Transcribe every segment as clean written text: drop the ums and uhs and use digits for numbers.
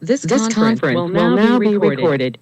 This conference will now be recorded.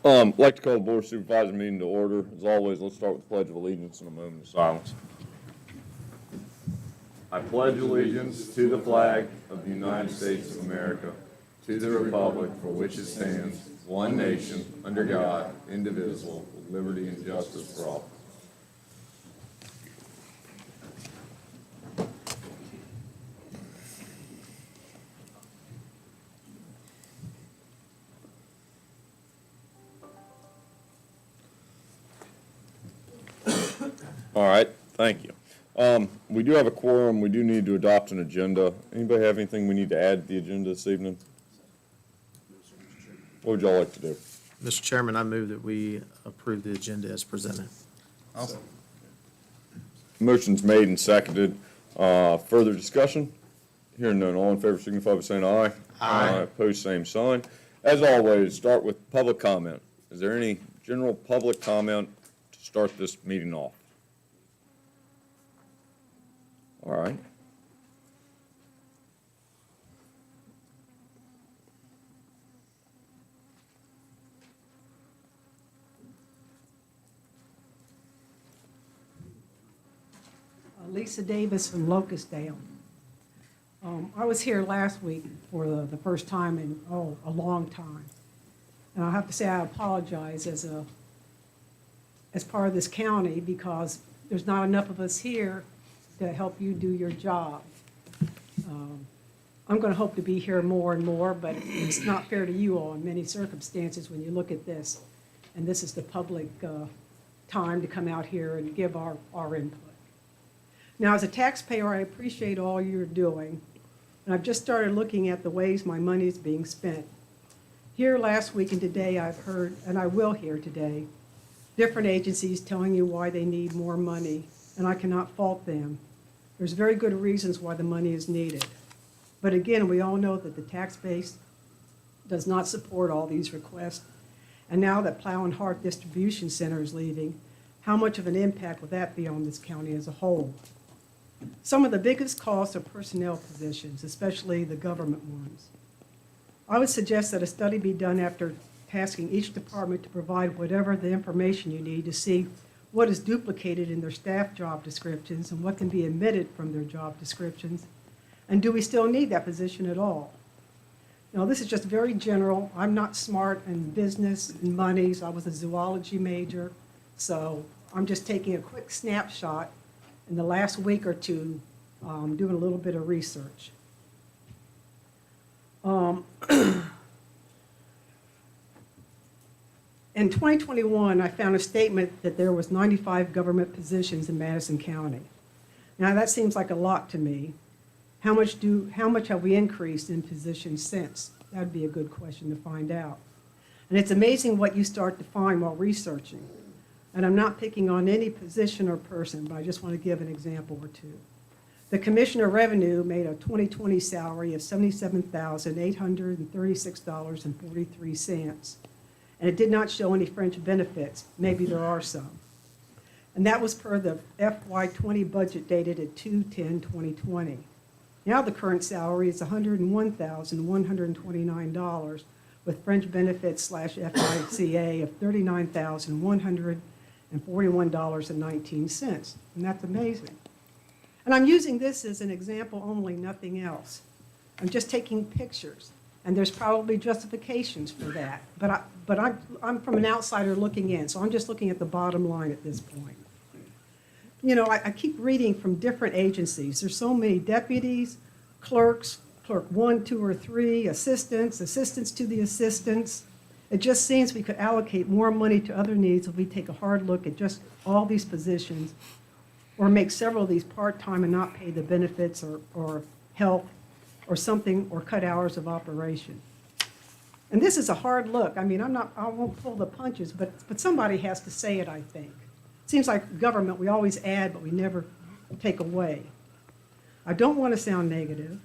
I'd like to call the Board of Supervisors meeting to order. As always, let's start with the Pledge of Allegiance and a moment of silence. I pledge allegiance to the flag of the United States of America, to the republic for which it stands, one nation, under God, indivisible, with liberty and justice for all. All right, thank you. We do have a quorum. We do need to adopt an agenda. Anybody have anything we need to add to the agenda this evening? What would y'all like to do? Mr. Chairman, I move that we approve the agenda as presented. Motion's made and seconded. Further discussion? Hearing none. All in favor signify by saying aye. Aye. Opposed, same sign. As always, start with public comment. Is there any general public comment to start this meeting off? All right. Lisa Davis from Locustdale. I was here last week for the first time in, a long time. And I have to say I apologize as a as part of this county because there's not enough of us here to help you do your job. I'm going to hope to be here more and more, but it's not fair to you all in many circumstances when you look at this. And this is the public time to come out here and give our input. Now, as a taxpayer, I appreciate all you're doing. And I've just started looking at the ways my money is being spent. Here last week and today, I've heard, and I will hear today, different agencies telling you why they need more money, and I cannot fault them. There's very good reasons why the money is needed. But again, we all know that the tax base does not support all these requests. And now that Plow and Hart Distribution Center is leaving, how much of an impact will that be on this county as a whole? Some of the biggest costs are personnel positions, especially the government ones. I would suggest that a study be done after tasking each department to provide whatever the information you need to see what is duplicated in their staff job descriptions and what can be omitted from their job descriptions. And do we still need that position at all? Now, this is just very general. I'm not smart in business and monies. I was a zoology major, so I'm just taking a quick snapshot in the last week or two, doing a little bit of research. In 2021, I found a statement that there was 95 government positions in Madison County. Now, that seems like a lot to me. How much have we increased in positions since? That would be a good question to find out. And it's amazing what you start to find while researching. And I'm not picking on any position or person, but I just want to give an example or two. The Commissioner of Revenue made a 2020 salary of $77,836.43. And it did not show any fringe benefits. Maybe there are some. And that was per the FY20 budget dated at 2/10/2020. Now the current salary is $101,129 with fringe benefits / FICA of $39,141.19. And that's amazing. And I'm using this as an example only, nothing else. I'm just taking pictures. And there's probably justifications for that. But I'm from an outsider looking in, so I'm just looking at the bottom line at this point. You know, I keep reading from different agencies. There's so many deputies, clerks, clerk 1, 2, or 3, assistants to the assistants. It just seems we could allocate more money to other needs if we take a hard look at just all these positions or make several of these part-time and not pay the benefits or health or something, or cut hours of operation. And this is a hard look. I mean, I won't pull the punches, but somebody has to say it, I think. It seems like government, we always add, but we never take away. I don't want to sound negative,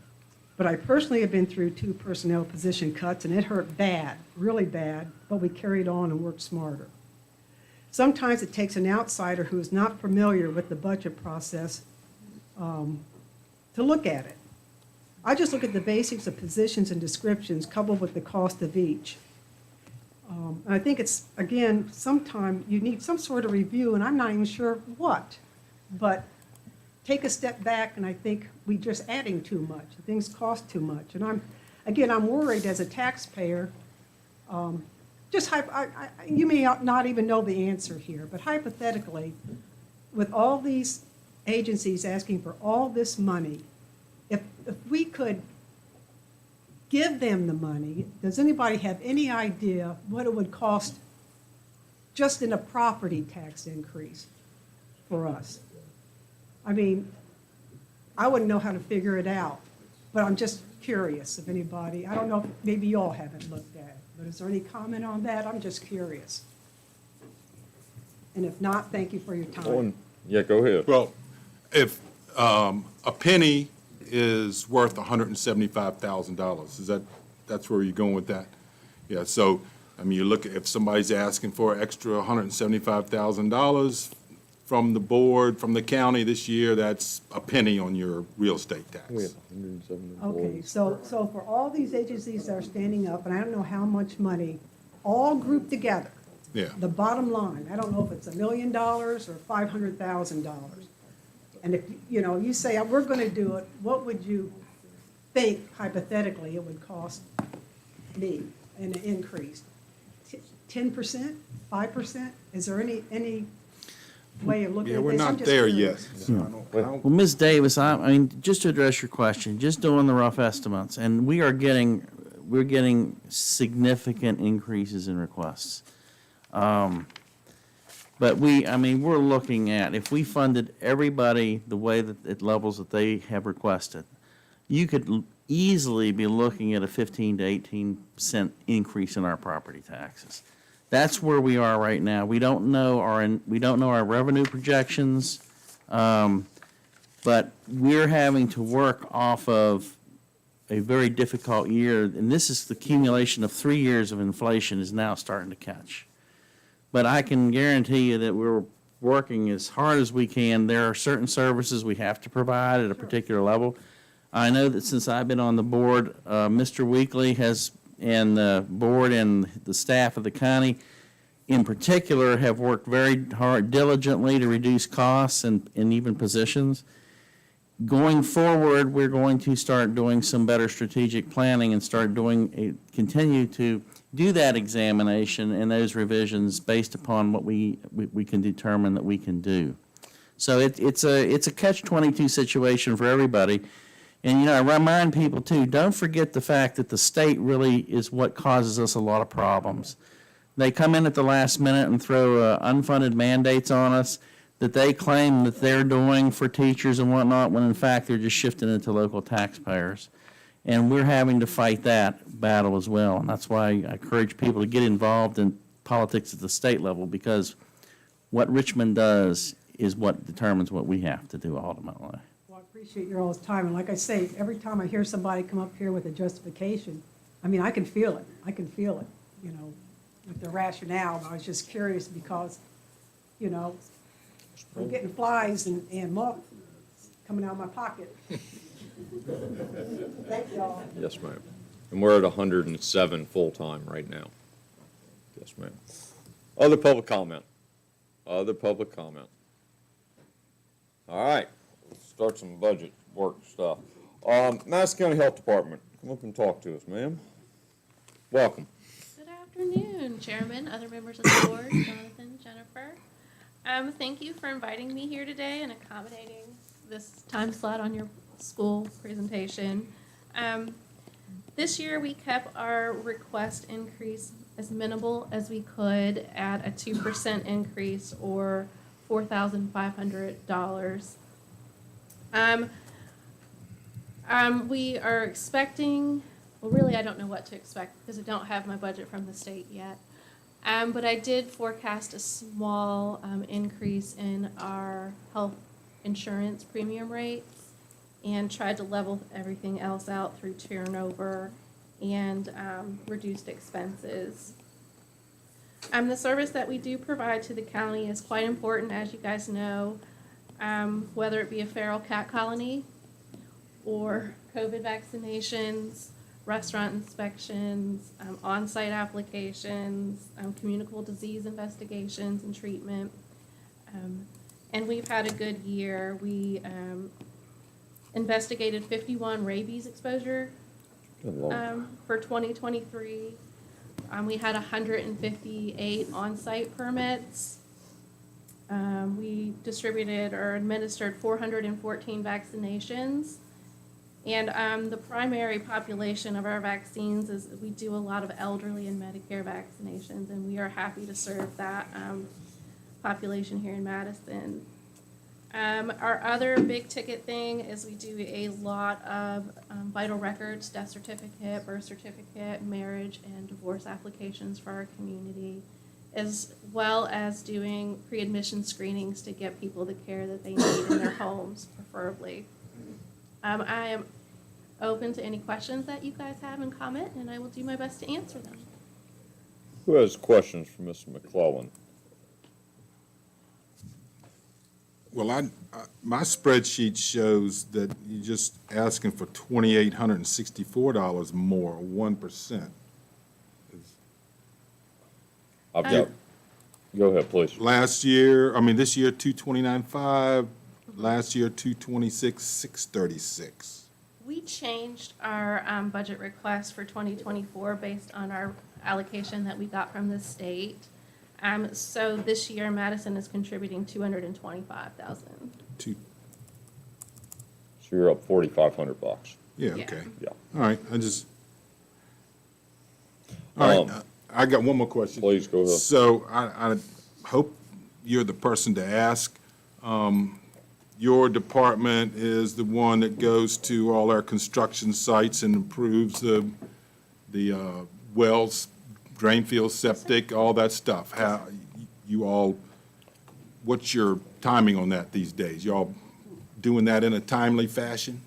but I personally have been through 2 personnel position cuts, and it hurt bad, really bad, but we carried on and worked smarter. Sometimes it takes an outsider who is not familiar with the budget process to look at it. I just look at the basics of positions and descriptions coupled with the cost of each. And I think it's, again, sometime you need some sort of review, and I'm not even sure what. But take a step back, and I think we're just adding too much. Things cost too much. And I'm worried as a taxpayer. You may not even know the answer here, but hypothetically, with all these agencies asking for all this money, if we could give them the money, does anybody have any idea what it would cost just in a property tax increase for us? I mean, I wouldn't know how to figure it out, but I'm just curious if anybody, I don't know, maybe you all haven't looked at it, but is there any comment on that? I'm just curious. And if not, thank you for your time. Yeah, go ahead. Well, if a penny is worth $175,000, that's where you're going with that? Yeah, so, I mean, you look at, if somebody's asking for an extra $175,000 from the board, from the county this year, that's a penny on your real estate tax. Okay, so for all these agencies that are standing up, and I don't know how much money, all grouped together, Yeah. the bottom line, I don't know if it's $1 million or $500,000. And if, you say, we're going to do it, what would you think hypothetically it would cost me in an increase? 10%? 5%? Is there any way of looking Yeah, at we're this. I'm not just there curious. yet. So I don't- Well, Ms. Davis, I mean, just to address your question, just doing the rough estimates, and we're getting significant increases in requests. But we're looking at, if we funded everybody the way that, at levels that they have requested, you could easily be looking at a 15 to 18% increase in our property taxes. That's where we are right now. We don't know our revenue projections, but we're having to work off of a very difficult year, and this is the accumulation of 3 years of inflation is now starting to catch. But I can guarantee you that we're working as hard as we can. There are certain services we have to provide at a particular level. I know that since I've been on the board, Mr. Weekly has, and the board and the staff of the county in particular have worked very hard, diligently to reduce costs and even positions. Going forward, we're going to start doing some better strategic planning and continue to do that examination and those revisions based upon what we can determine that we can do. So it's a catch-22 situation for everybody. And, I remind people, too, don't forget the fact that the state really is what causes us a lot of problems. They come in at the last minute and throw unfunded mandates on us that they claim that they're doing for teachers and whatnot, when in fact they're just shifting it to local taxpayers. And we're having to fight that battle as well. And that's why I encourage people to get involved in politics at the state level, because what Richmond does is what determines what we have to do ultimately. Well, I appreciate your all's time, and like I say, every time I hear somebody come up here with a justification, I can feel it. I can feel it, with the rationale. And I was just curious because, I'm getting flies and moth coming out of my pocket. Thank y'all. Yes, ma'am. And we're at 107 full-time right now. Yes, ma'am. Other public comment? Other public comment? All right, let's start some budget work stuff. Madison County Health Department, come up and talk to us, ma'am. Welcome. Good afternoon, Chairman, other members of the board, Jonathan, Jennifer. Thank you for inviting me here today and accommodating this time slot on your school presentation. This year we kept our request increase as minimal as we could at a 2% increase, or $4,500. We are expecting, well, really I don't know what to expect because I don't have my budget from the state yet. But I did forecast a small increase in our health insurance premium rates and tried to level everything else out through turnover and reduced expenses. The service that we do provide to the county is quite important, as you guys know, whether it be a feral cat colony or COVID vaccinations, restaurant inspections, on-site applications, communicable disease investigations and treatment. And we've had a good year. We investigated 51 rabies exposure for 2023. We had 158 on-site permits. We distributed or administered 414 vaccinations. And the primary population of our vaccines is, we do a lot of elderly and Medicare vaccinations, and we are happy to serve that population here in Madison. Our other big ticket thing is we do a lot of vital records, death certificate, birth certificate, marriage and divorce applications for our community, as well as doing pre-admission screenings to get people the care that they need in their homes, preferably. I am open to any questions that you guys have and comment, and I will do my best to answer them. Who has questions for Mr. McClellan? Well, my spreadsheet shows that you're just asking for $2,864 more, 1%. I've got, go ahead, please. This year, 229.5, last year, 226,636. We changed our budget request for 2024 based on our allocation that we got from the state. So this year Madison is contributing 225,000. Two, So you're up $4,500. yeah, Yeah. okay. Yeah. All right, all right, Um, I got one more question. Please, go ahead. So I hope you're the person to ask. Your department is the one that goes to all our construction sites and improves the wells, drain field, septic, all that stuff. How, you all, what's your timing on that these days? Y'all doing that in a timely fashion?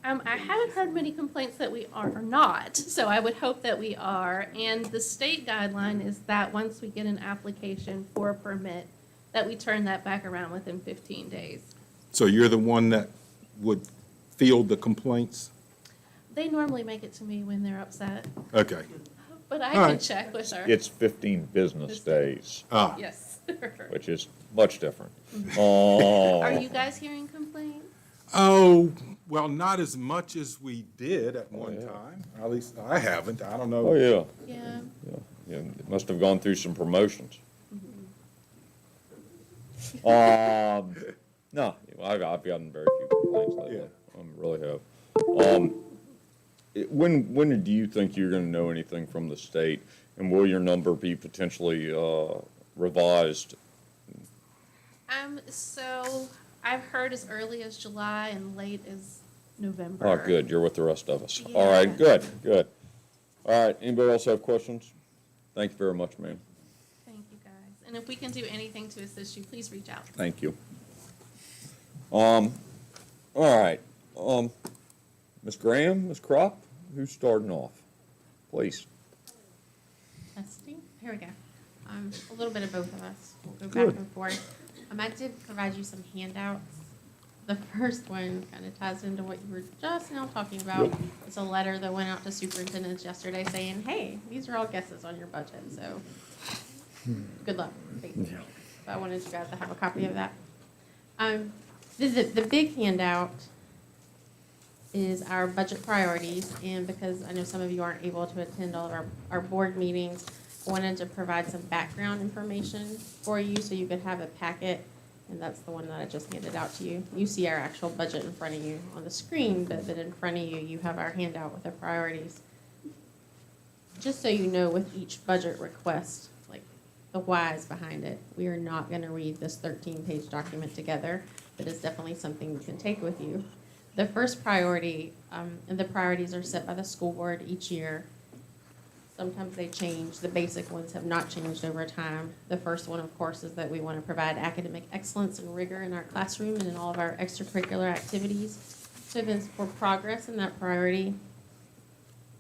I haven't heard many complaints that we are not, so I would hope that we are. And the state guideline is that once we get an application for a permit, that we turn that back around within 15 days. So you're the one that would field the complaints? They normally make it to me when they're upset, Okay. but I All can right. check with her. It's 15 business days, Ah, Yes. which is much different. Are you guys hearing complaints? oh, well, not as much as we did at one yeah. time. At least I haven't. I don't know. Oh, yeah. Yeah. Yeah, it must have gone through some promotions. No, I've gotten very few complaints lately. Yeah. Really have. When do you think you're gonna know anything from the state? And will your number be potentially, revised? So I've heard as early as July and late as November. Oh, good, you're with the rest of us. All right, Yeah. good, good. All right, anybody else have questions? Thank you very much, ma'am. Thank you, guys. And if we can do anything to assist you, please reach out. Thank you. All right, Ms. Graham, Ms. Crop, who's starting off? Please. Testing. Here we go. A little bit of both of us. We'll go Good. back and forth. I did provide you some handouts. The first one kind of ties into what you were just now talking about. Yep. It's a letter that went out to superintendents yesterday saying, hey, these are all guesses on your budget, so good luck, basically. Yeah. So I wanted you guys to have a copy of that. The big handout is our budget priorities, and because I know some of you aren't able to attend all of our board meetings, I wanted to provide some background information for you so you could have a packet, and that's the one that I just handed out to you. You see our actual budget in front of you on the screen, but then in front of you, you have our handout with the priorities. Just so you know, with each budget request, like the whys behind it, we are not gonna read this 13-page document together, but it's definitely something you can take with you. The first priority, and the priorities are set by the school board each year. Sometimes they change. The basic ones have not changed over time. The first one, of course, is that we want to provide academic excellence and rigor in our classroom and in all of our extracurricular activities. So then for progress in that priority,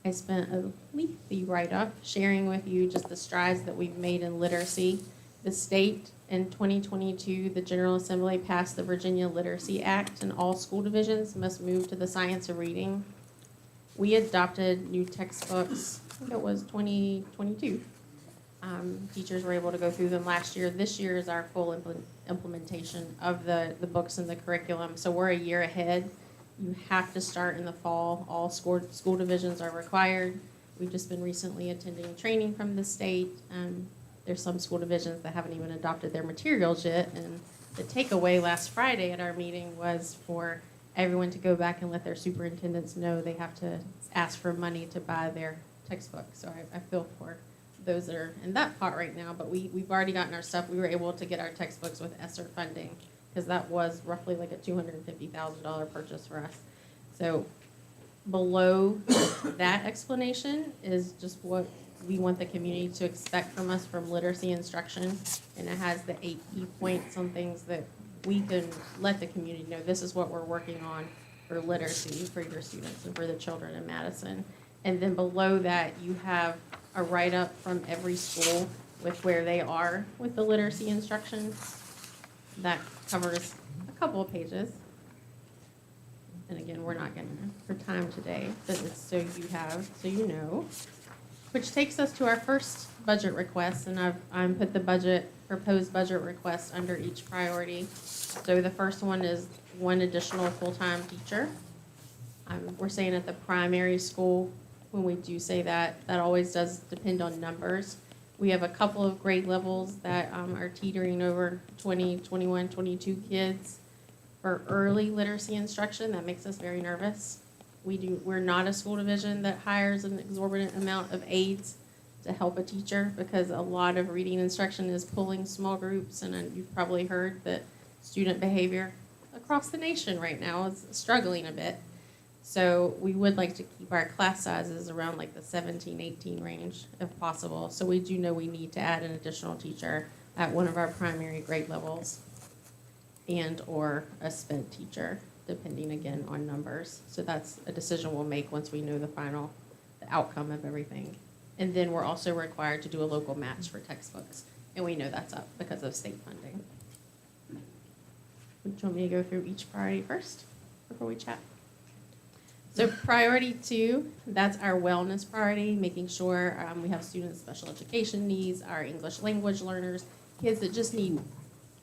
I spent a lengthy write-up sharing with you just the strides that we've made in literacy. The state in 2022, the General Assembly passed the Virginia Literacy Act, and all school divisions must move to the science of reading. We adopted new textbooks, I think it was 2022. Teachers were able to go through them last year. This year is our full implementation of the books and the curriculum. So we're a year ahead. You have to start in the fall. All school divisions are required. We've just been recently attending training from the state. There's some school divisions that haven't even adopted their materials yet. And the takeaway last Friday at our meeting was for everyone to go back and let their superintendents know they have to ask for money to buy their textbook. So I feel for those that are in that pot right now, but we've already gotten our stuff. We were able to get our textbooks with ESSER funding because that was roughly like a $250,000 purchase for us. So below that explanation is just what we want the community to expect from us from literacy instruction. And it has the 8 key points on things that we can let the community know this is what we're working on for literacy for your students and for the children in Madison. And then below that, you have a write-up from every school with where they are with the literacy instruction. That covers a couple of pages. And again, we're not gonna, for time today, but it's so you know. Which takes us to our first budget request, and I've put the proposed budget request under each priority. So the first one is one additional full-time teacher. We're saying at the primary school, when we do say that, that always does depend on numbers. We have a couple of grade levels that are teetering over 20, 21, 22 kids for early literacy instruction. That makes us very nervous. We're not a school division that hires an exorbitant amount of aides to help a teacher, because a lot of reading instruction is pulling small groups, and you've probably heard that student behavior across the nation right now is struggling a bit. So we would like to keep our class sizes around like the 17, 18 range if possible. So we do know we need to add an additional teacher at one of our primary grade levels and or a SPED teacher, depending again on numbers. So that's a decision we'll make once we know the outcome of everything. And then we're also required to do a local match for textbooks. And we know that's up because of state funding. Would you want me to go through each priority first before we chat? So priority 2, that's our wellness priority, making sure we have students with special education needs, our English language learners, kids that just need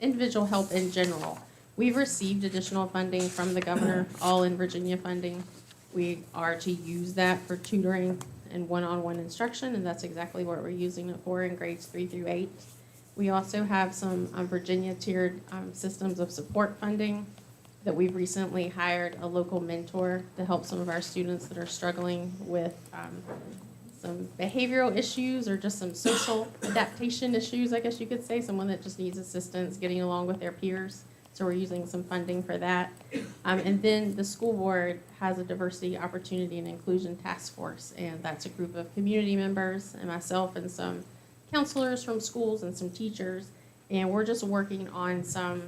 individual help in general. We've received additional funding from the governor, all in Virginia funding. We are to use that for tutoring and one-on-one instruction, and that's exactly what we're using it for in grades 3 through 8. We also have some Virginia tiered systems of support funding that we've recently hired a local mentor to help some of our students that are struggling with some behavioral issues or just some social adaptation issues, I guess you could say, someone that just needs assistance getting along with their peers. So we're using some funding for that. And then the school board has a diversity, opportunity, and inclusion task force, and that's a group of community members and myself and some counselors from schools and some teachers, and we're just working on some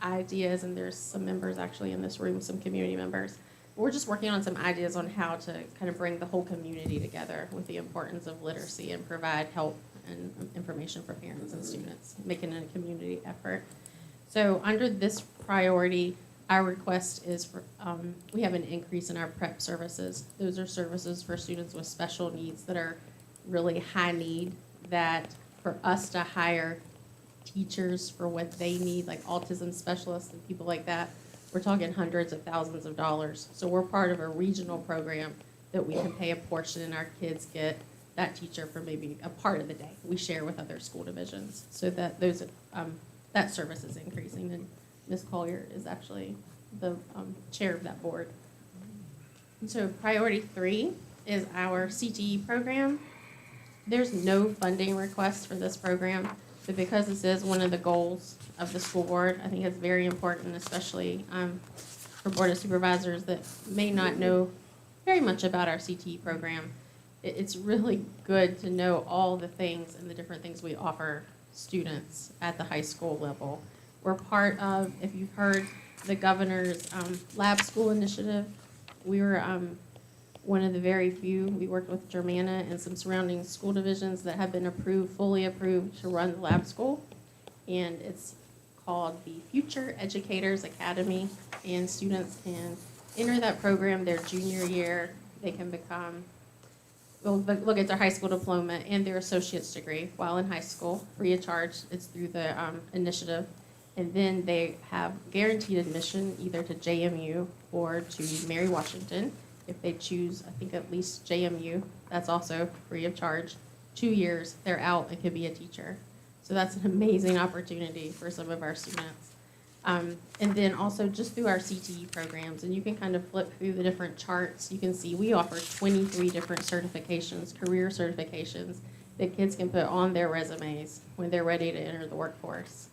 ideas, and there's some members actually in this room, some community members. We're just working on some ideas on how to kind of bring the whole community together with the importance of literacy and provide help and information for parents and students, making it a community effort. So under this priority, our request is for, we have an increase in our prep services. Those are services for students with special needs that are really high need, that for us to hire teachers for what they need, like autism specialists and people like that, we're talking hundreds of thousands of dollars. So we're part of a regional program that we can pay a portion, and our kids get that teacher for maybe a part of the day. We share with other school divisions, so that those that service is increasing. And Ms. Collier is actually the chair of that board. And so priority 3 is our CTE program. There's no funding request for this program, but because this is one of the goals of the school board, I think it's very important, especially for Board of Supervisors that may not know very much about our CTE program. It's really good to know all the things and the different things we offer students at the high school level. We're part of, if you've heard, the governor's lab school initiative. We were one of the very few. We worked with Germanna and some surrounding school divisions that have been fully approved to run the lab school. And it's called the Future Educators Academy. And students can enter that program their junior year. They can become, look at their high school diploma and their associate's degree while in high school, free of charge. It's through the initiative. And then they have guaranteed admission either to JMU or to Mary Washington. If they choose, I think at least JMU, that's also free of charge. 2 years, they're out and could be a teacher. So that's an amazing opportunity for some of our students. And then also just through our CTE programs, and you can kind of flip through the different charts. You can see we offer 23 different certifications, career certifications, that kids can put on their resumes when they're ready to enter the workforce.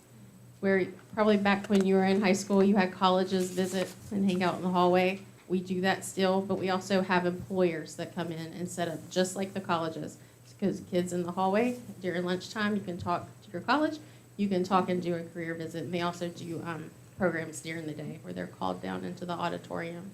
Where probably back when you were in high school, you had colleges visit and hang out in the hallway. We do that still, but we also have employers that come in and set up just like the colleges. Because kids in the hallway during lunchtime, you can talk to your college, you can talk and do a career visit. And they also do programs during the day where they're called down into the auditorium.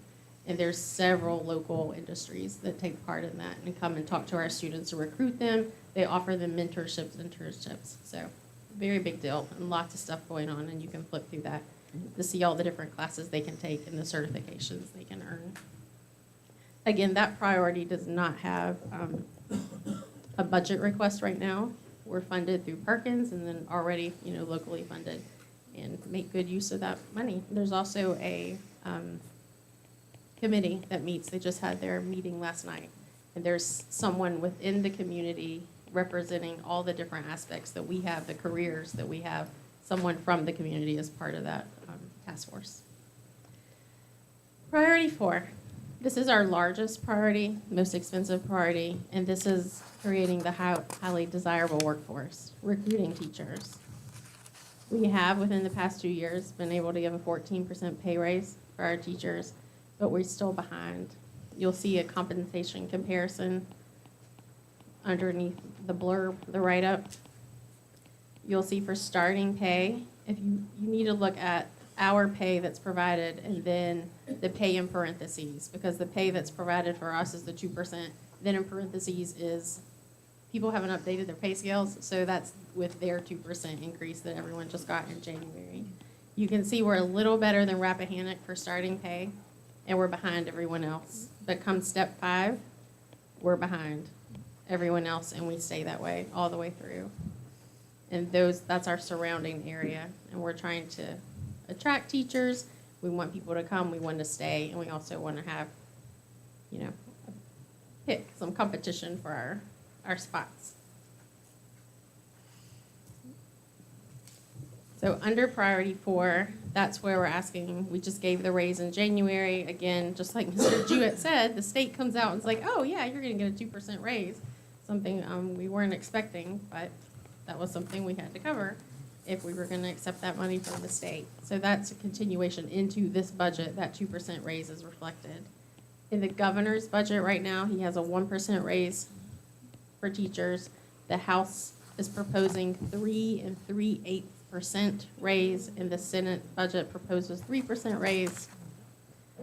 And there's several local industries that take part in that and come and talk to our students to recruit them. They offer them mentorships, internships. So very big deal and lots of stuff going on, and you can flip through that to see all the different classes they can take and the certifications they can earn. Again, that priority does not have a budget request right now. We're funded through Perkins and then already, locally funded, and make good use of that money. There's also a committee that meets. They just had their meeting last night, and there's someone within the community representing all the different aspects that we have, the careers that we have, someone from the community as part of that task force. Priority 4. This is our largest priority, most expensive priority, and this is creating the highly desirable workforce, recruiting teachers. We have, within the past 2 years, been able to give a 14% pay raise for our teachers, but we're still behind. You'll see a compensation comparison underneath the blurb, the write-up. You'll see for starting pay, if you need to look at our pay that's provided and then the pay in parentheses, because the pay that's provided for us is the 2%. Then in parentheses is people haven't updated their pay scales, so that's with their 2% increase that everyone just got in January. You can see we're a little better than Rappahannock for starting pay, and we're behind everyone else. But come step 5, we're behind everyone else, and we stay that way all the way through. And that's our surrounding area, and we're trying to attract teachers. We want people to come, we want to stay, and we also want to have, pick some competition for our spots. So under priority 4, that's where we're asking, we just gave the raise in January. Again, just like Mr. Jewett said, the state comes out and it's like, oh yeah, you're going to get a 2% raise. Something we weren't expecting, but that was something we had to cover if we were going to accept that money from the state. So that's a continuation into this budget. That 2% raise is reflected. In the governor's budget right now, he has a 1% raise for teachers. The House is proposing 3 3/8% raise, and the Senate budget proposes 3% raise.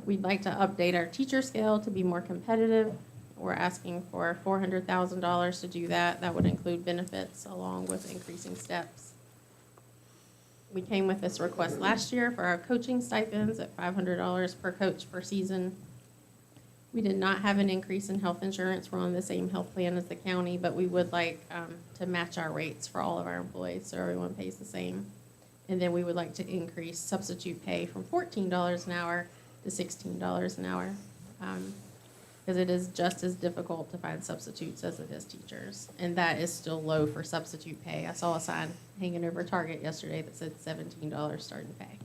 We'd like to update our teacher scale to be more competitive. We're asking for $400,000 to do that. That would include benefits along with increasing steps. We came with this request last year for our coaching stipends at $500 per coach per season. We did not have an increase in health insurance. We're on the same health plan as the county, but we would like to match our rates for all of our employees so everyone pays the same. And then we would like to increase substitute pay from $14 an hour to $16 an hour. Because it is just as difficult to find substitutes as it is teachers. And that is still low for substitute pay. I saw a sign hanging over Target yesterday that said $17 starting pay.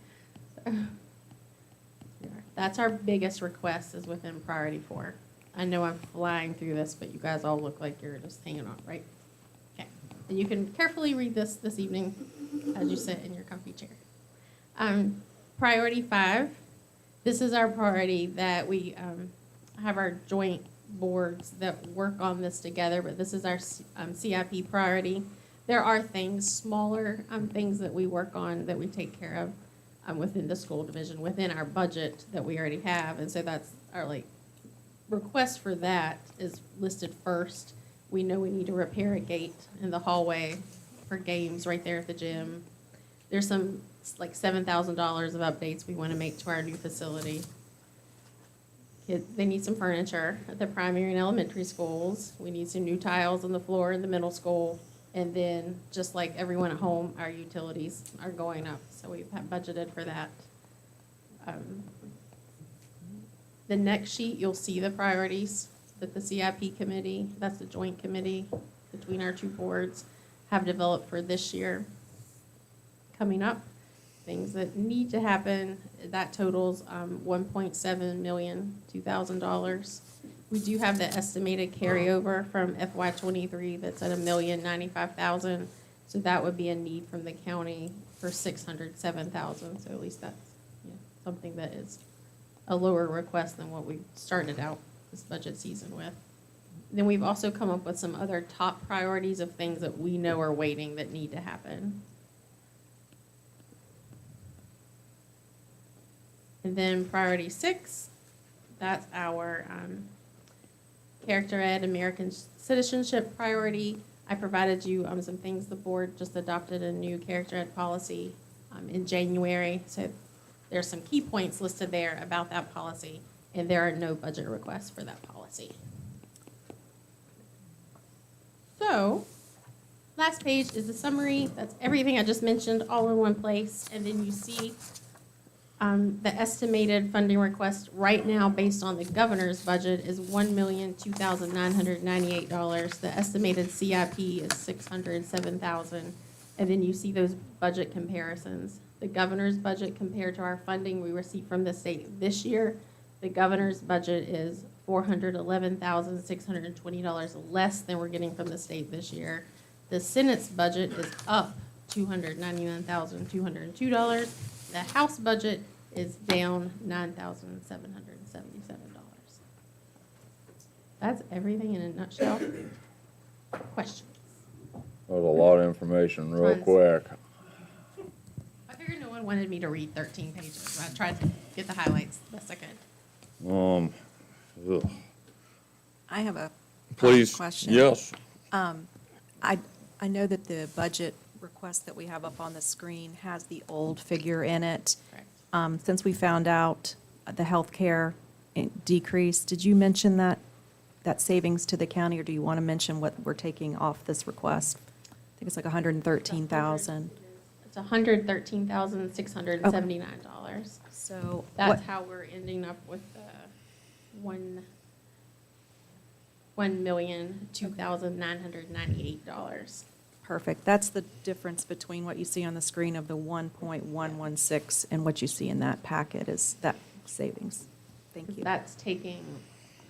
So, that's our biggest request is within priority 4. I know I'm flying through this, but you guys all look like you're just hanging on, right? Okay. And you can carefully read this evening as you sit in your comfy chair. Priority 5, this is our priority that we have our joint boards that work on this together, but this is our CIP priority. There are things, smaller things that we work on that we take care of within the school division, within our budget that we already have, and so that's our request for that is listed first. We know we need to repair a gate in the hallway for games right there at the gym. There's some $7,000 of updates we want to make to our new facility. They need some furniture at the primary and elementary schools. We need some new tiles on the floor in the middle school. And then, just like everyone at home, our utilities are going up. So we've budgeted for that. The next sheet, you'll see the priorities that the CIP committee, that's the joint committee between our 2 boards, have developed for this year. Coming up, things that need to happen, that totals $1.7 million, $2,000. We do have the estimated carryover from FY23 that's at $1,095,000. So that would be a need from the county for $607,000. So at least that's something that is a lower request than what we started out this budget season with. Then we've also come up with some other top priorities of things that we know are waiting that need to happen. And then priority 6, that's our Character Ed American Citizenship priority. I provided you some things. The board just adopted a new Character Ed policy in January. So there's some key points listed there about that policy, and there are no budget requests for that policy. So last page is the summary. That's everything I just mentioned all in one place. And then you see The estimated funding request right now, based on the governor's budget, is $1,002,998. The estimated CIP is $607,000. And then you see those budget comparisons. The governor's budget compared to our funding we received from the state this year, the governor's budget is $411,620 less than we're getting from the state this year. The Senate's budget is up $299,202. The House budget is down $9,777. That's everything in a nutshell. Questions? That was a lot of information real Tons. quick. I figured no one wanted me to read 13 pages, so I tried to get the highlights the best I could. Ugh. I have a Please, question. yes. I know that the budget request that we have up on the screen has the old figure in it. Correct. Since we found out the healthcare decrease, did you mention that savings to the county, or do you want to mention what we're taking off this request? I think it's like $113,000. It's $113,679. So That's what, how we're ending up with the $1,002,998. perfect. That's the difference between what you see on the screen of the 1.116 and what you see in that packet is that savings. Thank you. That's taking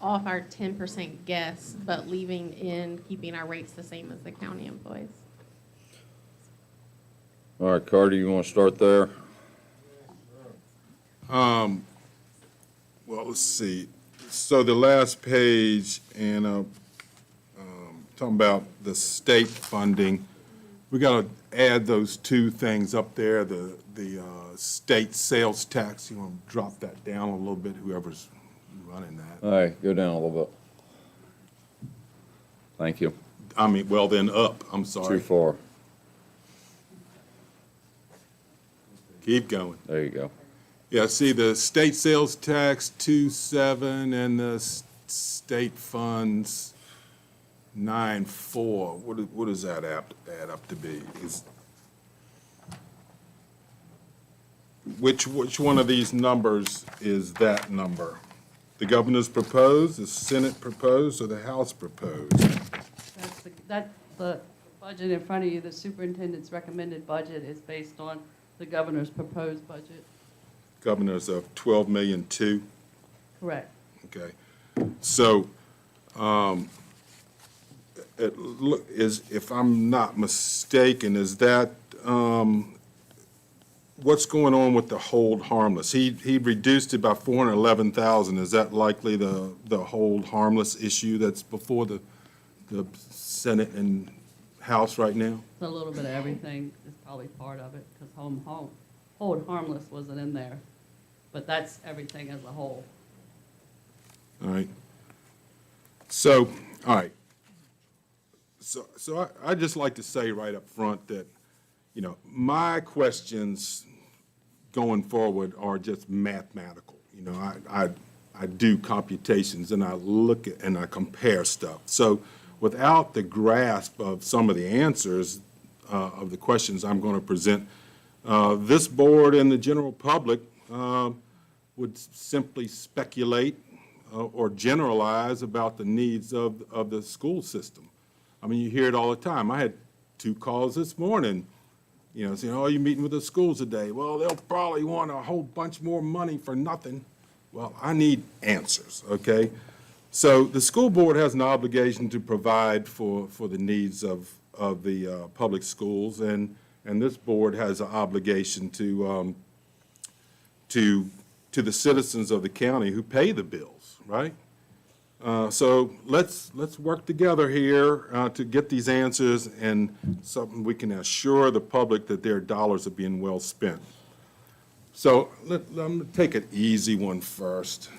off our 10% guess, but leaving in, keeping our rates the same as the county employees. All right, Carter, you want to start there? Well, let's see. So the last page, and talking about the state funding, we got to add those two things up there, the state sales tax. You want to drop that down a little bit, whoever's running that. All right, go down a little bit. Thank you. I mean, well, then up, I'm Too sorry. far. Keep going. There you go. Yeah, see, the state sales tax, 2.7, and the state funds, 9.4. What does that add up to be? Which one of these numbers is that number? The governor's proposed, the Senate proposed, or the House proposed? That's the budget in front of you, the superintendent's recommended budget is based on the governor's proposed budget. Governor's of 12,000,002. Correct. Okay, so, if I'm not mistaken, is that, what's going on with the hold harmless? He reduced it by 411,000. Is that likely the hold harmless issue that's before the Senate and House right now? A little bit of everything is probably part of it, because hold harmless wasn't in there. But that's everything as a whole. All right. So, all right. So I'd just like to say right up front that, you know, my questions going forward are just mathematical. You know, I do computations and I look at and I compare stuff. So without the grasp of some of the answers of the questions I'm going to present, this board and the general public would simply speculate or generalize about the needs of the school system. I mean, you hear it all the time. I had 2 calls this morning, you know, saying, oh, you're meeting with the schools today. Well, they'll probably want a whole bunch more money for nothing. Well, I need answers, okay? So the school board has an obligation to provide for the needs of the public schools, and this board has an obligation to the citizens of the county who pay the bills, right? So let's work together here to get these answers and something we can assure the public that their dollars are being well spent. So I'm going to take an easy one first.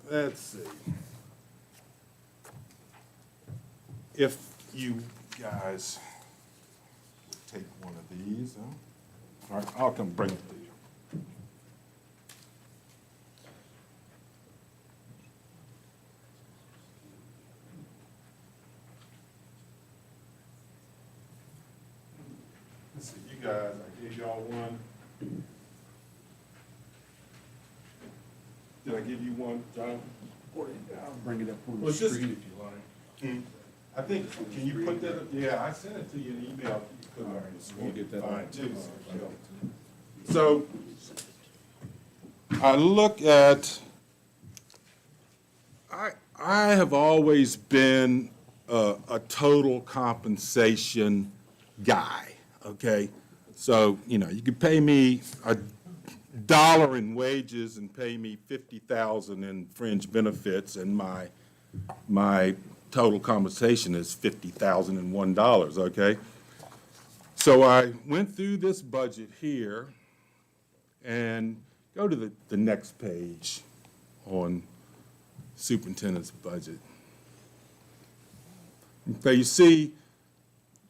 Let's see. If you guys would take one of these, all right, I'll come bring it to you. Let's see, you guys guys, I gave y'all one. Did I give you one, John? I'll bring it up on Well, the just- screen if you like. I think, can you put that, yeah, I sent it to you in email. You put it on the screen. We'll get that Fine, on. too. So, I look at, I have always been a total compensation guy, okay? So, you know, you could pay me $1 in wages and pay me $50,000 in fringe benefits, and my total compensation is $50,001, okay? So I went through this budget here, and go to the next page on superintendent's budget. Okay, you see,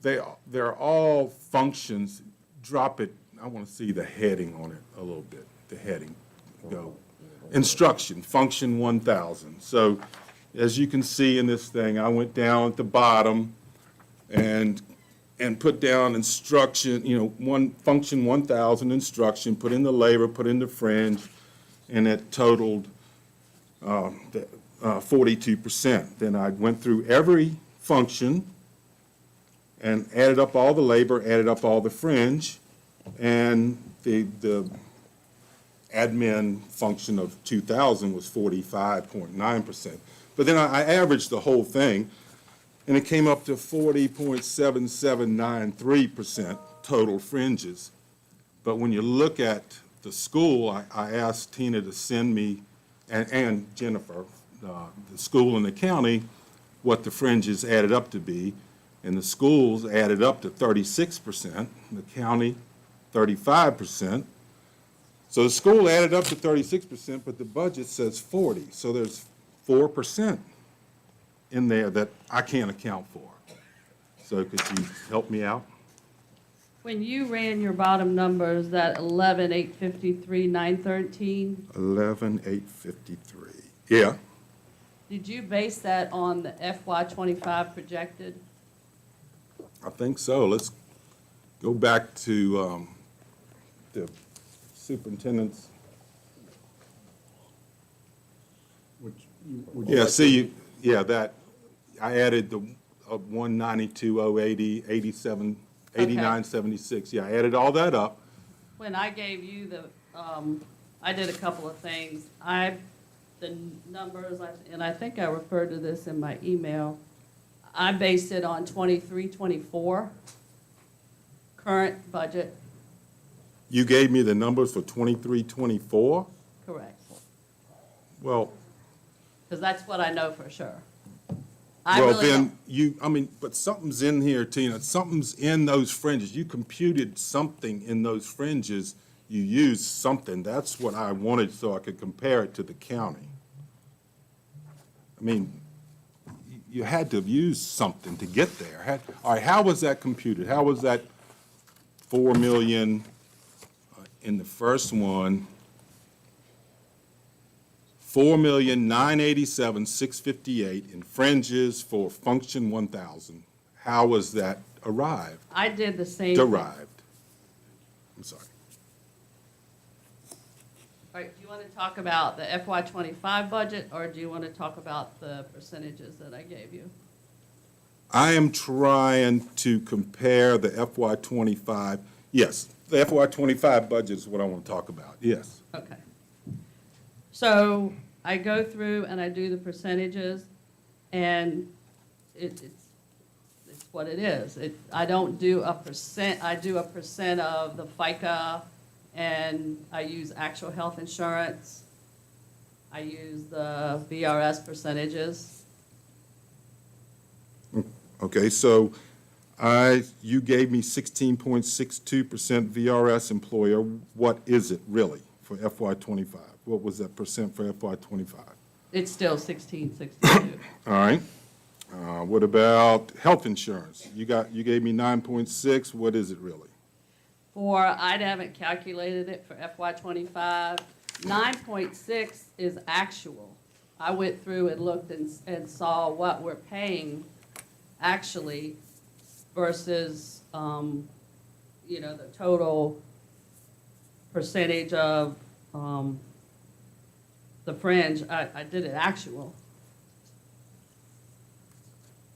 they're all functions. Drop it, I want to see the heading on it a little bit, the heading. Go. Instruction, function 1,000. So as you can see in this thing, I went down at the bottom and put down instruction, you know, function 1,000 instruction, put in the labor, put in the fringe, and it totaled 42%. Then I went through every function and added up all the labor, added up all the fringe, and the admin function of 2,000 was 45.9%. But then I averaged the whole thing, and it came up to 40.7793% total fringes. But when you look at the school, I asked Tina to send me, and Jennifer, the school and the county, what the fringes added up to be. And the schools added up to 36%, the county 35%. So the school added up to 36%, but the budget says 40. So there's 4% in there that I can't account for. So could you help me out? When you ran your bottom numbers, that 11,853, 913, 11,853. Yeah. did you base that on the FY '25 projected? I think so. Let's go back to the superintendent's. Yeah, see, that, I added the 192,080, 87, 8976. Yeah, I added all that up. When I gave you the, I did a couple of things. The numbers, and I think I referred to this in my email, I based it on 23, 24, current budget, You gave me the numbers for 23, 24? correct. Well, Because that's what I know for sure. well, then, but something's in here, Tina. Something's in those fringes. You computed something in those fringes. You used something. That's what I wanted so I could compare it to the county. I mean, you had to have used something to get there. All right, how was that computed? How was that 4 million in the first one? 4,987,658 in fringes for function 1,000. How was that arrived? I did the same. Derived. I'm sorry. All right, do you want to talk about the FY '25 budget, or do you want to talk about the percentages that I gave you? I am trying to compare the FY '25, yes, the FY '25 budget is what I want to talk about, yes. Okay. So I go through and I do the percentages, and it's what it is. I don't do a percent, I do a percent of the FICA, and I use actual health insurance. I use the VRS percentages. Okay, so you gave me 16.62% VRS employer. What is it really for FY '25? What was that percent for FY '25? It's still 1662. All right. What about health insurance? You gave me 9.6. What is it really? I haven't calculated it for FY '25. 9.6 is actual. I went through and looked and saw what we're paying actually versus you know, the total percentage of, the fringe, I did it actual.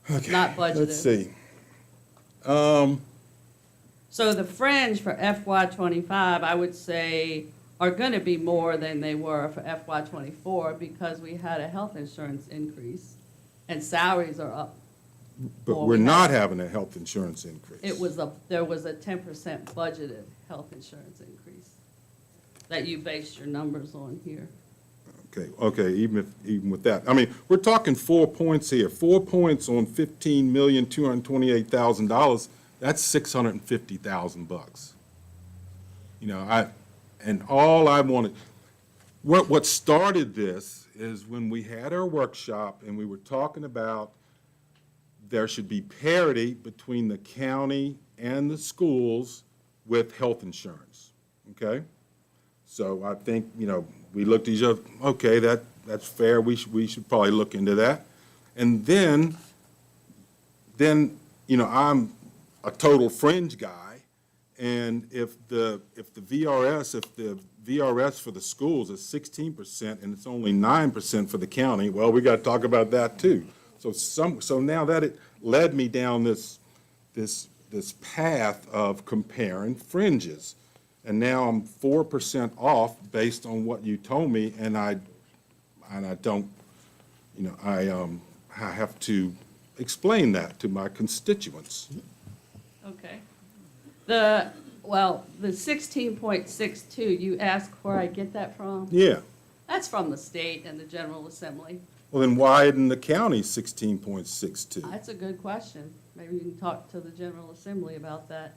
Not budgeted. Let's see. So the fringe for FY '25, I would say, are gonna be more than they were for FY '24 because we had a health insurance increase and salaries are up. But Well, we're we not have- having a health insurance increase. There was a 10% budgeted health insurance increase that you based your numbers on here. Okay, even with that. I mean, we're talking 4 points here. 4 points on $15,228,000, that's $650,000. You know, and all I wanted, what started this is when we had our workshop and we were talking about there should be parity between the county and the schools with health insurance, okay? So I think, you know, we looked at each other, okay, that's fair, we should probably look into that. And then, you know, I'm a total fringe guy, and if the VRS for the schools is 16% and it's only 9% for the county, well, we gotta talk about that too. So now that it led me down this path of comparing fringes. And now I'm 4% off based on what you told me, and I don't, you know, I have to explain that to my constituents. Okay. The 16.62, you asked where I get that from? Yeah, That's from the state and the General Assembly. well then why isn't the county 16.62? That's a good question. Maybe you can talk to the General Assembly about that.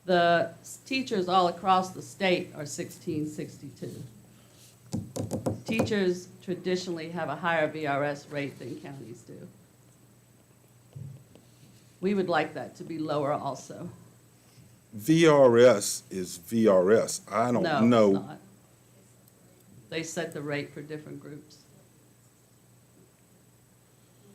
The teachers all across the state are 1662. Teachers traditionally have a higher VRS rate than counties do. We would like that to be lower also. VRS is VRS. I don't No, know. it's not. They set the rate for different groups.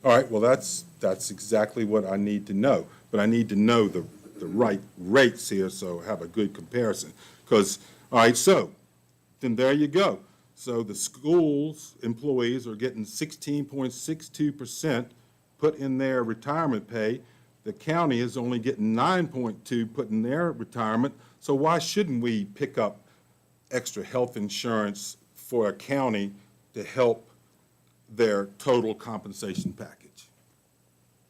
All right, well, that's exactly what I need to know. But I need to know the right rates here, so have a good comparison. Because, all right, so, then there you go. So the schools' employees are getting 16.62% put in their retirement pay. The county is only getting 9.2 put in their retirement. So why shouldn't we pick up extra health insurance for a county to help their total compensation package?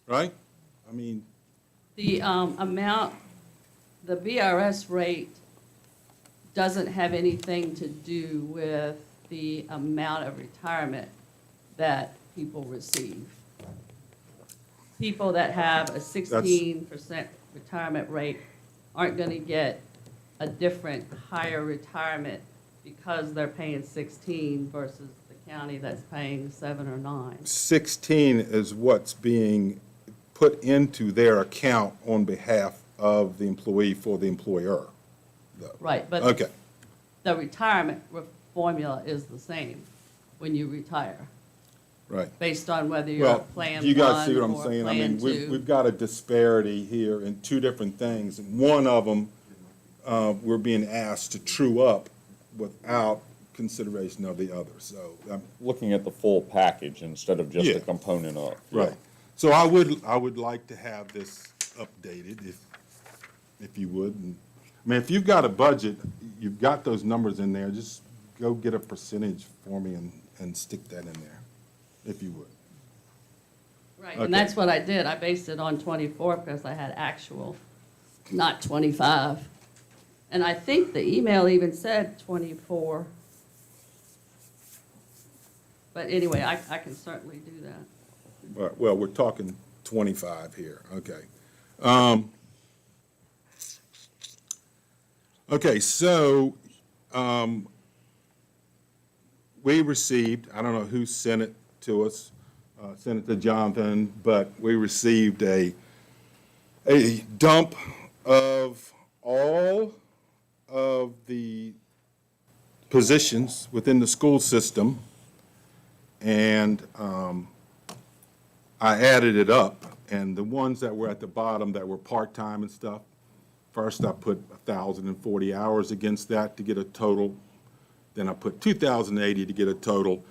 Right? I mean, The amount, the VRS rate doesn't have anything to do with the amount of retirement that people receive. People that have a 16% retirement rate aren't going to get a different, higher retirement because they're paying 16 versus the county that's paying 7 or 9. 16 is what's being put into their account on behalf of the employee for the employer. Right, but Okay, the retirement formula is the same when you retire, right. based on whether you're a Well, Plan you guys see 1 what I'm or saying? I Plan mean, we've 2. got a disparity here in two different things. One of them, we're being asked to true up without consideration of the other, so, Looking at the full package instead of just Yeah. a component of. right. So I would like to have this updated, if you would. And, I mean, if you've got a budget, you've got those numbers in there, just go get a percentage for me and stick that in there, if you would. Right, Okay. and that's what I did. I based it on 24 because I had actual, not 25. And I think the email even said 24. But anyway, I can certainly do that. Well, we're talking 25 here, okay. Okay, so, we received, I don't know who sent it to us, sent it to Jonathan, but we received a dump of all of the positions within the school system, and I added it up, and the ones that were at the bottom that were part-time and stuff, First, I put 1,040 hours against that to get a total. Then I put 2,080 to get a total.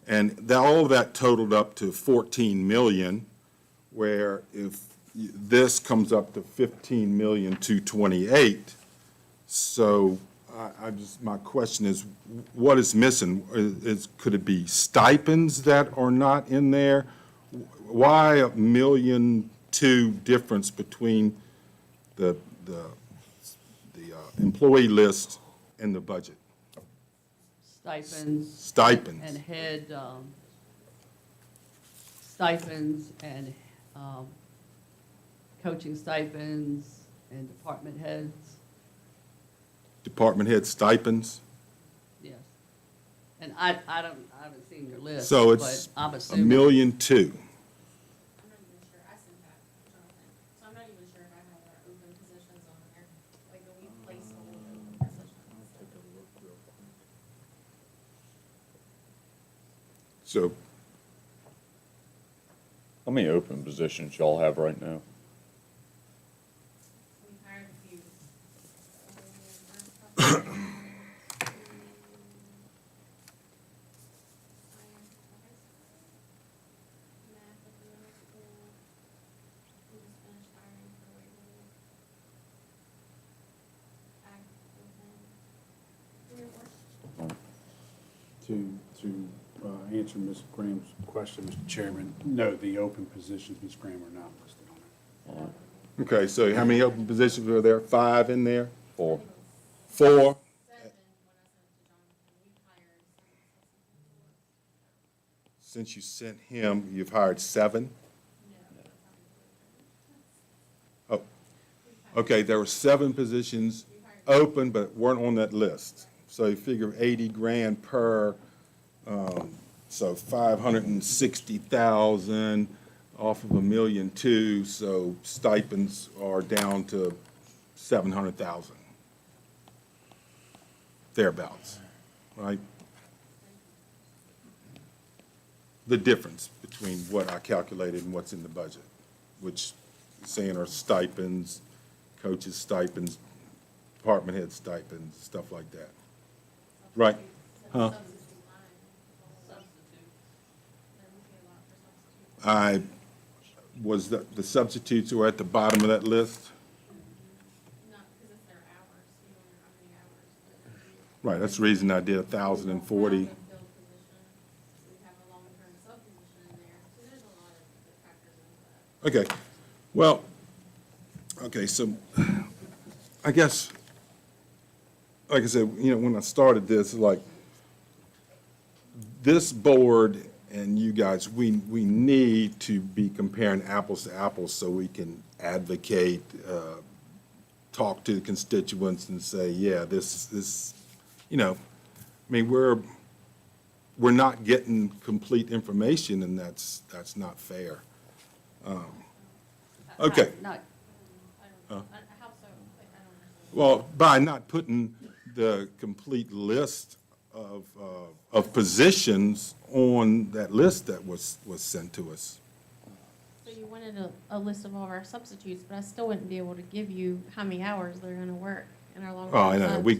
And all of that totaled up to 14 million, where if this comes up to 15,228,000. So my question is, what is missing? Could it be stipends that are not in there? Why $1.2 million difference between the employee list and the budget? Stipends. Stipends. And head, stipends and, coaching stipends and department heads, Department head stipends? yes. And I haven't seen your list, So but it's I'm $1.2 assuming. million. I'm not even sure, I sent that, Jonathan, so I'm not even sure if I have our open positions on there, like, we place all the open positions. So How many open positions y'all have right now? We've hired a few. To answer Ms. Graham's question, Mr. Chairman, no, the open positions, Ms. Graham, are not listed on it. okay, so how many open positions are there? 5 in there? 4. 4? Seven, when I sent it to Jonathan, we've hired some. Since you sent him, you've hired 7? Oh, okay, there were 7 positions open but weren't on that list. So you figure 80 grand per, so 560,000 off of $1.2 million, so stipends are down to 700,000. Thereabouts, right? The difference between what I calculated and what's in the budget, which saying are stipends, coaches' stipends, department head stipends, stuff like that. Right? Huh? The substitutes were at the bottom of that list? Not because it's their hours, you don't know how many hours. Right, that's the reason I did 1,040. We have a filled position, we have a long-term sub position in there, so there's a lot of factors into that. Okay, well, okay, so I guess, like I said, when I started this, like, this board and you guys, we need to be comparing apples to apples so we can advocate, talk to the constituents and say, yeah, this, I mean, we're not getting complete information, and that's not fair. Okay. Not, How so? Like, I don't understand. Well, by not putting the complete list of positions on that list that was sent to us. So you wanted a list of all of our substitutes, but I still wouldn't be able to give you how many hours they're gonna work in our long-term Oh, I know, subs. I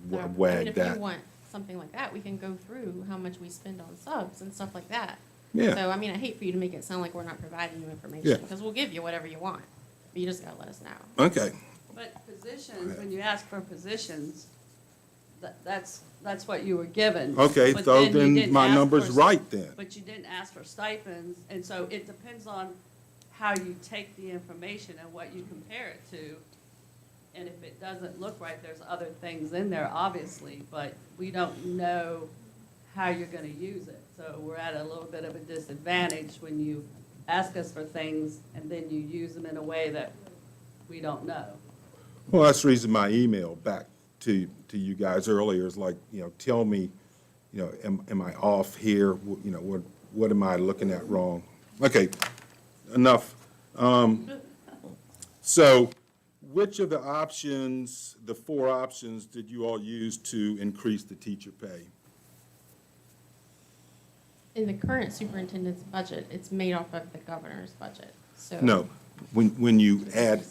So, I mean, wagged if that. you want something like that, we can go through how much we spend on subs and stuff like that. Yeah. So, I mean, I hate for you to make it sound like we're not providing you Yeah. information, because we'll give you whatever you want, but you just gotta let us know. Okay, but positions, when you ask for positions, that's what you were given. okay, But so you then didn't my ask number's for- right then. But you didn't ask for stipends, and so it depends on how you take the information and what you compare it to. And if it doesn't look right, there's other things in there, obviously, but we don't know how you're gonna use it. So we're at a little bit of a disadvantage when you ask us for things and then you use them in a way that we don't know. Well, that's the reason my email back to you guys earlier is like, tell me, am I off here? What am I looking at wrong? Okay, enough. So which of the options, the 4 options, did you all use to increase the teacher pay? In the current superintendent's budget, it's made off of the governor's budget, so. No, when you add,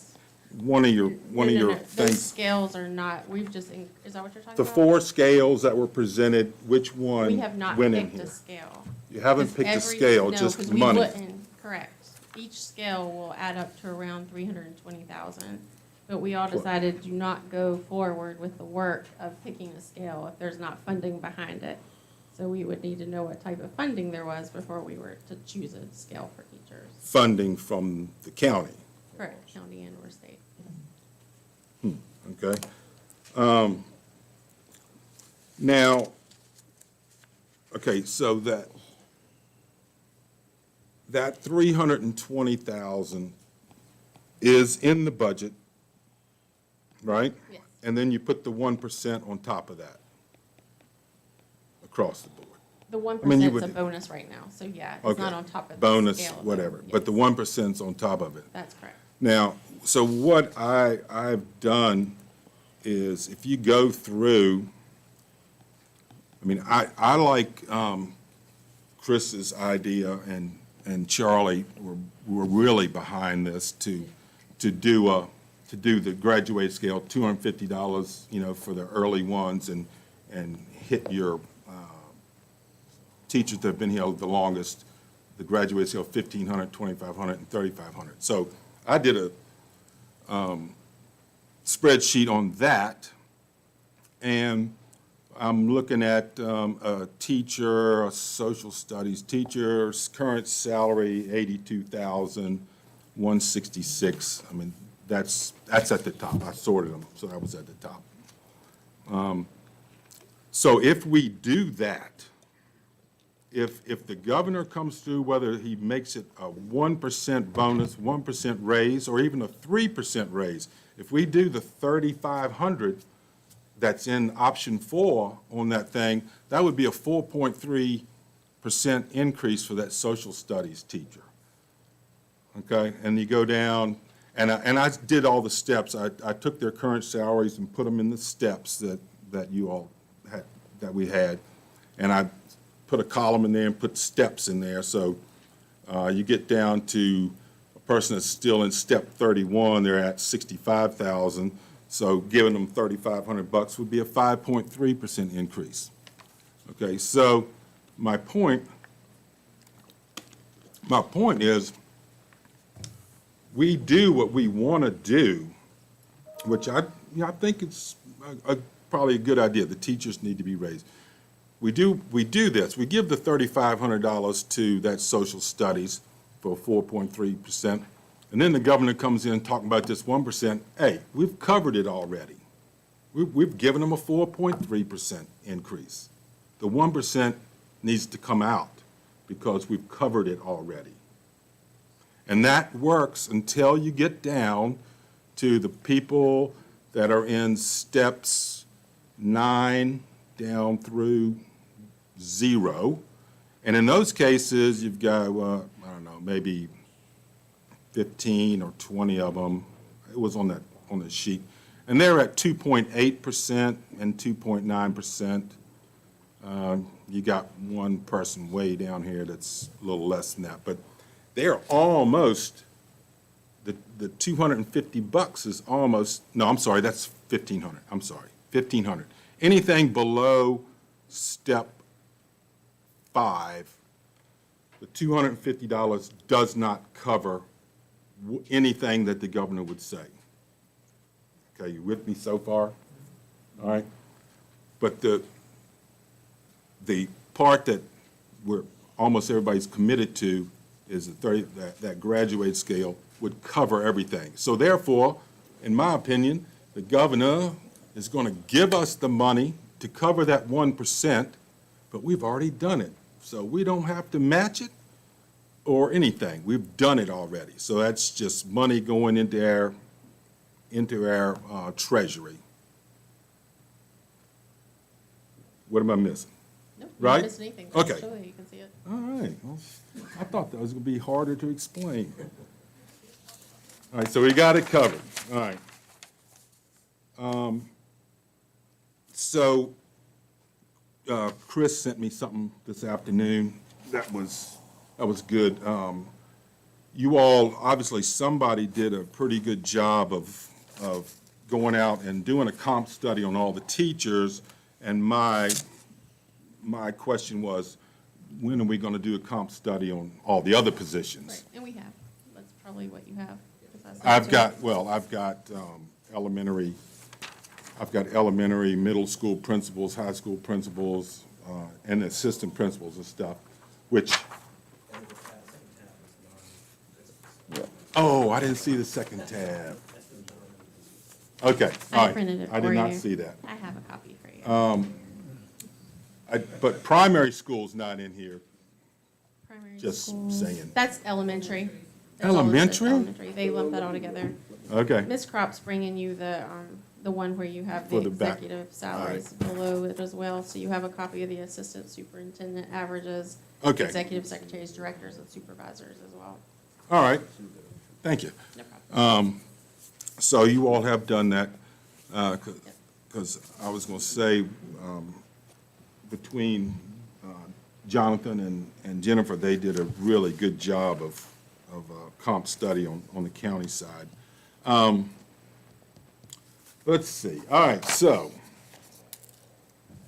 one of your Those things. scales are not, is that what you're talking The about? 4 scales that were presented, which one We have not went in picked a here? scale. You haven't 'Cause picked a every- scale, no, just 'cause we money. wouldn't, correct. Each scale will add up to around 320,000. But we all decided to not go forward with the work of picking a scale if there's not funding behind it. So we would need to know what type of funding there was before we were to choose a scale for teachers. Funding from the county, Correct, county and or state. okay? Now, okay, so that 320,000 is in the budget, right? Yes. And then you put the 1% on top of that, across the board. The one I mean, you percent's a would- bonus right now, so yeah, it's Okay. not on top of the Bonus, scale, though. whatever, but the Yes, 1%'s on top of it. that's correct. Now, so what I've done is, if you go through, I mean, I like Chris's idea, and Charlie were really behind this, to do the graduate scale, $250, for the early ones, and hit your teachers that have been here the longest, the graduate scale, 1,500, 2,500, and 3,500. So I did a spreadsheet on that, and I'm looking at a teacher, a social studies teacher's current salary, $82,166. I mean, that's at the top. I sorted them, so that was at the top. So if we do that, if the governor comes through, whether he makes it a 1% bonus, 1% raise, or even a 3% raise, if we do the 3,500 that's in option 4 on that thing, that would be a 4.3% increase for that social studies teacher. Okay, and you go down, and I did all the steps. I took their current salaries and put them in the steps that you all had, that we had, and I put a column in there and put steps in there. So you get down to a person that's still in step 31, they're at 65,000. So giving them $3,500 would be a 5.3% increase. Okay, so my point is, we do what we want to do, which I think it's probably a good idea. The teachers need to be raised. We do this. We give the $3,500 to that social studies for 4.3%, and then the governor comes in talking about this 1%. Hey, we've covered it already. We've given them a 4.3% increase. The 1% needs to come out because we've covered it already. And that works until you get down to the people that are in steps 9 down through 0. And in those cases, you've got, I don't know, maybe 15 or 20 of them. It was on the sheet. And they're at 2.8% and 2.9%. You got one person way down here that's a little less than that. But they're almost, the $250 is almost, no, I'm sorry, that's 1,500. I'm sorry, 1,500. Anything below step 5, the $250 does not cover anything that the governor would say. Okay, you with me so far? All right? But the part that almost everybody's committed to is that graduate scale would cover everything. So therefore, in my opinion, the governor is going to give us the money to cover that 1%, but we've already done it. So we don't have to match it or anything. We've done it already. So that's just money going into our treasury. What am I missing? Nope, you Right? didn't miss anything. Okay. Show you can see it. All right. Well, I thought that was going to be harder to explain. All right, so we got it covered. All right. So Chris sent me something this afternoon that was good. you all, obviously, somebody did a pretty good job of going out and doing a comp study on all the teachers, and my question was, when are we going to do a comp study on all the other positions? Right, and we have. That's probably what you have. 'cause I sent it I've to got, you. well, I've got elementary, middle school principals, high school principals, and assistant principals and stuff, which, oh, I didn't see the second tab. Okay, all I right. printed it I for did not you. see that. I have a copy for you. But primary school's not in here, Primary just schools. saying. That's elementary. That's all it says, Elementary? Elementary. They lump that all together. Okay, Ms. Crop's bringing you the one where you have For the the back. executive salaries below it as well. So you have a copy of the assistant superintendent averages, okay, executive secretaries, directors, and supervisors as well. all right. Thank you. No problem. So you all have done that, because I was going to say, between Jonathan and Jennifer, they did a really good job of comp study on the county side. Let's see, all right, so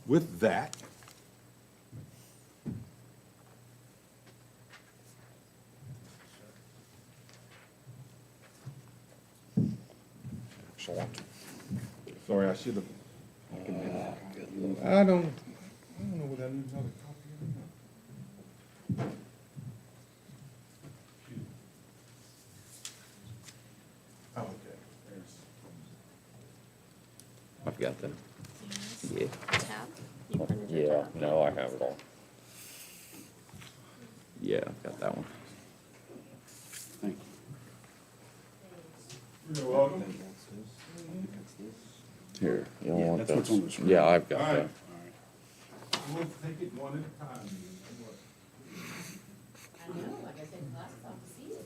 with that, Excellent. sorry, I should have. I don't know whether I need another copy or not. Oh, okay. I've got that. Yeah. Tab? You printed your Yeah, tab? no, I have it all. Yeah, I've got that one. Thank you. You're welcome. Here, you don't want that's what's on the this? screen. Yeah, I've got All right. that. All right. We'll take it one at a time.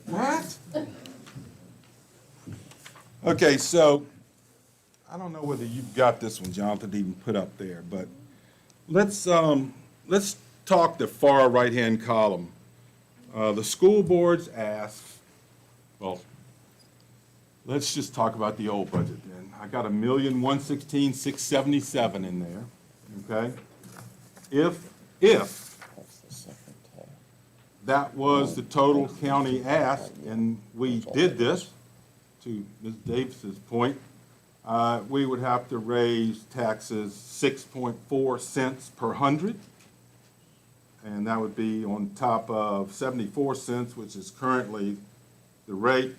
What? Okay, so, I don't know whether you've got this one, Jonathan, to even put up there, but let's talk the far right-hand column. The school boards ask, well, let's just talk about the old budget then. I got $1,116,677 in there, okay? If That's the second tab. that was the total county ask, and we did this, to Ms. Davis's point, we would have to raise taxes 6.4 cents per hundred, and that would be on top of 74 cents, which is currently the rate,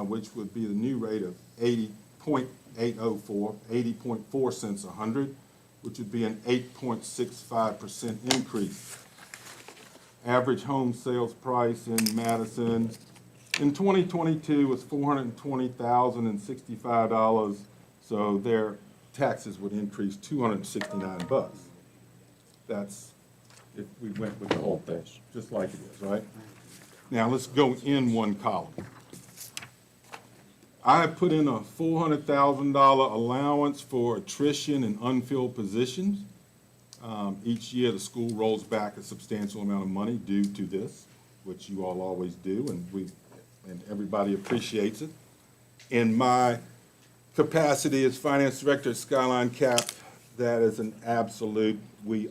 which would be the new rate of 80.4 cents a hundred, which would be an 8.65% increase. Average home sales price in Madison in 2022 was $420,065, so their taxes would increase $269. That's if we went with the whole thing, just like it is, right? Now, let's go in one column. I have put in a $400,000 allowance for attrition and unfilled positions. Each year, the school rolls back a substantial amount of money due to this, which you all always do, and everybody appreciates it. In my capacity as finance director at Skyline Cap, that is an absolute. We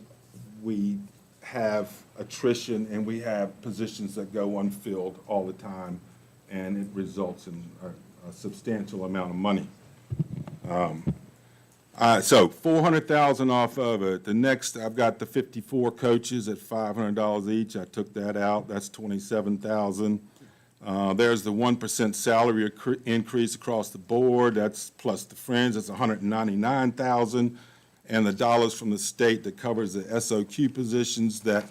have attrition and we have positions that go unfilled all the time, and it results in a substantial amount of money. So $400,000 off of it. The next, I've got the 54 coaches at $500 each. I took that out. That's $27,000. There's the 1% salary increase across the board. That's plus the fringe. That's $199,000. And the dollars from the state that covers the SOQ positions that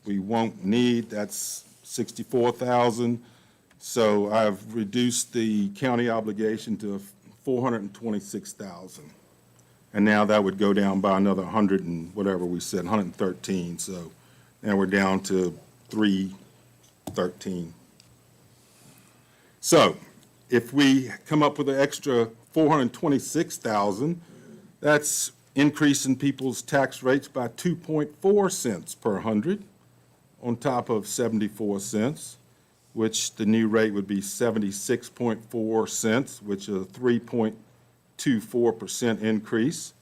we won't need, that's $64,000. So I've reduced the county obligation to $426,000. And now that would go down by another 100 and whatever we said, 113. So now we're down to 313. So if we come up with an extra $426,000, that's increasing people's tax rates by 2.4 cents per hundred on top of 74 cents. which the new rate would be 76.4 cents, which is a 3.24% increase.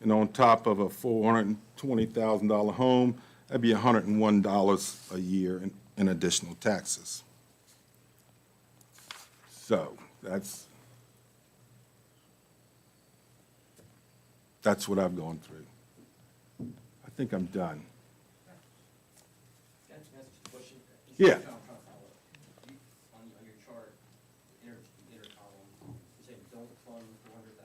And on top of a $420,000 home, that'd be $101 a year in additional taxes. So that's what I've gone through. I think I'm done. Can I ask a question? Yeah. On your chart, the inner column, you say don't fund 400,000,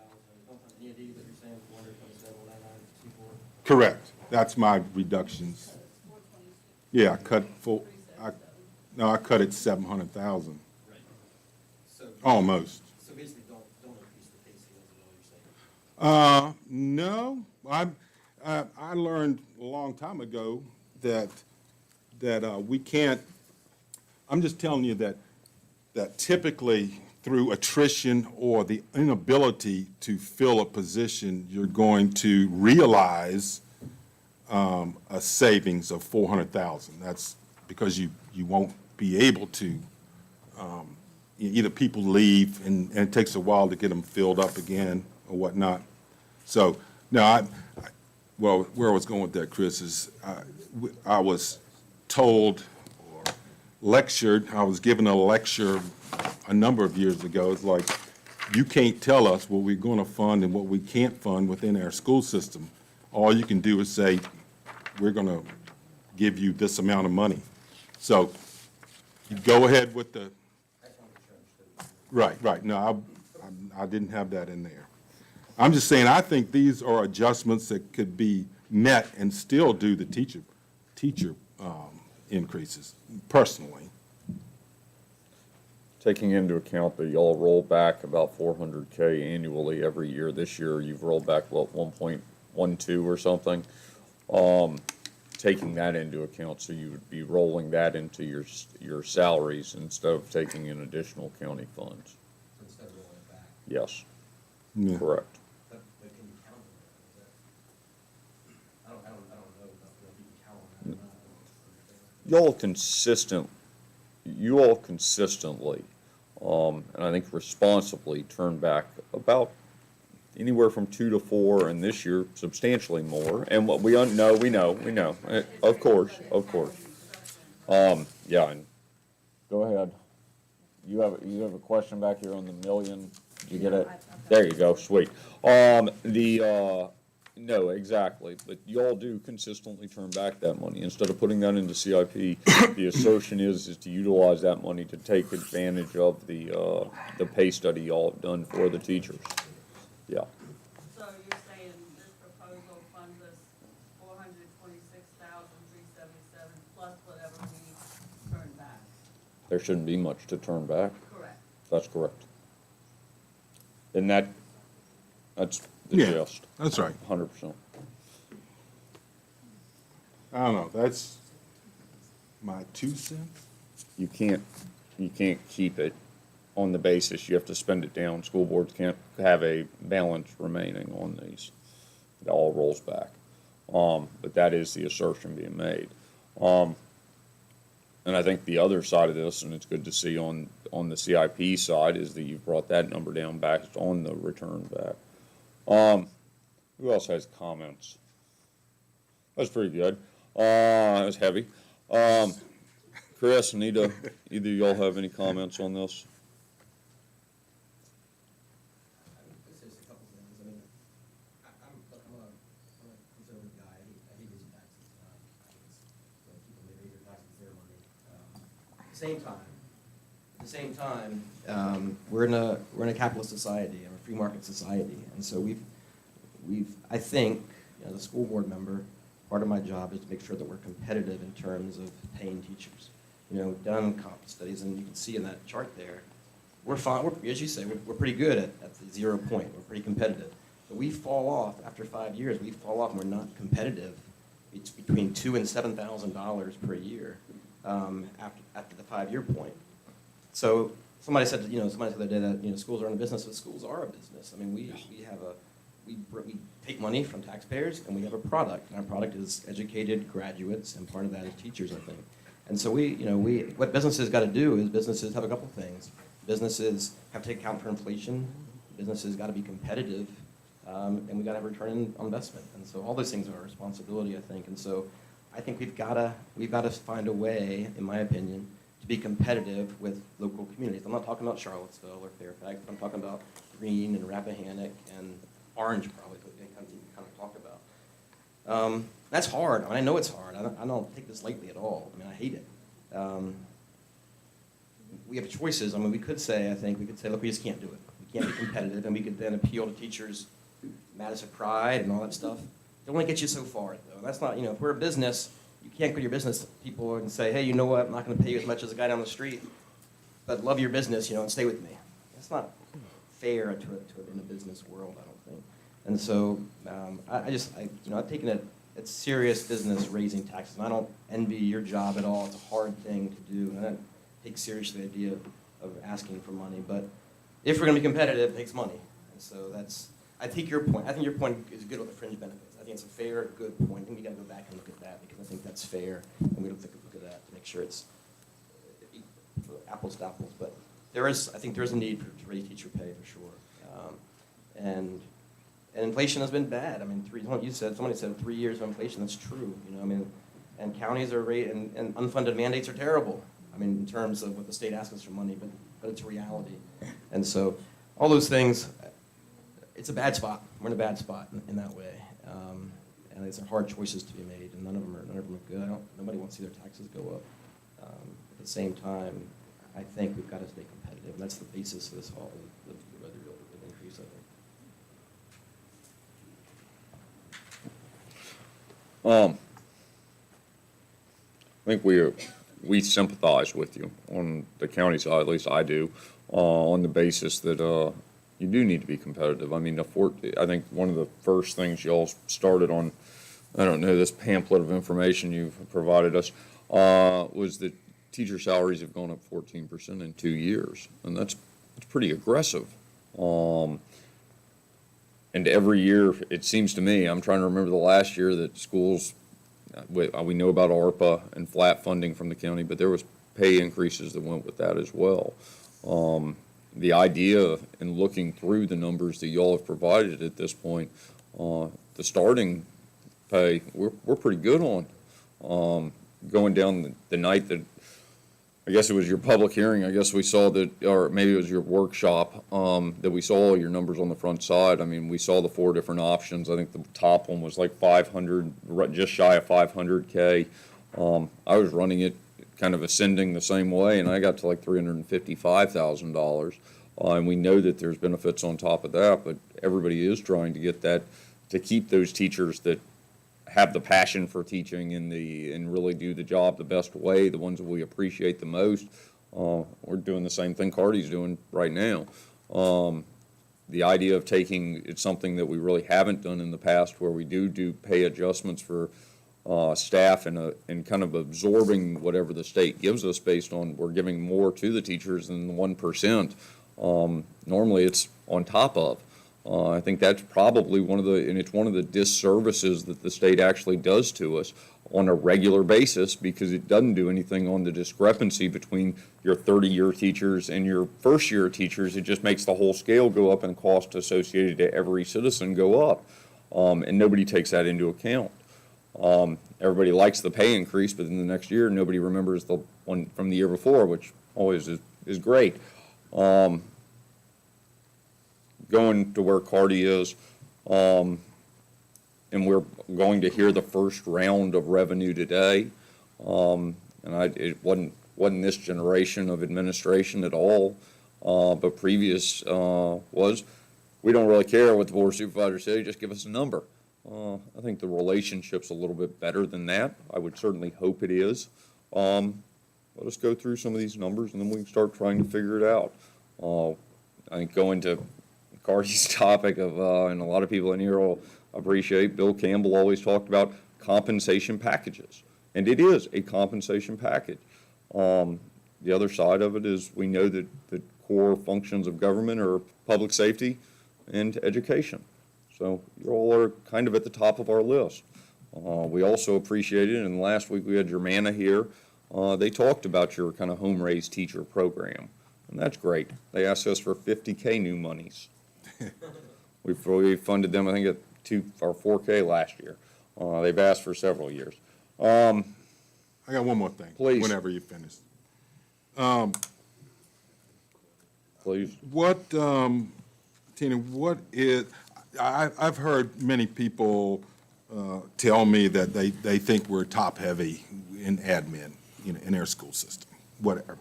don't fund any of these, but you're saying 427,994? Correct. That's my reductions. Yeah, I cut I cut it 700,000, Right. So, almost. so basically, don't increase the pay scales at all, you're saying? No, I learned a long time ago that we can't, I'm just telling you that typically through attrition or the inability to fill a position, you're going to realize a savings of 400,000. That's because you won't be able to, either people leave and it takes a while to get them filled up again or whatnot. So, no, well, where I was going with that, Chris, is I was told or lectured, I was given a lecture a number of years ago. It's like, you can't tell us what we're going to fund and what we can't fund within our school system. All you can do is say, we're going to give you this amount of money. So you go ahead with the, right, no, I didn't have that in there. I'm just saying, I think these are adjustments that could be met and still do the teacher increases, personally. Taking into account that y'all roll back about 400K annually every year. This year, you've rolled back, what, 1.12 or something? Taking that into account, so you would be rolling that into your salaries instead of taking in additional county funds. So instead of rolling it back, Yes, Yeah. correct. but can you count on that? Is that? I don't know if you can count on that or not. You all consistently, and I think responsibly, turn back about anywhere from 2 to 4, and this year substantially more. And what we know, of course. Yeah, and go ahead. You have a question back here on the million. Did you get it? There you go, sweet. No, exactly, but y'all do consistently turn back that money. Instead of putting that into CIP, the assertion is to utilize that money to take advantage of the pay study y'all have done for the teachers. Yeah. So you're saying this proposal funds us 426,377 plus whatever we turn back? There shouldn't be much to turn back. Correct. That's correct. And that's the Yeah, gist, that's right. 100%. I don't know, that's my 2 cents. You can't keep it on the basis you have to spend it down. School boards can't have a balance remaining on these. It all rolls back. But that is the assertion being made. And I think the other side of this, and it's good to see on the CIP side, is that you've brought that number down back on the return back. Who else has comments? That's pretty good. That was heavy. Chris, Anita, either of y'all have any comments on this? It's just a couple things. I mean, I'm a conservative guy. I hate raising taxes. I think it's, people may raise their taxes, their money. At the same time, we're in a capitalist society and a free market society, and so I think, as a school board member, part of my job is to make sure that we're competitive in terms of paying teachers. We've done comp studies, and you can see in that chart there, we're fine. As you say, we're pretty good at the 0 point. We're pretty competitive. But we fall off after 5 years. We fall off, and we're not competitive. It's between $2,000 and $7,000 per year after the 5-year point. So somebody said the other day that schools aren't a business, but schools are a business. I mean, we take money from taxpayers, and we have a product, and our product is educated graduates, and part of that is teachers, I think. And so what businesses got to do is businesses have a couple things. Businesses have to account for inflation. Businesses got to be competitive, and we got to have return on investment. And so all those things are our responsibility, I think. And so I think we've got to find a way, in my opinion, to be competitive with local communities. I'm not talking about Charlottesville or Fairfax, but I'm talking about Greene and Rappahannock and Orange, probably, what we kind of talk about. That's hard. I know it's hard. I don't take this lightly at all. I hate it. We have choices. We could say, look, we just can't do it. We can't be competitive, and we could then appeal to teachers' matters of pride and all that stuff. It only gets you so far, though. That's not, if we're a business, you can't go to your business people and say, hey, you know what, I'm not going to pay you as much as a guy down the street, but love your business, and stay with me. That's not fair in a business world, I don't think. And so I've taken it. It's serious business raising taxes, and I don't envy your job at all. It's a hard thing to do, and I don't take seriously the idea of asking for money. But if we're going to be competitive, it takes money. And so I think your point is good with the fringe benefits. I think it's a fair, good point. I think we got to go back and look at that because I think that's fair, and we don't look at that to make sure it's apples to apples. But I think there is a need to raise teacher pay for sure. And inflation has been bad. Somebody said 3 years of inflation. That's true. And counties are and unfunded mandates are terrible. In terms of what the state asks us for money, but it's reality. And so all those things, it's a bad spot. We're in a bad spot in that way. And these are hard choices to be made, and none of them are good. Nobody wants to see their taxes go up. At the same time, I think we've got to stay competitive, and that's the basis of this whole the increase, I think. I think we sympathize with you on the county side, at least I do, on the basis that you do need to be competitive. I think one of the first things y'all started on, I don't know, this pamphlet of information you've provided us, was that teacher salaries have gone up 14% in 2 years, and that's pretty aggressive. And every year, it seems to me, I'm trying to remember the last year that schools, we know about ARPA and flat funding from the county, but there was pay increases that went with that as well. The idea in looking through the numbers that y'all have provided at this point, the starting pay, we're pretty good on. Going down the night that, I guess it was your public hearing, I guess we saw that, or maybe it was your workshop, that we saw all your numbers on the front side. We saw the 4 different options. I think the top one was like 500, just shy of 500K. I was running it kind of ascending the same way, and I got to like $355,000. And we know that there's benefits on top of that, but everybody is trying to get that, to keep those teachers that have the passion for teaching and really do the job the best way, the ones that we appreciate the most. We're doing the same thing Cardi's doing right now. The idea of it's something that we really haven't done in the past, where we do pay adjustments for staff and kind of absorbing whatever the state gives us based on, we're giving more to the teachers than the 1%. Normally it's on top of. I think that's probably one of the disservices that the state actually does to us on a regular basis, because it doesn't do anything on the discrepancy between your 30-year teachers and your first-year teachers. It just makes the whole scale go up and cost associated to every citizen go up. And nobody takes that into account. Everybody likes the pay increase, but in the next year, nobody remembers the one from the year before, which always is great. Going to where Cardi is, and we're going to hear the first round of revenue today. It wasn't this generation of administration at all, but previous was, we don't really care what the Board of Supervisors say, just give us a number. I think the relationship's a little bit better than that. I would certainly hope it is. Let us go through some of these numbers, and then we can start trying to figure it out. I think going to Cardi's topic of, and a lot of people in here will appreciate, Bill Campbell always talked about compensation packages, and it is a compensation package. The other side of it is, we know that the core functions of government are public safety and education. So you all are kind of at the top of our list. We also appreciated, and last week we had Germana here, they talked about your kind of home-raised teacher program, and that's great. They asked us for 50K new monies. We funded them, I think, at 2 or 4K last year. They've asked for several years. I got one more thing. Please. Whenever you finish. Please. What, Tina, what is, I've heard many people tell me that they think we're top-heavy in admin, in their school system, whatever.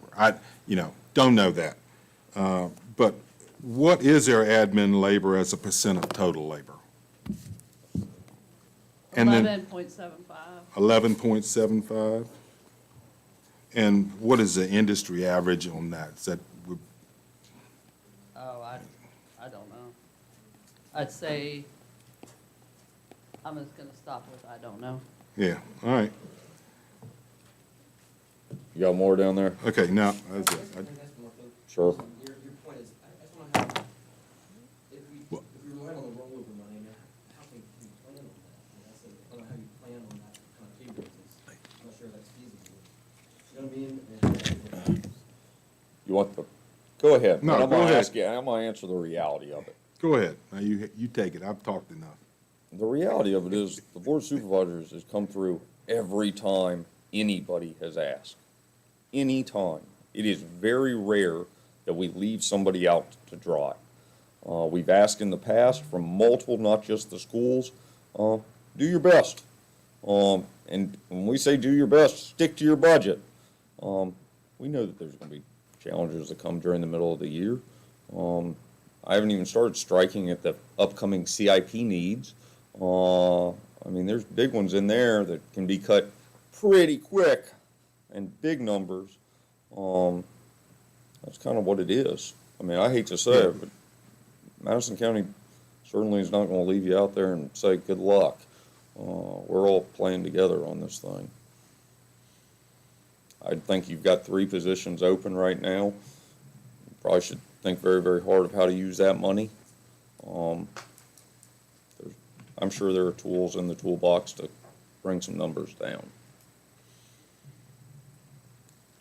Don't know that. But what is their admin labor as a percent of total labor? And then 11.75. 11.75? And what is the industry average on that? Is that, Oh, I don't know. I'd say, I'm just gonna stop with I don't know. yeah, all right. You got more down there? Okay, now, that's it. Can I ask one more thing? Sure. Your point is, I just want to have, if we rely on the rollover money, how can we plan on that? I don't know how you plan on that kind of pay basis. I'm not sure that's feasible. You know what I mean? You want the, go ahead. No, And I'm go gonna ahead. ask you, I'm gonna answer the reality of it. Go ahead. Now, you take it. I've talked enough. The reality of it is, the Board of Supervisors has come through every time anybody has asked. Any time. It is very rare that we leave somebody out to dry. We've asked in the past from multiple, not just the schools, do your best. And when we say do your best, stick to your budget. We know that there's gonna be challenges that come during the middle of the year. I haven't even started striking at the upcoming CIP needs. I mean, there's big ones in there that can be cut pretty quick and big numbers. That's kind of what it is. I mean, I hate to say it, but Madison County certainly is not going to leave you out there and say good luck. We're all playing together on this thing. I think you've got 3 positions open right now. You probably should think very, very hard of how to use that money. I'm sure there are tools in the toolbox to bring some numbers down.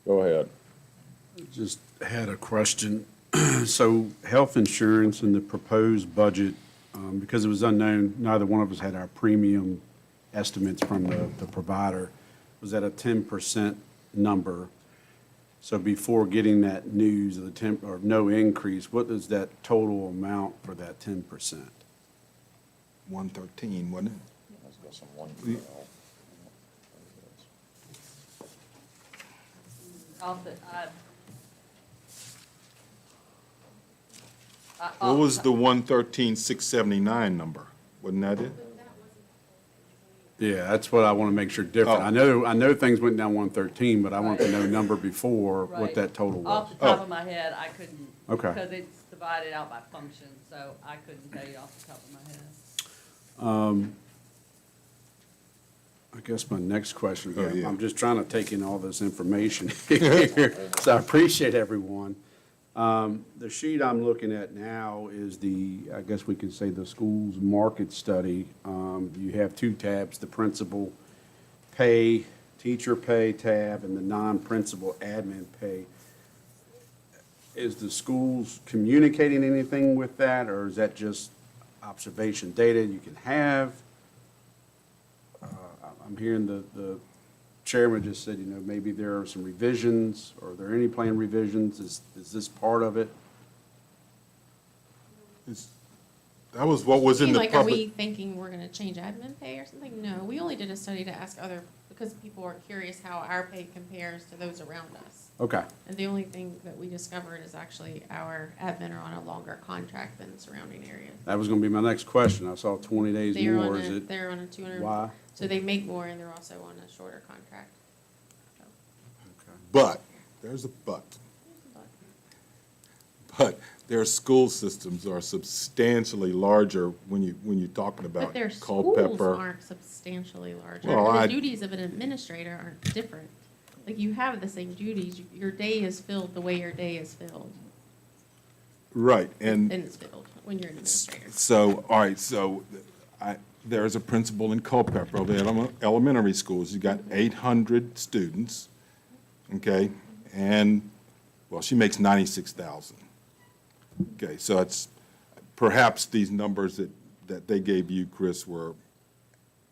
Go ahead. Just had a question. So health insurance in the proposed budget, because it was unknown, neither one of us had our premium estimates from the provider, was at a 10% number. So before getting that news of the 10, or no increase, what is that total amount for that 10%? 113, wasn't it? Let's go some one. What was the 113,679 number? Wasn't that it? Yeah, that's what I want to make sure different. Oh. I know things went down 113, but I want to know number before what Right. that total was. Off the top of my head, I couldn't. Okay. Because it's divided out by function, so I couldn't tell you off the top of my head. I guess my next question, Oh, yeah. I'm just trying to take in all this information here, so I appreciate everyone. The sheet I'm looking at now is I guess we could say the school's market study. You have 2 tabs, the principal pay, teacher pay tab, and the non-principal admin pay. Is the schools communicating anything with that, or is that just observation data you can have? I'm hearing the chairman just said, maybe there are some revisions. Are there any planned revisions? Is this part of it? That was what was in the Like, are we public. thinking we're gonna change admin pay or something? No, we only did a study to ask because people are curious how our pay compares to those around us. Okay, And the only thing that we discovered is actually our admin are on a longer contract than surrounding areas. that was gonna be my next question. I saw 20 days more. Is it, They're on a 200. why? So they make more and they're also on a shorter contract. But, there's a but. But their school systems are substantially larger when you're talking about But their Culpeper. schools aren't substantially larger. Well, And the duties of an administrator aren't different. Like, you have the same duties. Your day is filled the way your day is filled. Right, And it's filled when you're an administrator. so, all right, so there's a principal in Culpeper, of the elementary schools. You got 800 students, okay? And, well, she makes 96,000. Okay, so it's, perhaps these numbers that they gave you, Chris, were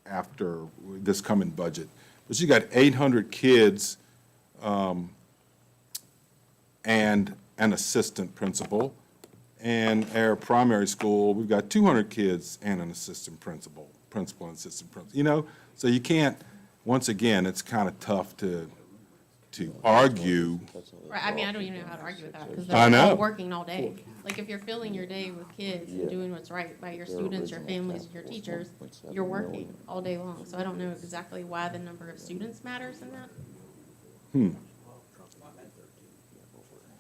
after this coming budget. But you got 800 kids and an assistant principal. And our primary school, we've got 200 kids and an assistant principal and assistant principal. You know, so you can't, once again, it's kind of tough to argue. Right, I mean, I don't even know how to argue with that, because I they're all know. working all day. Like, if you're filling your day with kids and doing what's right by your students, your families, and your teachers, you're working all day long. So I don't know exactly why the number of students matters in that.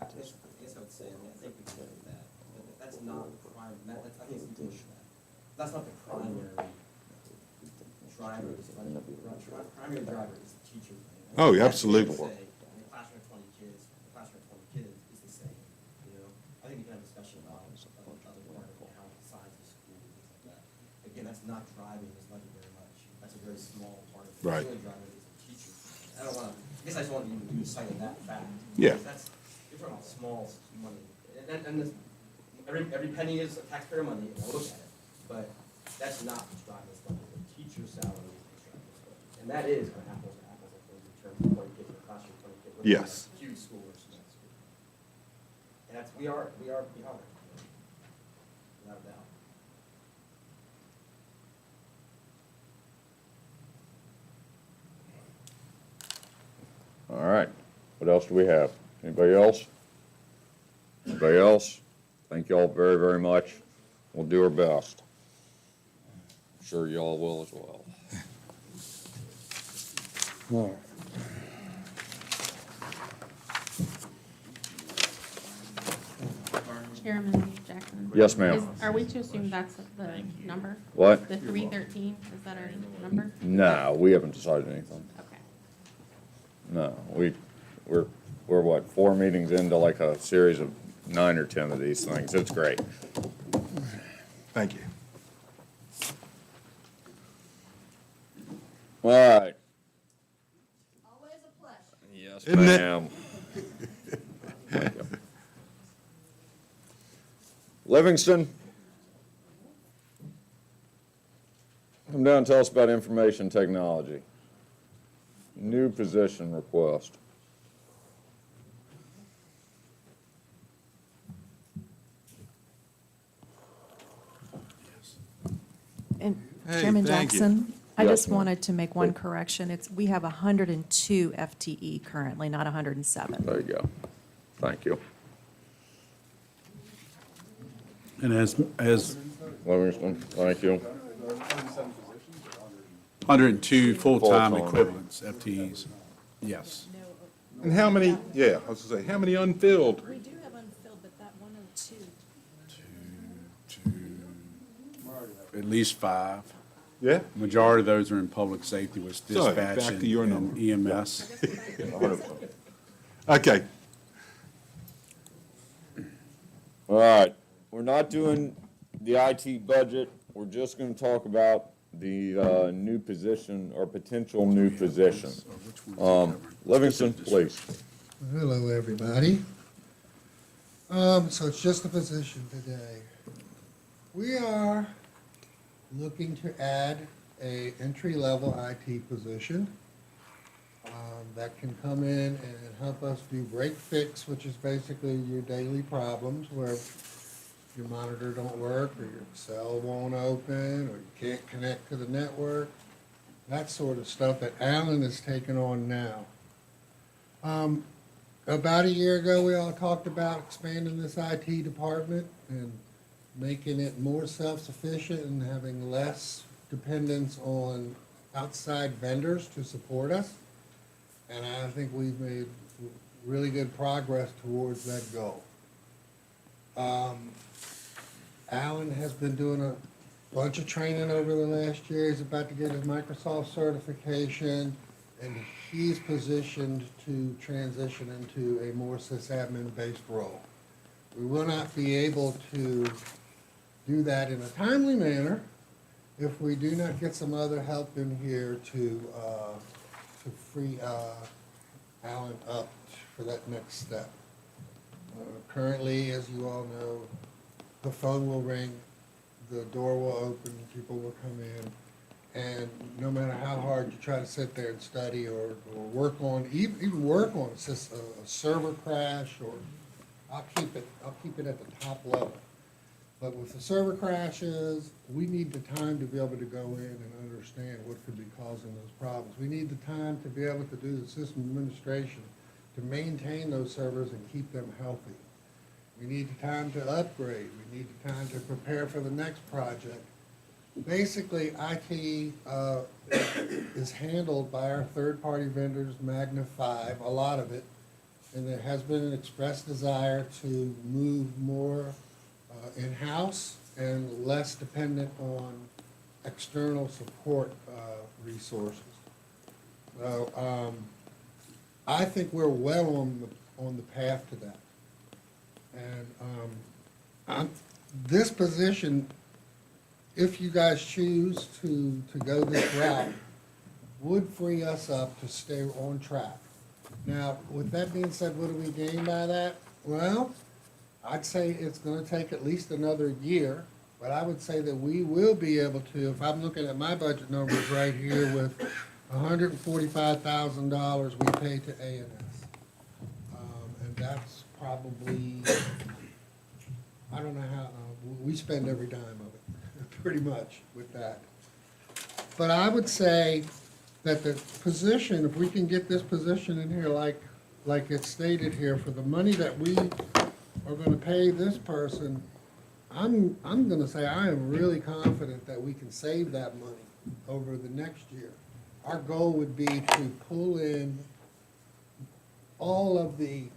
I guess I would say, I mean, I think we can do that, but that's not the prime, that's, I think it's important that. That's not the primary driver, primary driver is the teacher. Oh, That's absolutely. what I would say. In a classroom of 20 kids, a classroom of 20 kids is the same, you know? I think we can have a discussion about other part of how the size of the school, things like that. Again, that's not driving this budget very much. That's a very small part of it. Right. What's really driving it is the teacher. I don't wanna, I guess I just wanted you to lose sight of that fact. Yeah. Because that's, you're talking about small money. And this, every penny is taxpayer money, and I look at it, but that's not what's driving this budget. The teacher's salary is what's driving this budget. And that is kind of apples to apples, I think, in terms of 20 kids in the classroom, 20 kids. whether Yes. it's a huge school or small school. And that's, we are behind, without a doubt. All right, what else do we have? Anybody else? Anybody else? Thank you all very, very much. We'll do our best. I'm sure y'all will as well. Chairman Jackson? Yes, ma'am. Are we to assume that's the number? What? The 313, is that our number? No, we haven't decided anything. Okay. No, we're what, 4 meetings into like a series of 9 or 10 of these things. It's great. Thank you. All right. Always a pleasure. Yes, Isn't it? ma'am. Thank you. Livingston? Come down and tell us about information technology. New position request. And Hey, Chairman thank you. Jackson, I Yes, just ma'am. wanted to make one correction. We have 102 FTE currently, not 107. There you go. Thank you. And as Livingston, thank you. 102 full-time Full-time. equivalents, FTEs, yes. And how many, yeah, I was gonna say, how many unfilled? We do have unfilled, but that 102. At least 5. Yeah? Majority of those are in public safety with So, dispatch back to your and number. EMS. Okay. All right, we're not doing the IT budget. We're just gonna talk about the new position or potential new position. Livingston, please. Hello, everybody. So it's just a position today. We are looking to add a entry-level IT position that can come in and help us do break fix, which is basically your daily problems where your monitor don't work or your cell won't open or you can't connect to the network. That sort of stuff that Alan is taking on now. About a year ago, we all talked about expanding this IT department and making it more self-sufficient and having less dependence on outside vendors to support us. And I think we've made really good progress towards that goal. Alan has been doing a bunch of training over the last year. He's about to get his Microsoft certification, and he's positioned to transition into a more sysadmin-based role. We will not be able to do that in a timely manner if we do not get some other help in here to free Alan up for that next step. Currently, as you all know, the phone will ring, the door will open, people will come in, and no matter how hard you try to sit there and study or work on, even work on a server crash, or I'll keep it at the top level. But with the server crashes, we need the time to be able to go in and understand what could be causing those problems. We need the time to be able to do the system administration to maintain those servers and keep them healthy. We need the time to upgrade. We need the time to prepare for the next project. Basically, IT is handled by our third-party vendors, Magna 5, a lot of it, and there has been an expressed desire to move more in-house and less dependent on external support resources. So I think we're well on the path to that. And this position, if you guys choose to go this route, would free us up to stay on track. Now, with that being said, what do we gain by that? Well, I'd say it's gonna take at least another year, but I would say that we will be able to, if I'm looking at my budget numbers right here with $145,000 we pay to A&S. And that's probably, I don't know how, we spend every dime of it, pretty much with that. But I would say that the position, if we can get this position in here like it's stated here, for the money that we are gonna pay this person, I'm gonna say I am really confident that we can save that money over the next year. Our goal would be to pull in all of the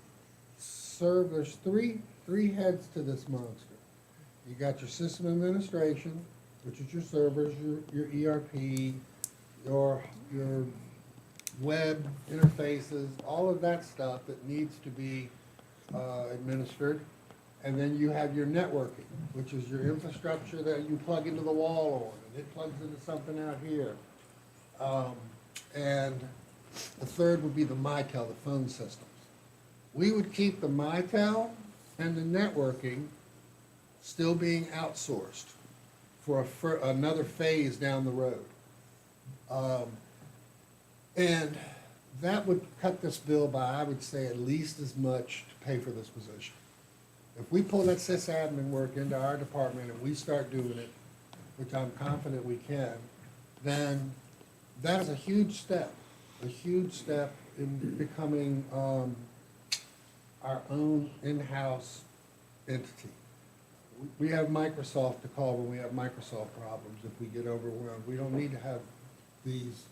servers, three heads to this monster. You got your system administration, which is your servers, your ERP, your web interfaces, all of that stuff that needs to be administered. And then you have your networking, which is your infrastructure that you plug into the wall on, and it plugs into something out here. And the third would be the Mitel, the phone systems. We would keep the Mitel and the networking still being outsourced for another phase down the road. And that would cut this bill by, I would say, at least as much to pay for this position. If we pull that sysadmin work into our department and we start doing it, which I'm confident we can, then that is a huge step in becoming our own in-house entity. We have Microsoft to call when we have Microsoft problems if we get overwhelmed. We don't need to have these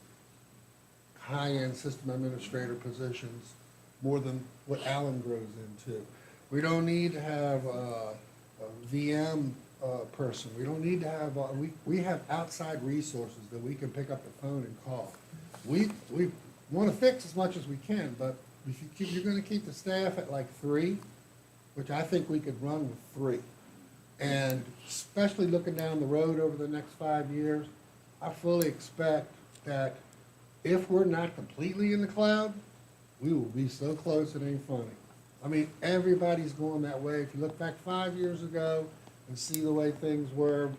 high-end system administrator positions more than what Alan grows into. We don't need to have a VM person. We don't need to have, we have outside resources that we can pick up the phone and call. We want to fix as much as we can, but if you're going to keep the staff at like 3, which I think we could run with 3. And especially looking down the road over the next 5 years, I fully expect that if we're not completely in the cloud, we will be so close it ain't funny. I mean, everybody's going that way. If you look back 5 years ago and see the way things were,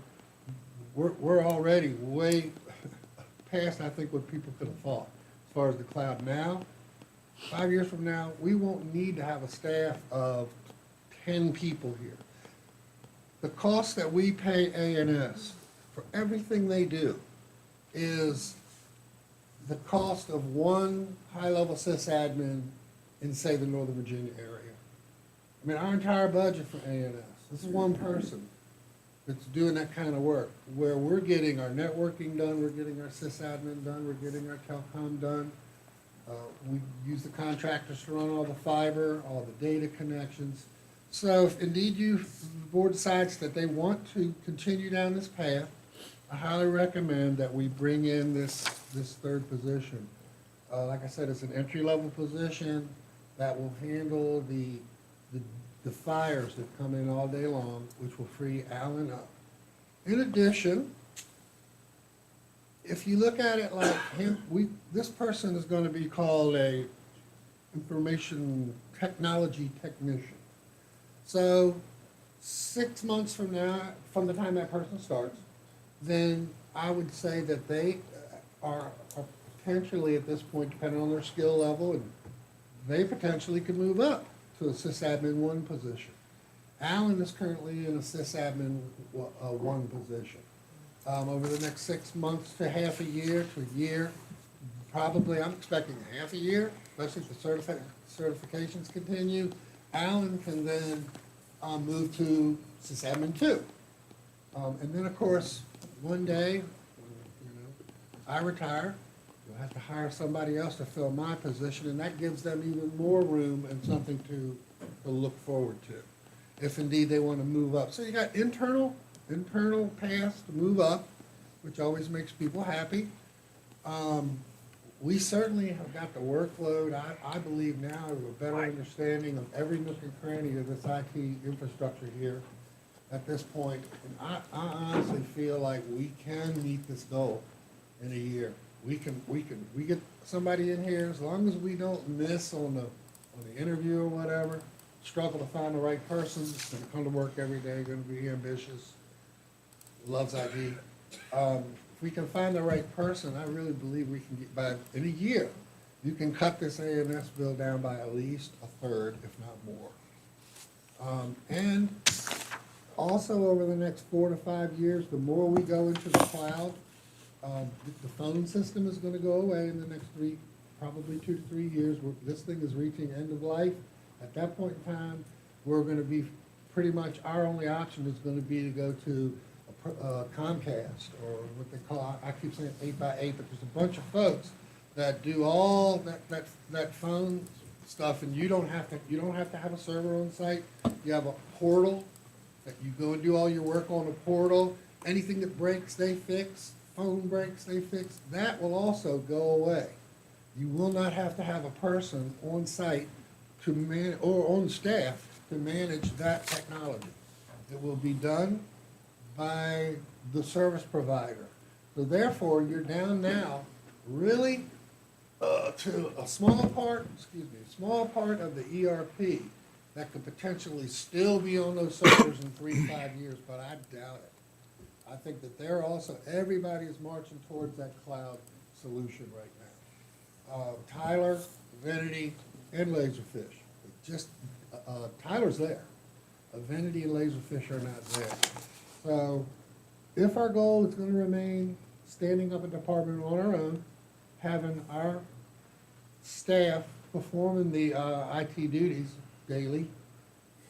we're already way past, I think, what people could have thought as far as the cloud now. 5 years from now, we won't need to have a staff of 10 people here. The cost that we pay A&S for everything they do is the cost of one high-level sysadmin in, say, the Northern Virginia area. I mean, our entire budget for A&S, this is one person that's doing that kind of work, where we're getting our networking done, we're getting our sysadmin done, we're getting our telecom done. We use the contractors to run all the fiber, all the data connections. So if indeed the board decides that they want to continue down this path, I highly recommend that we bring in this third position. Like I said, it's an entry-level position that will handle the fires that come in all day long, which will free Alan up. In addition, if you look at it like him, this person is going to be called information technology technician. So 6 months from now, from the time that person starts, then I would say that they are potentially at this point, depending on their skill level, and they potentially could move up to a sysadmin 1 position. Alan is currently in a sysadmin 1 position. Over the next 6 months to half a year to a year, probably, I'm expecting half a year, especially if the certifications continue. Alan can then move to sysadmin 2. And then, of course, one day, I retire, you'll have to hire somebody else to fill my position, and that gives them even more room and something to look forward to, if indeed they want to move up. So you got internal paths to move up, which always makes people happy. We certainly have got the workload. I believe now we have a better understanding of every nook and cranny of this IT infrastructure here at this point. And I honestly feel like we can meet this goal in a year. We get somebody in here, as long as we don't miss on the interview or whatever, struggle to find the right person, that's gonna come to work every day, gonna be ambitious, loves IT. If we can find the right person, I really believe we can get in a year, you can cut this ANS bill down by at least a third, if not more. And also over the next 4 to 5 years, the more we go into the cloud, the phone system is gonna go away in the next probably 2 to 3 years. This thing is reaching end of life. At that point in time, we're gonna be pretty much, our only option is gonna be to go to Comcast, or what they call, I keep saying 8x8, but there's a bunch of folks that do all that phone stuff, and you don't have to have a server on site. You have a portal that you go and do all your work on the portal. Anything that breaks, they fix. Phone breaks, they fix. That will also go away. You will not have to have a person on site to man, or on staff to manage that technology. It will be done by the service provider. So therefore, you're down now really to a small part of the ERP that could potentially still be on those servers in 3 to 5 years, but I doubt it. I think that everybody is marching towards that cloud solution right now. Tyler, Avinity, and Laserfish. Tyler's there. Avinity and Laserfish are not there. So if our goal is going to remain standing up a department on our own, having our staff performing the IT duties daily,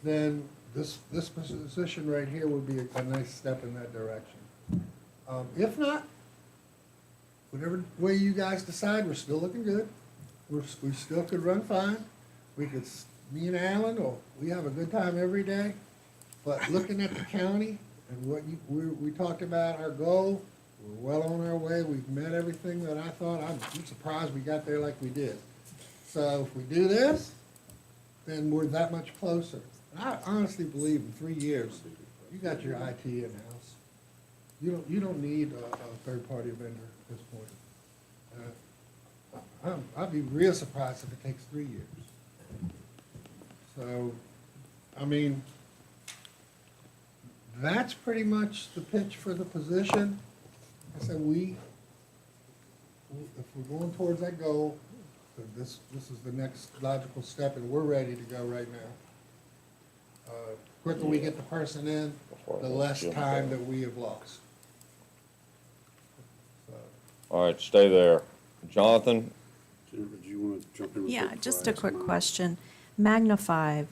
then this position right here would be a nice step in that direction. If not, whatever way you guys decide, we're still looking good. We still could run fine. Me and Alan, we have a good time every day. But looking at the county and what we talked about, our goal, we're well on our way. We've met everything that I thought. I'm surprised we got there like we did. So if we do this, then we're that much closer. And I honestly believe in 3 years, you got your IT in-house. You don't need a third-party vendor at this point. I'd be real surprised if it takes 3 years. So, I mean, that's pretty much the pitch for the position. I said if we're going towards that goal, this is the next logical step, and we're ready to go right now. Quicker we get the person in, the less time that we have lost. So. All right, stay there. Jonathan? Jennifer, do you want to jump in? Yeah, just a quick question. Magnify,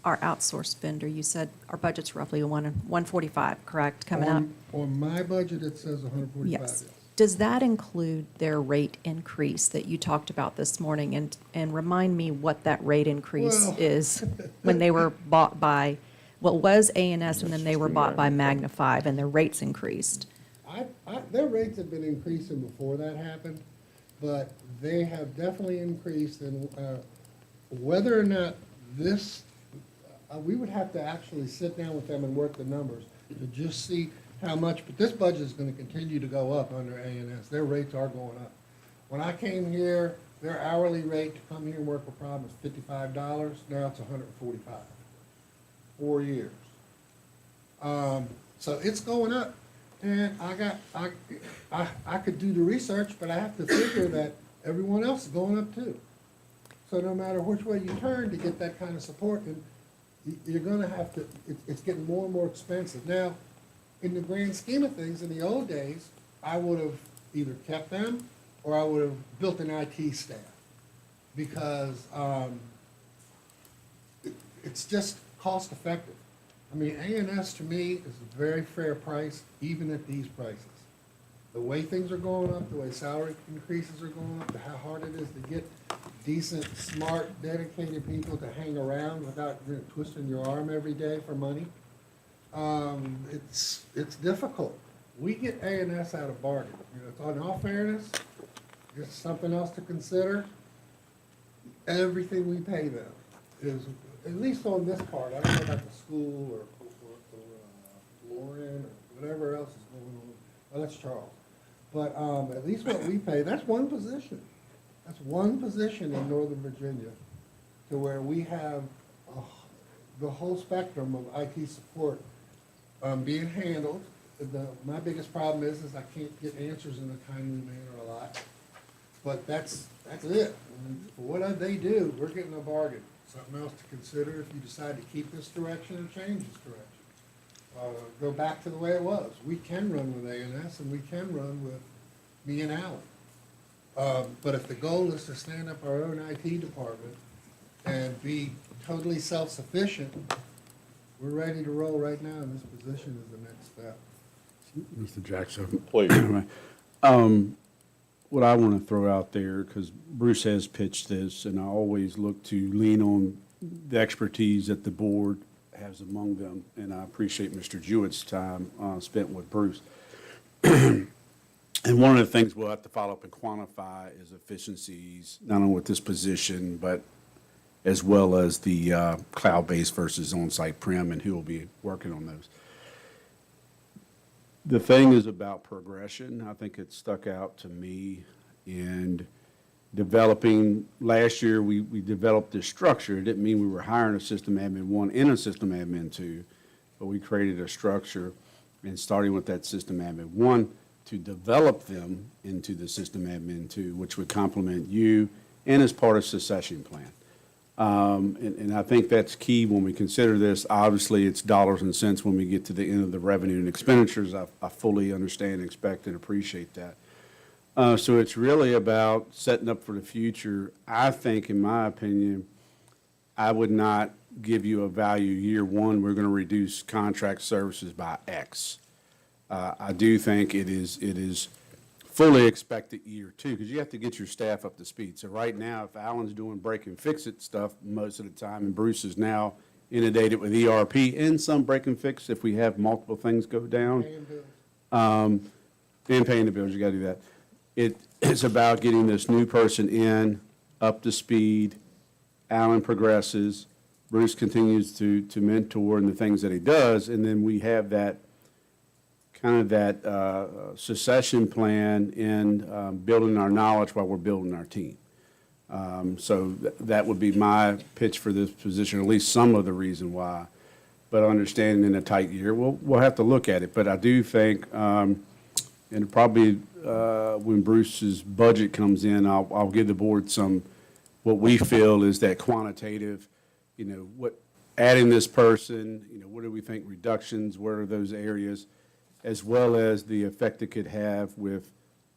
our outsourced vendor, you said our budget's roughly 145, correct, coming up? On my budget, it says 145. Yes. Does that include their rate increase that you talked about this morning? And remind me what that rate increase Well. is when they were bought by, well, it was A&S and then they were bought by Magnify and their rates increased. Their rates have been increasing before that happened, but they have definitely increased, and whether or not we would have to actually sit down with them and work the numbers to just see how much, but this budget is going to continue to go up under A&S. Their rates are going up. When I came here their hourly rate to come here and work a problem is $55, now it's $145. 4 years. So it's going up, and I could do the research, but I have to figure that everyone else is going up too. So no matter which way you turn to get that kind of support, and you're gonna have to, it's getting more and more expensive. Now, in the grand scheme of things, in the old days, I would have either kept them or I would have built an IT staff. Because it's just cost effective. I mean, A&S to me is a very fair price, even at these prices. The way things are going up, the way salary increases are going up, how hard it is to get decent, smart, dedicated people to hang around without twisting your arm every day for money. It's difficult. We get A&S out of bargain. So in all fairness, just something else to consider. Everything we pay them is, at least on this part, I don't know about the school or Lauren or whatever else is going on. Well, that's Charles. But at least what we pay, that's one position. That's one position in Northern Virginia to where we have the whole spectrum of IT support being handled. My biggest problem is I can't get answers in a timely manner a lot. But that's it. And for what they do, we're getting a bargain. Something else to consider if you decide to keep this direction or change this direction. Go back to the way it was. We can run with A&S and we can run with me and Alan. But if the goal is to stand up our own IT department and be totally self-sufficient, we're ready to roll right now, and this position is the next step. Mr. Jackson. Please. What I want to throw out there, because Bruce has pitched this, and I always look to lean on the expertise that the board has among them, and I appreciate Mr. Jewett's time spent with Bruce. And one of the things we'll have to follow up and quantify is efficiencies, not only with this position, but as well as the cloud-based versus on-site prem, and who will be working on those. The thing is about progression. I think it stuck out to me in developing, last year we developed this structure. It didn't mean we were hiring a system admin 1 and a system admin 2, but we created a structure and starting with that system admin 1 to develop them into the system admin 2, which would complement you and as part of succession plan. And I think that's key when we consider this. Obviously, it's dollars and cents when we get to the end of the revenue and expenditures. I fully understand, expect, and appreciate that. So it's really about setting up for the future. I think, in my opinion, I would not give you a value year one, we're going to reduce contract services by X. I do think it is fully expected year two, because you have to get your staff up to speed. So right now, if Alan's doing break and fix it stuff most of the time, and Bruce is now inundated with ERP and some break and fix if we have multiple things go down. And paying the bills, you gotta do that. It's about getting this new person in, up to speed. Alan progresses, Bruce continues to mentor in the things that he does, and then we have that kind of that succession plan and building our knowledge while we're building our team. So that would be my pitch for this position, at least some of the reason why. But understanding in a tight year, we'll have to look at it. But I do think, and probably when Bruce's budget comes in, I'll give the board some, what we feel is that quantitative, what, adding this person, what do we think reductions, where are those areas, as well as the effect it could have with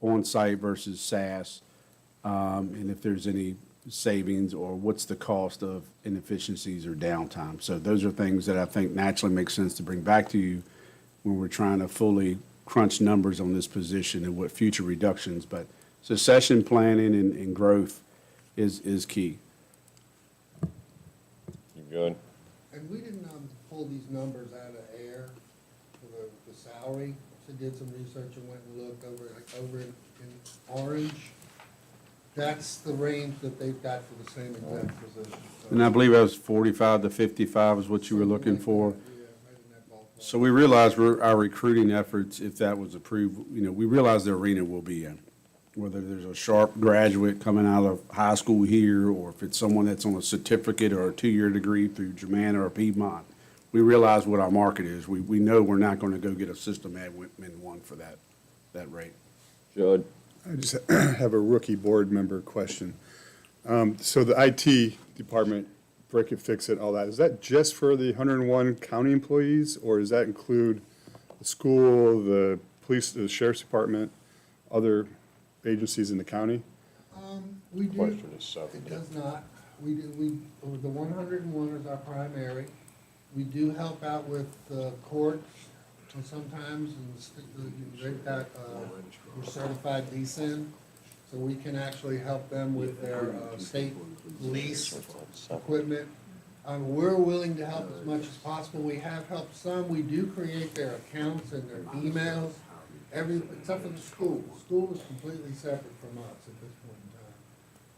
on-site versus SaaS, and if there's any savings or what's the cost of inefficiencies or downtime. So those are things that I think naturally make sense to bring back to you when we're trying to fully crunch numbers on this position and what future reductions. But succession planning and growth is key. You good? And we didn't pull these numbers out of air for the salary. So did some research and went and looked over in orange. That's the range that they've got for the same exact position. So And I believe that was 45 to 55 is what you were looking for. Yeah, right in that ballpark. So we realized our recruiting efforts, if that was approved, we realize the arena we'll be in. whether there's a sharp graduate coming out of high school here, or if it's someone that's on a certificate or a 2-year degree through Germanna or Piedmont. We realize what our market is. We know we're not going to go get a system admin one for that rate. Judd? I just have a rookie board member question. So the IT department, break it, fix it, all that, is that just for the 101 county employees, or does that include the school, the police, the sheriff's department, other agencies in the county? We do, Question is it does not. The 101 is our primary. We do help out with the courts sometimes, and they've got, we're certified DSIN, so we can actually help them with their state police equipment. We're willing to help as much as possible. We have helped some. We do create their accounts and their emails, except for the school. School is completely separate from us at this point in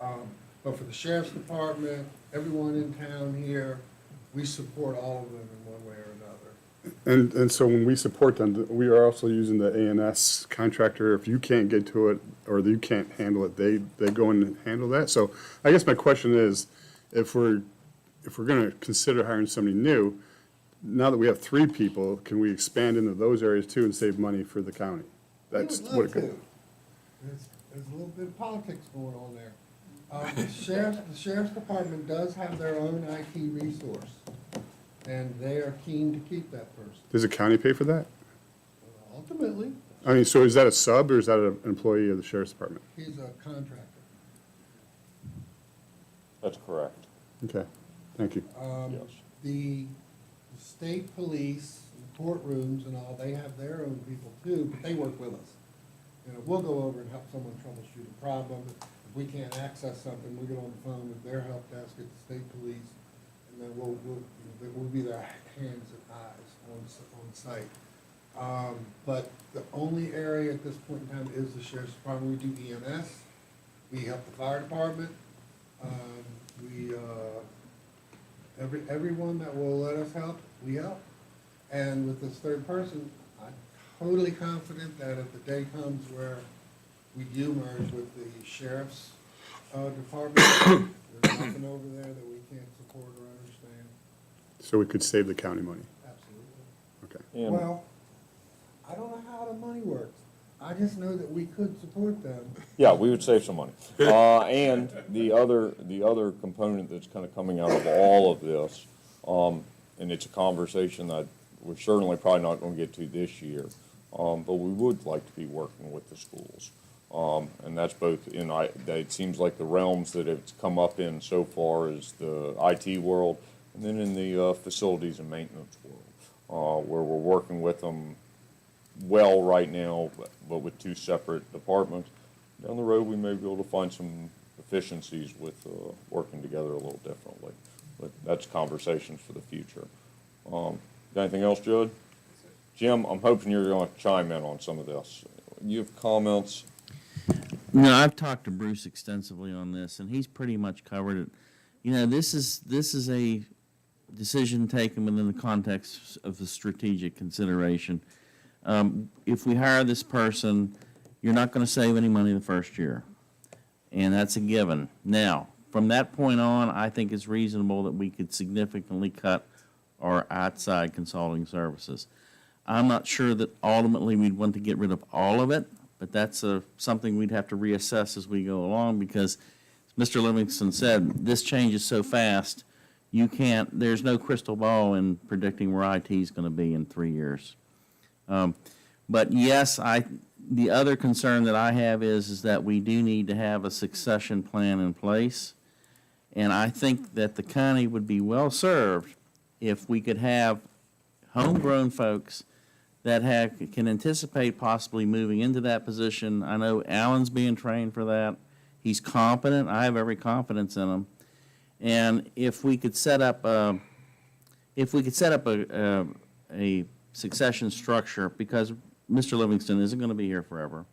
time. But for the sheriff's department, everyone in town here, we support all of them in one way or another. And so when we support them, we are also using the ANS contractor. If you can't get to it or you can't handle it, they go in and handle that. So I guess my question is, if we're going to consider hiring somebody new, now that we have 3 people, can we expand into those areas too and save money for the county? That's We what would it love could. to. There's a little bit of politics going on there. The sheriff's department does have their own IT resource, and they are keen to keep that person. Does the county pay for that? Ultimately, I mean, so is that a sub or is that an employee of the sheriff's department? he's a contractor. That's correct. Okay, thank you. Yes. The state police, the courtrooms and all, they have their own people too, but they work with us. You know, we'll go over and help someone troubleshoot a problem. If we can't access something, we get on the phone with their help desk at the state police, and then we'll be their hands and eyes on site. But the only area at this point in time is the sheriff's department. We do EMS, we help the fire department, everyone that will let us help, we help. And with this third person, I'm totally confident that if the day comes where we do merge with the sheriff's department, there's nothing over there that we can't support or understand. So we could save the county money. Absolutely. Okay. And Well, I don't know how the money works. I just know that we could support them. yeah, we would save some money. And the other component that's kind of coming out of all of this, and it's a conversation that we're certainly probably not going to get to this year, but we would like to be working with the schools. And that's both in, it seems like the realms that it's come up in so far is the IT world, and then in the facilities and maintenance world, where we're working with them well right now, but with 2 separate departments. Down the road, we may be able to find some efficiencies with working together a little differently. But that's conversations for the future. Got anything else, Judd? Jim, I'm hoping you're going to chime in on some of this. You have comments? No, I've talked to Bruce extensively on this, and he's pretty much covered it. You know, this is a decision taken within the context of the strategic consideration. If we hire this person, you're not going to save any money the first year, and that's a given. Now, from that point on, I think it's reasonable that we could significantly cut our outside consulting services. I'm not sure that ultimately we'd want to get rid of all of it, but that's something we'd have to reassess as we go along, because as Mr. Livingston said, this changes so fast, there's no crystal ball in predicting where IT is going to be in 3 years. But yes, the other concern that I have is that we do need to have a succession plan in place. And I think that the county would be well served if we could have homegrown folks that can anticipate possibly moving into that position. I know Alan's being trained for that. He's competent. I have every confidence in him. And if we could set up a succession structure, because Mr. Livingston isn't going to be here forever,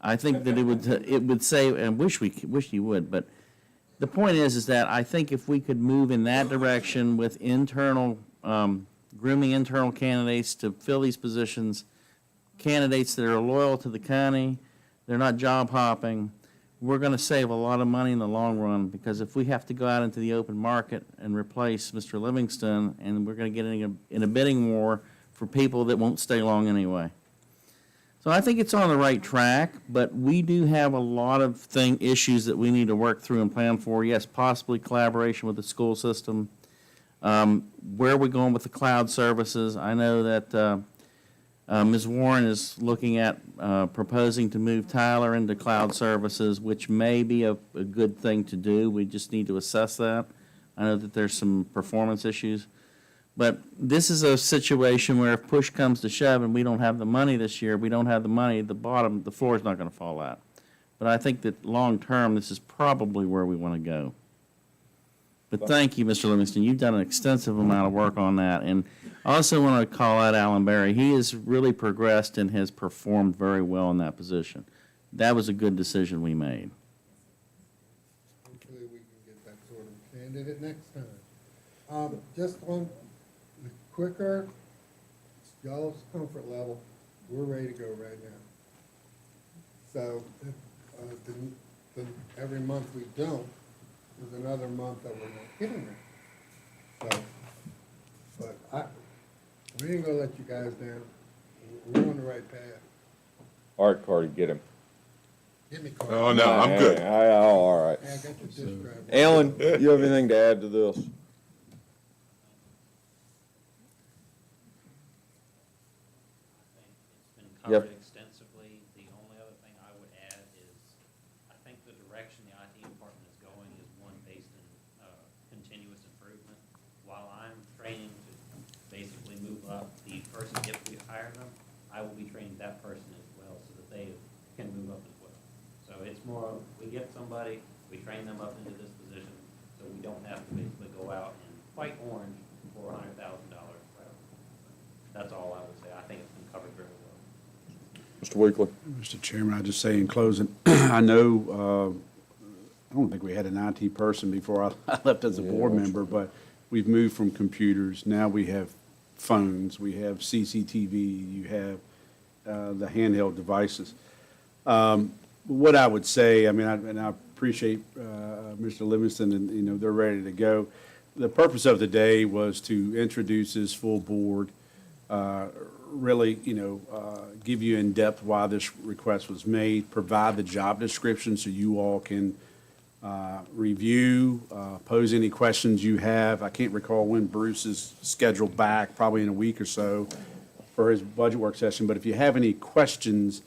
I think that it would save, and wish he would, but the point is that I think if we could move in that direction with grooming internal candidates to fill these positions, candidates that are loyal to the county, They're not job hopping. We're going to save a lot of money in the long run, because if we have to go out into the open market and replace Mr. Livingston, and we're going to get in a bidding war for people that won't stay long anyway. So I think it's on the right track, but we do have a lot of issues that we need to work through and plan for. Yes, possibly collaboration with the school system. Where are we going with the cloud services? I know that Ms. Warren is looking at proposing to move Tyler into cloud services, which may be a good thing to do. We just need to assess that. I know that there's some performance issues. But this is a situation where if push comes to shove and we don't have the money this year, we don't have the money, the floor is not going to fall out. But I think that long-term, this is probably where we want to go. But thank you, Mr. Livingston. You've done an extensive amount of work on that. And I also want to call out Alan Berry. He has really progressed and has performed very well in that position. That was a good decision we made. Hopefully we can get that sort of candidate next time. Just on the quicker, y'all's comfort level, we're ready to go right now. So if, every month we don't, there's another month that we're not getting there. So, but we ain't gonna let you guys down. We're on the right path. All right, Cardi, get him. Give me card. Oh, no, I'm good. All right. Hey, I got your disk drive. Alan, you have anything to add to this? It's been Yep. covered extensively. The only other thing I would add is, I think the direction the IT department is going is one based in continuous improvement. While I'm training to basically move up the person, if we hire them, I will be training that person as well so that they can move up as well. So it's more, we get somebody, we train them up into this position, so we don't have to basically go out and fight orange for $100,000. That's all I would say. I think it's been covered very well. Mr. Weekly? Mr. Chairman, I'd just say in closing, I know, I don't think we had an IT person before I left as a board member, but we've moved from computers. Now we have phones, we have CCTV, you have the handheld devices. What I would say, I mean, and I appreciate Mr. Livingston, and, you know, they're ready to go. The purpose of the day was to introduce this full board, really, you know, give you in depth why this request was made, provide the job description so you all can review, pose any questions you have. I can't recall when Bruce is scheduled back, probably in a week or so for his budget work session. But if you have any questions,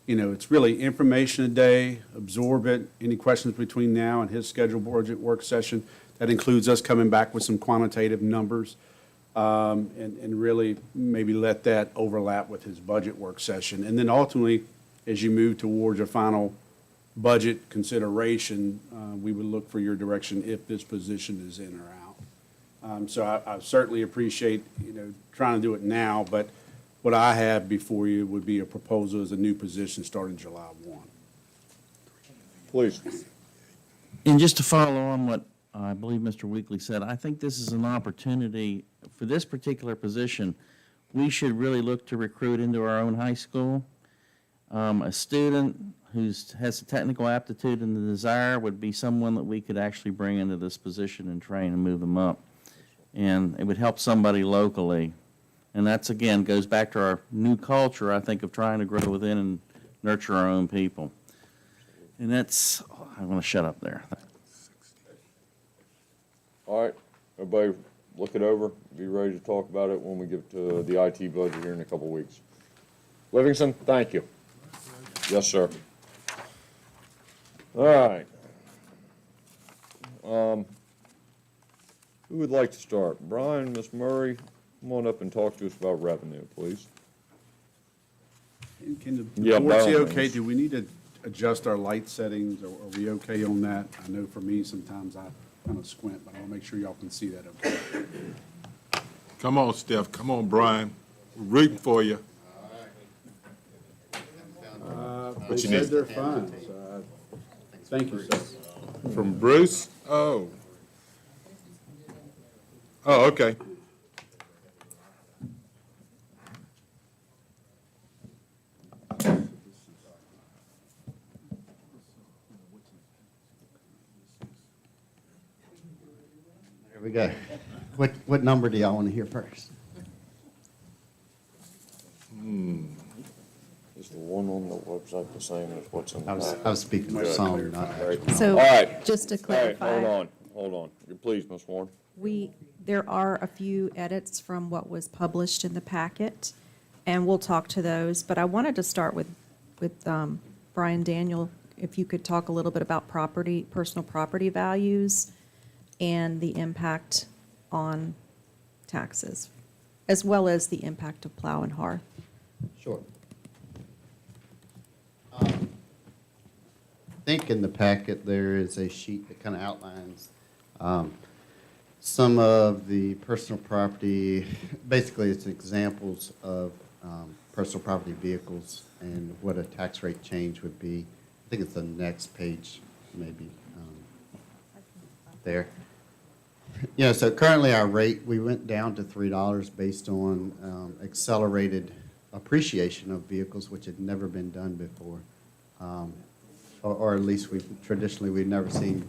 you know, it's really information a day, absorb it. Any questions between now and his scheduled budget work session, that includes us coming back with some quantitative numbers. And really maybe let that overlap with his budget work session. And then ultimately, as you move towards a final budget consideration, we would look for your direction if this position is in or out. So I certainly appreciate, you know, trying to do it now, but what I have before you would be a proposal as a new position starting July 1. Please. And just to follow on what I believe Mr. Weekly said, I think this is an opportunity for this particular position. We should really look to recruit into our own high school. A student who has the technical aptitude and the desire would be someone that we could actually bring into this position and train and move them up. And it would help somebody locally. And that's, again, goes back to our new culture, I think, of trying to grow within and nurture our own people. And that's, I'm going to shut up there. All right, everybody look it over, be ready to talk about it when we get to the IT budget here in a couple weeks. Livingston, thank you. Yes, sir. All right. Who would like to start? Brian, Ms. Murray, come on up and talk to us about revenue, please. Can the Yeah, board by see all okay? means. Do we need to adjust our light settings? Are we okay on that? I know for me, sometimes I kind of squint, but I want to make sure y'all can see that okay. Come on, Steph. Come on, Brian. We're rooting for you. They you need- said they're fine, so thank you, sir. From Bruce? Oh. Oh, okay. Here we go. What number do y'all want to hear first? Is the one on the website the same as what's in the I packet? was speaking of song, not actual. So, All right. just to All right, clarify, hold on. Please, Ms. Warren. there are a few edits from what was published in the packet, and we'll talk to those, but I wanted to start with Brian Daniel, if you could talk a little bit about personal property values and the impact on taxes, as well as the impact of plow and hearth. Sure. I think in the packet there is a sheet that kind of outlines some of the personal property, basically it's examples of personal property vehicles and what a tax rate change would be. I think it's the next page, maybe, there. You know, so currently our rate, we went down to $3 based on accelerated appreciation of vehicles, which had never been done before. Or at least we've never seen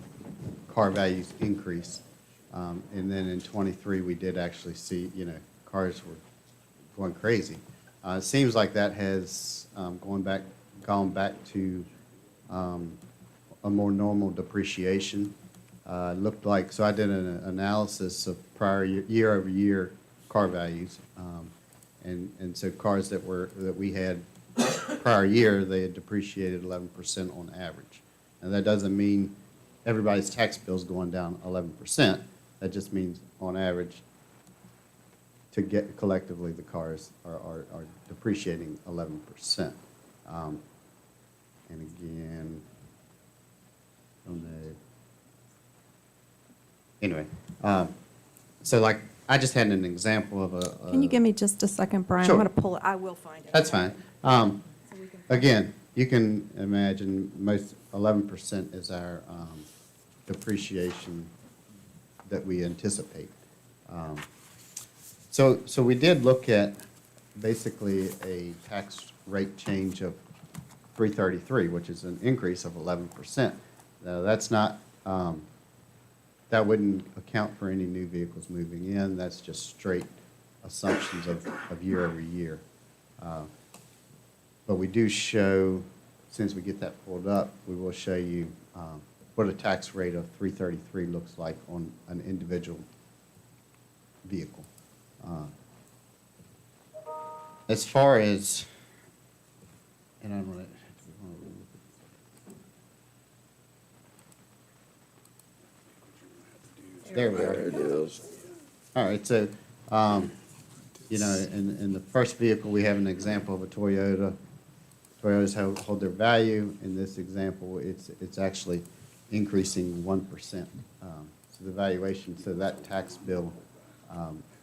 car values increase. And then in '23, we did actually see, you know, cars were going crazy. It seems like that has gone back to a more normal depreciation. Looked like, so I did an analysis of prior year-over-year car values. And so cars that we had prior year, they had depreciated 11% on average. And that doesn't mean everybody's tax bill's going down 11%. That just means on average, to get collectively, the cars are depreciating 11%. And again, on the, anyway, so like, I just had an example of a. Can you give me just a second, Brian? Sure. I'm going to pull it, I will find it. That's fine. Again, you can imagine most 11% is our depreciation that we anticipate. So we did look at basically a tax rate change of 333, which is an increase of 11%. Now, that's not, that wouldn't account for any new vehicles moving in. That's just straight assumptions of year over year. But we do show, since we get that pulled up, we will show you what a tax rate of 333 looks like on an individual vehicle. As far as, and I want to, there we are. There it is. All right, so, you know, in the first vehicle, we have an example of a Toyota. Toyotas hold their value. In this example, it's actually increasing 1%. So the valuation, so that tax bill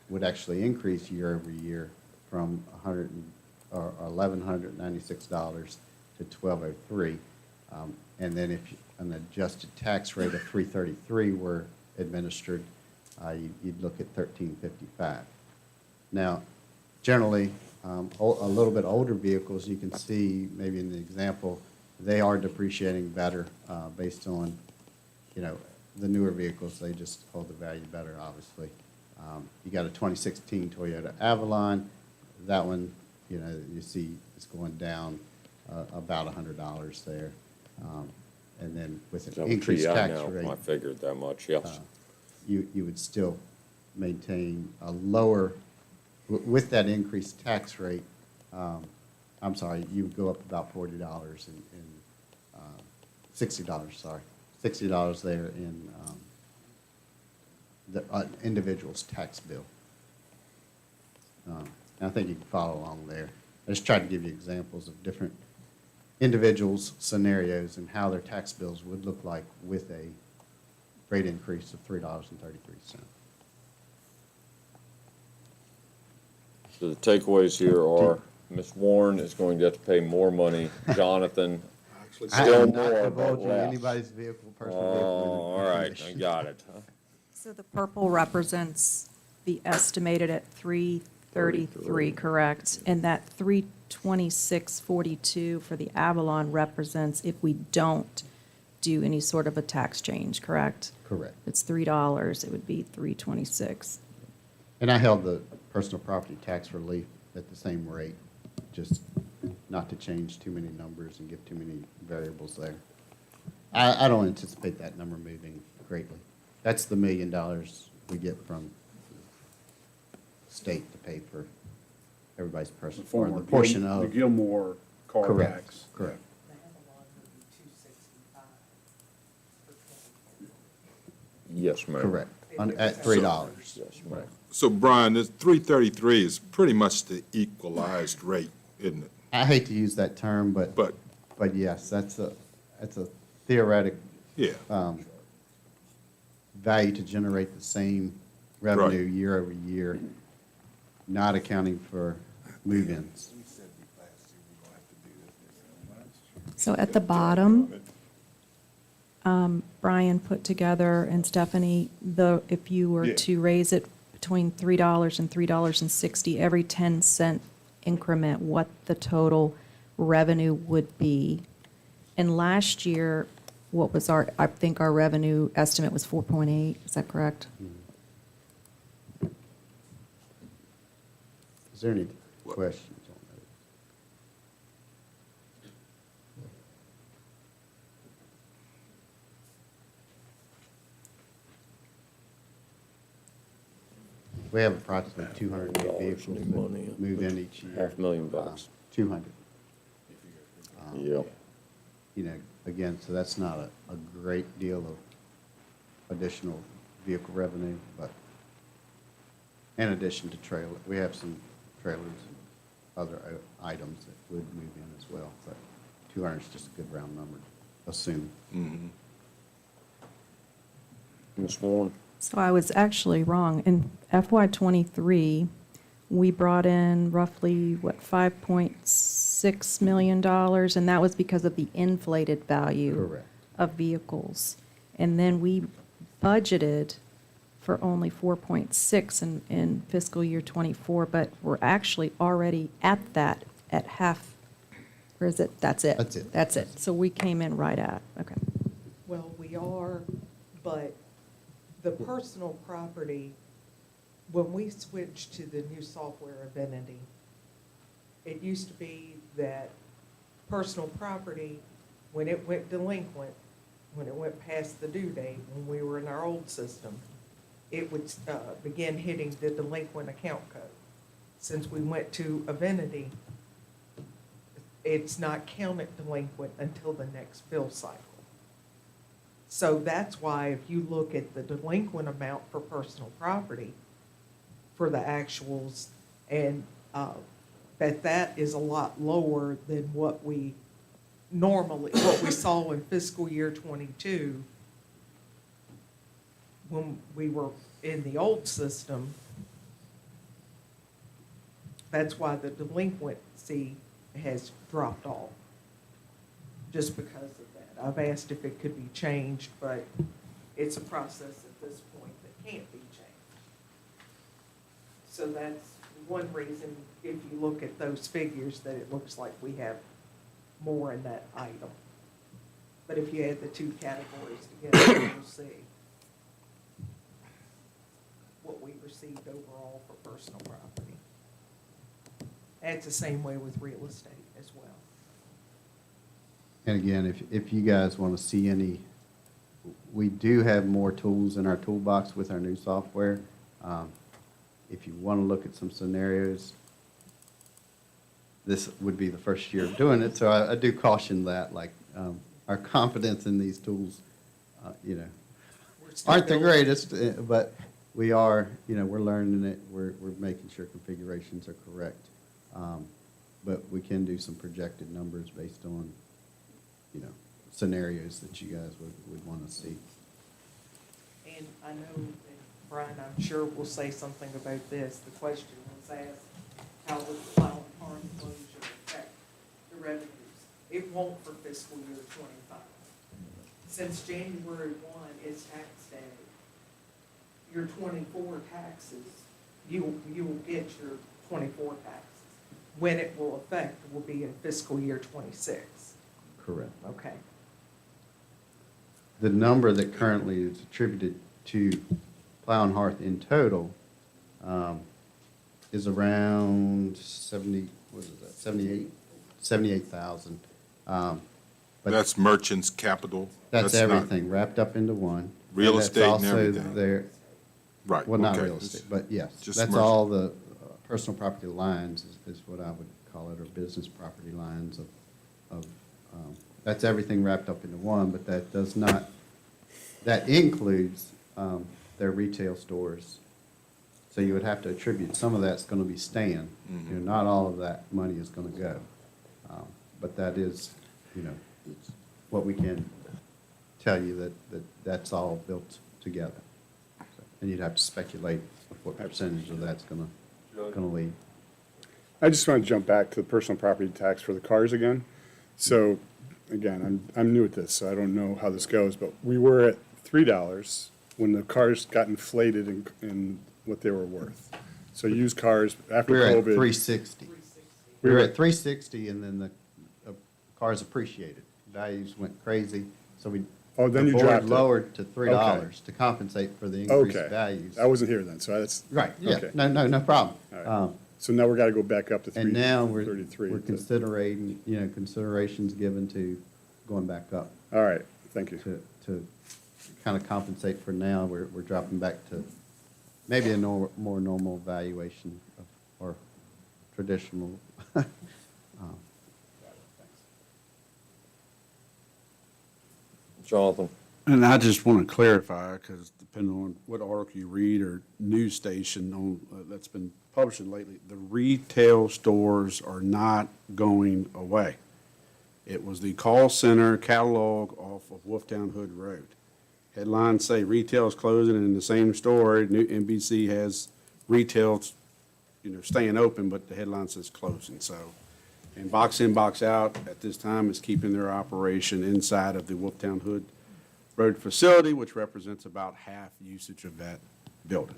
would actually increase year over year from $1,196 to $1,203. And then if an adjusted tax rate of 333 were administered, you'd look at 1355. Now, generally, a little bit older vehicles, you can see maybe in the example, they are depreciating better based on, you know, the newer vehicles, they just hold the value better, obviously. You got a 2016 Toyota Avalon. That one, you know, you see it's going down about $100 there. And then with an increased tax rate. I figured that much, yes. You would still maintain a lower, with that increased tax rate, I'm sorry, you would go up about $40 $60, sorry. $60 there in the individual's tax bill. And I think you can follow along there. I just tried to give you examples of different individuals' scenarios and how their tax bills would look like with a rate increase of $3.33. So the takeaways here are, Ms. Warren is going to have to pay more money, Jonathan, still I'm not more, but divulging less. anybody's vehicle, personal Oh, vehicle. all right, I information. got it. So the purple represents the estimated at 333, correct? And that 326.42 for the Avalon represents if we don't do any sort of a tax change, correct? Correct. It's $3, it would be $3.26. And I held the personal property tax relief at the same rate, just not to change too many numbers and give too many variables there. I don't anticipate that number moving greatly. That's the $1 million we get from state to pay for everybody's personal, or the portion of. The Gilmore car Correct, tax. correct. Yes, ma'am. Correct, at $3. Yes, ma'am. So Brian, this 333 is pretty much the equalized rate, isn't it? I hate to use that term, but But, yes, that's a theoretic yeah, value to generate the same revenue year over year, not accounting for move-ins. So at the bottom, Brian put together, and Stephanie, if you were Yeah. to raise it between $3 and $3.60, every 10-cent increment, what the total revenue would be. And last year, what was I think our revenue estimate was 4.8, is that correct? Is there any questions on that? We have approximately 200 new vehicles that move in each year. $500,000. 200. Yep. You know, again, so that's not a great deal of additional vehicle revenue, but in addition to trailer, we have some trailers and other items that would move in as well, but 200 is just a good round number, assume. Ms. Warren? So I was actually wrong. In FY '23, we brought in roughly, $5.6 million, and that was because of the inflated value Correct. of vehicles. And then we budgeted for only 4.6 in fiscal year '24, but we're actually already at that, at half, or is it, that's it? That's it. That's it. So we came in right at, okay. Well, we are, but the personal property, when we switched to the new software Avinity, it used to be that personal property, when it went delinquent, when it went past the due date, when we were in our old system, it would begin hitting the delinquent account code. Since we went to Avinity, it's not counted delinquent until the next bill cycle. So that's why if you look at the delinquent amount for personal property, for the actuals, and that is a lot lower than what we saw in fiscal year '22 when we were in the old system. That's why the delinquency has dropped off, just because of that. I've asked if it could be changed, but it's a process at this point that can't be changed. So that's one reason, if you look at those figures, that it looks like we have more in that item. But if you add the two categories together, you'll see what we received overall for personal property. And it's the same way with real estate as well. And again, if you guys want to see any, we do have more tools in our toolbox with our new software. If you want to look at some scenarios, this would be the first year of doing it, so I do caution that, like, our confidence in these tools, aren't the greatest, but we are, we're learning it, we're making sure configurations are correct. But we can do some projected numbers based on, scenarios that you guys would want to see. And I know that Brian, I'm sure will say something about this. The question was asked, how would the final farm closure affect the revenues? It won't for fiscal year '25. Since January 1 is tax day, your '24 taxes, you will get your '24 taxes. When it will affect will be in fiscal year '26. Correct. Okay. the number that currently is attributed to Plow and Hearth in total is around 70, what is that, 78,000. But That's merchants, capital. that's not everything wrapped up into one. Real And estate and that's also everything. their, Right. well, not okay. real estate, but yes, Just that's merchant. all the personal property lines is what I would call it, or business property lines of, that's everything wrapped up into one, but that does not, that includes their retail stores. So you would have to attribute, some of that's gonna be staying. You know, not all of that money is gonna go. But that is, you know, what we can tell you that's all built together. And you'd have to speculate of what percentage of that's gonna leave. I just want to jump back to the personal property tax for the cars again. So, again, I'm new at this, so I don't know how this goes, but we were at $3 when the cars got inflated in what they were worth. So used cars after We were at COVID. 360. We were at 360 and then the cars appreciated. Values went crazy, so Oh, then the you board dropped it. lowered to $3 Okay. to compensate for the increased Okay. values. I wasn't here then, so that's. Right, yeah, okay. no problem. All right. So now we got to go back up to And now 333. we're considering, you know, considerations given to going back up All right, thank you. to kind of compensate for now. We're dropping back to maybe a more normal valuation of, or traditional. Jonathan? And I just want to clarify, because depending on what article you read or news station on, that's been publishing lately, the retail stores are not going away. It was the call center catalog off of Wolftown Hood Road. Headlines say retail is closing, and in the same story, New NBC has retail, you know, staying open, but the headline says closing, so. And box in, box out at this time is keeping their operation inside of the Wolftown Hood Road facility, which represents about half usage of that building.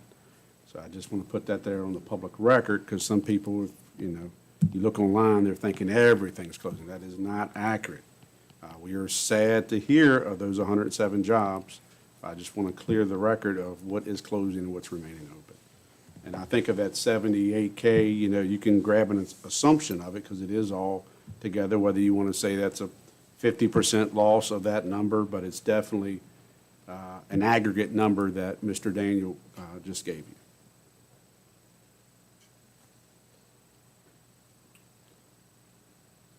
So I just want to put that there on the public record, because some people, you know, you look online, they're thinking everything's closing. That is not accurate. We are sad to hear of those 107 jobs. I just want to clear the record of what is closing and what's remaining open. And I think of that 78K, you know, you can grab an assumption of it, because it is all together, whether you want to say that's a 50% loss of that number, but it's definitely an aggregate number that Mr. Daniel just gave you.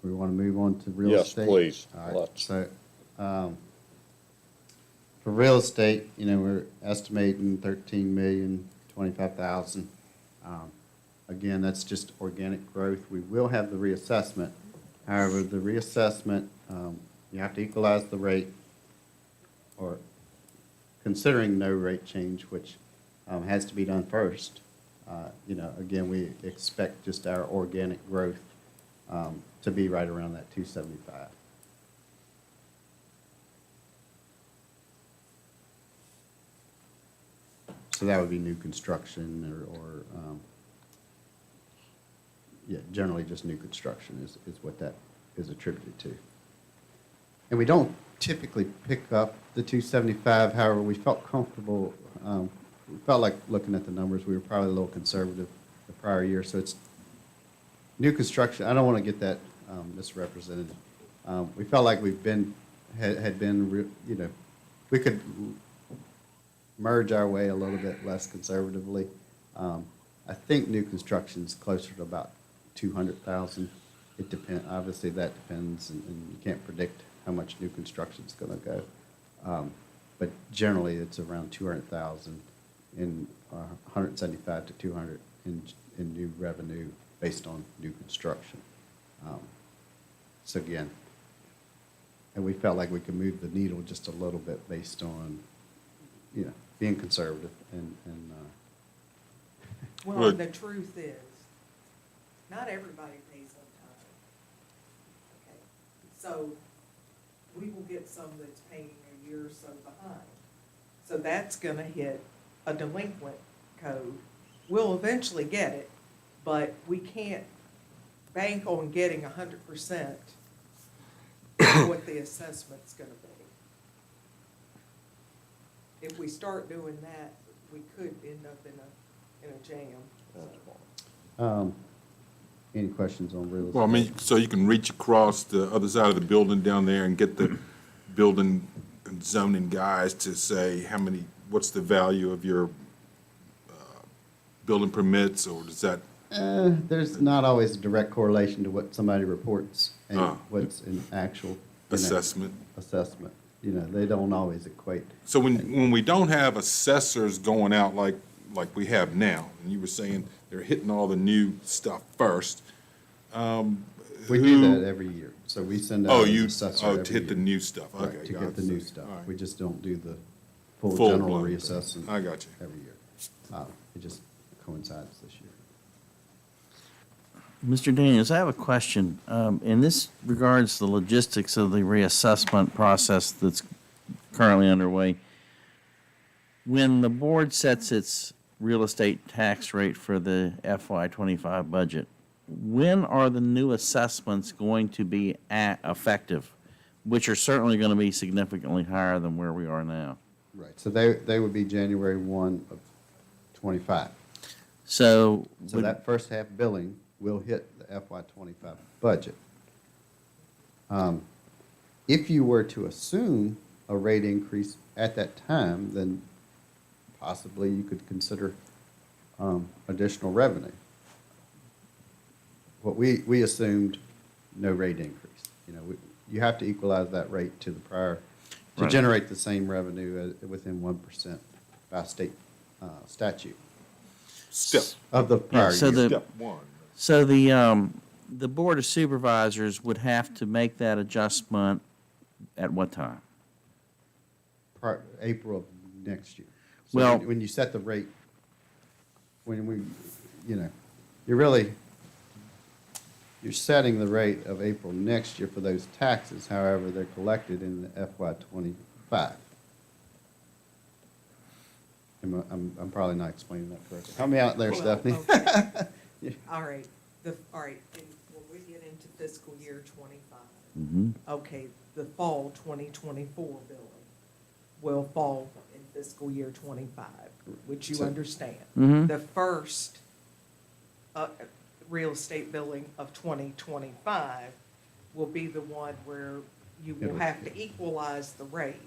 We want to move on to real Yes, estate? please. All right, Let's. so, for real estate, you know, we're estimating 13,025,000. Again, that's just organic growth. We will have the reassessment. However, the reassessment, you have to equalize the rate, or considering no rate change, which has to be done first. You know, again, we expect just our organic growth to be right around that 275. So that would be new construction or yeah, generally just new construction is what that is attributed to. And we don't typically pick up the 275, however, we felt comfortable, we felt like looking at the numbers, we were probably a little conservative the prior year, so it's new construction, I don't want to get that misrepresented. We felt like we've been, had been, you know, we could merge our way a little bit less conservatively. I think new construction is closer to about 200,000. It depends, obviously that depends, and you can't predict how much new construction is going to go. But generally, it's around 200,000 in 175 to 200 in new revenue based on new construction. So again, and we felt like we could move the needle just a little bit based on, you know, being conservative and Well, and the truth is, not everybody pays on time. Okay, so we will get some that's paying a year or so behind. So that's gonna hit a delinquent code. We'll eventually get it, but we can't bank on getting 100% of what the assessment's gonna be. if we start doing that, we could end up in a jam. Any questions on real estate? Well, I mean, so you can reach across the other side of the building down there and get the building and zoning guys to say how many, what's the value of your building permits, or does that? There's not always a direct correlation to what somebody reports and Ah. what's in actual. Assessment. Assessment. They don't always equate. So when we don't have assessors going out like we have now, and you were saying they're hitting all the new stuff first. We do that every year. So we send out an assessor every to hit the year. new stuff, Right, okay. to got get the it. new stuff. All right. We just don't do the full Full general blown. reassessment. I got you. Every year. It just coincides this year. Mr. Daniels, I have a question. And this regards the logistics of the reassessment process that's currently underway. When the board sets its real estate tax rate for the FY25 budget, when are the new assessments going to be effective, which are certainly going to be significantly higher than where we are now? Right. So they would be January 1 of '25. So So that first half billing will hit the FY25 budget. If you were to assume a rate increase at that time, then possibly you could consider additional revenue. What we assumed, no rate increase. You have to equalize that rate to the prior, to Right. generate the same revenue within 1% by state statute Step, of the prior so year. step one. So the Board of Supervisors would have to make that adjustment at what time? April of next year. So Well- when you set the rate, you're setting the rate of April next year for those taxes, however, they're collected in the FY '25. I'm probably not explaining that correctly. Help me out there, Well, Stephanie. okay. All right, when we get into fiscal year '25, okay, the fall 2024 billing will fall in fiscal year '25, which you So- understand. Mhm. The first real estate billing of 2025 will be the one where you will have to equalize the rate.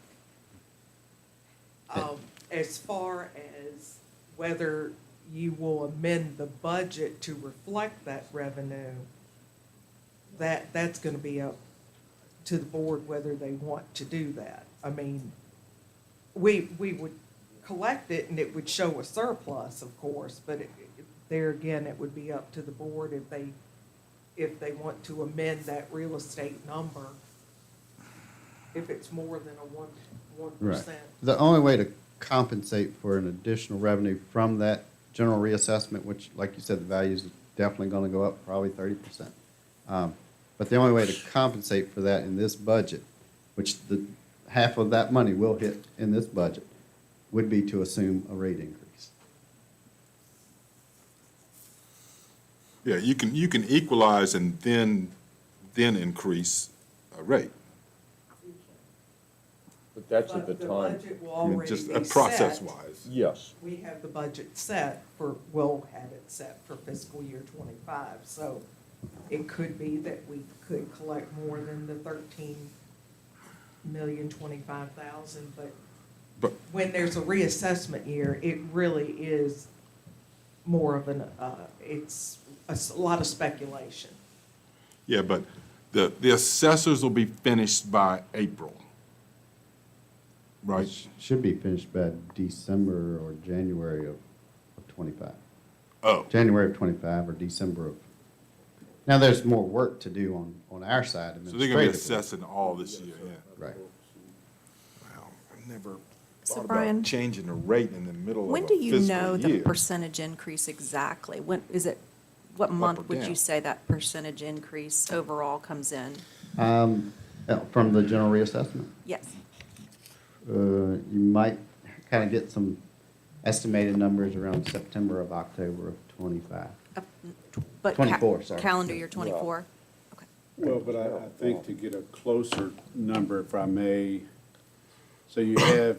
As far as whether you will amend the budget to reflect that revenue, that's gonna be up to the board whether they want to do that. I mean, we would collect it and it would show a surplus, of course, but there again, it would be up to the board if they want to amend that real estate number, if it's more than a 1%. Right. The only way to compensate for an additional revenue from that general reassessment, which, like you said, the value is definitely going to go up, probably 30%. But the only way to compensate for that in this budget, which the half of that money will hit in this budget, would be to assume a rate increase. Yeah, you can equalize and then increase a rate. But that's at the But time. budget will I mean, already just be set. process-wise. Yes. We have the budget set we'll have it set for fiscal year '25, so it could be that we could collect more than the 13,025,000, but when there's a reassessment year, it really is more of it's a lot of speculation. Yeah, but the assessors will be finished by April, right? It should be finished by December or January of '25. Oh, January of '25 or December of. Now, there's more work to do on our side so they're gonna be administratively. assessing all this year, yeah. Right. Wow, I never So, thought Brian, about changing the rate in the middle of a When fiscal do year. you know the percentage increase exactly? What month would down? you say that percentage increase overall comes in? From the general reassessment, Yes. you might kind of get some estimated numbers around September of October of '25. But 24, sorry. Calendar year 24? Okay. Well, but I think to get a closer number, if I may, so you have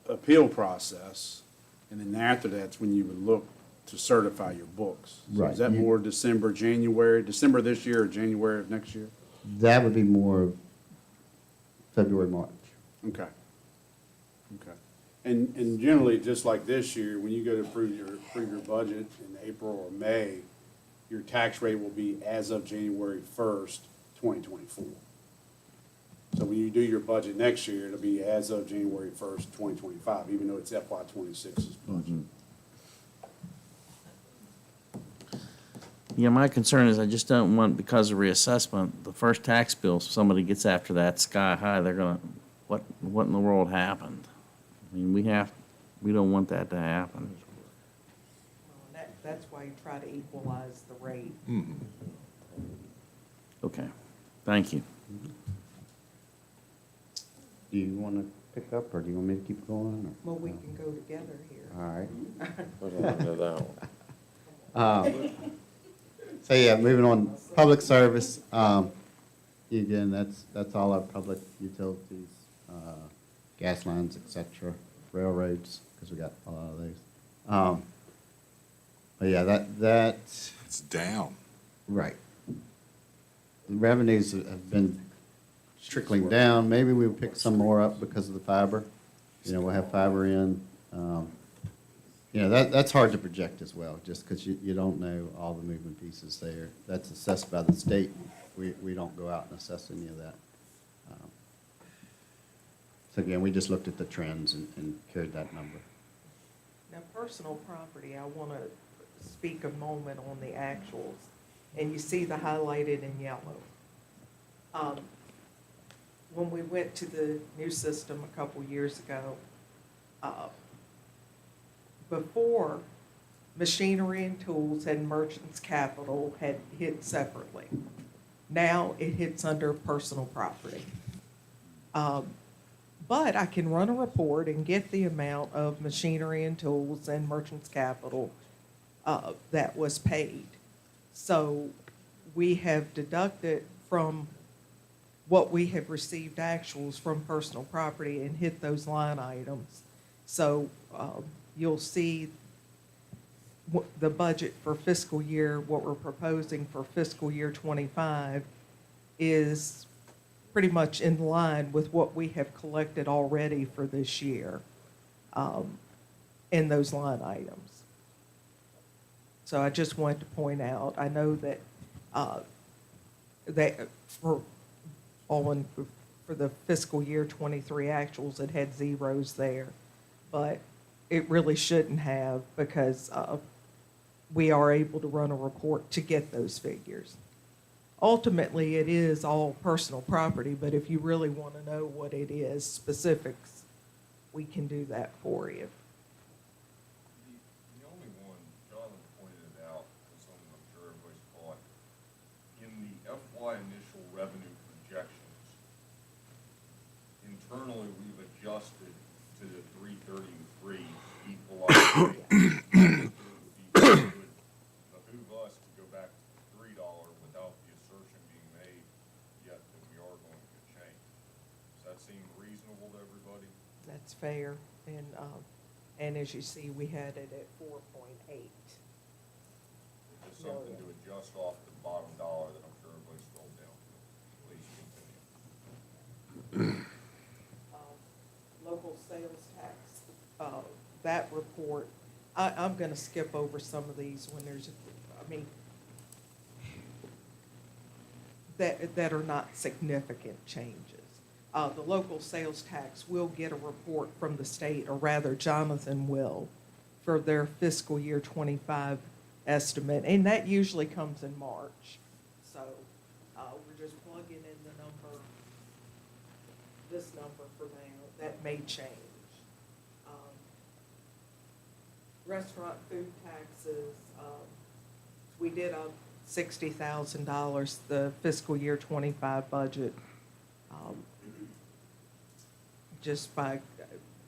appeal process, and then after that's when you would look to certify your books. So Right. is that more December, January, December this year or January of next year? That would be more February, March. Okay. Okay. And generally, just like this year, when you go to approve your budget in April or May, your tax rate will be as of January 1st, 2024. So when you do your budget next year, it'll be as of January 1st, 2025, even though it's FY 26's budget. Yeah, my concern is I just don't want, because of reassessment, the first tax bill, somebody gets after that sky high, they're gonna, what in the world happened? I mean, we don't want that to happen. That's why you try to equalize the rate. Okay, thank you. Do you want to pick up, or do you want me to keep going? Or? Well, we can go together here. All right. Put it under that one. So yeah, moving on, public service, again, that's all our public utilities, gas lines, et cetera, railroads, because we got a lot of those. But yeah, that's It's down. right. The revenues have been trickling down. Maybe we'll pick some more up because of the fiber. You know, we'll have fiber in. You know, that's hard to project as well, just because you don't know all the moving pieces there. That's assessed by the state. We don't go out and assess any of that. So again, we just looked at the trends and carried that number. Now, personal property, I want to speak a moment on the actuals, and you see the highlighted in yellow. When we went to the new system a couple years ago, before, machinery and tools and merchants' capital had hit separately. Now it hits under personal property. But I can run a report and get the amount of machinery and tools and merchants' capital that was paid. So we have deducted from what we have received actuals from personal property and hit those line items. So you'll see the budget for fiscal year, what we're proposing for fiscal year '25 is pretty much in line with what we have collected already for this year in those line items. So I just wanted to point out, I know that for the fiscal year '23 actuals, it had zeros there, but it really shouldn't have, because we are able to run a report to get those figures. Ultimately, it is all personal property, but if you really want to know what it is, specifics, we can do that for you. The only one, Jonathan pointed it out, and something I'm sure everybody's caught, in the FY initial revenue projections, internally, we've adjusted to the 333 equalized rate. It would behoove us to go back to $3 without the assertion being made yet that we are going to change. Does that seem reasonable to everybody? That's fair, and as you see, we had it at 4.8. Just something to adjust off the bottom dollar that I'm sure everybody's scrolled down to. Please continue. Local sales tax, that report, I'm gonna skip over some of these when there's, that are not significant changes. The local sales tax will get a report from the state, or rather Jonathan will, for their fiscal year '25 estimate, and that usually comes in March. So, we're just plugging in the number, this number for now. That may change. Restaurant food taxes, we did up $60,000, the fiscal year '25 budget, just by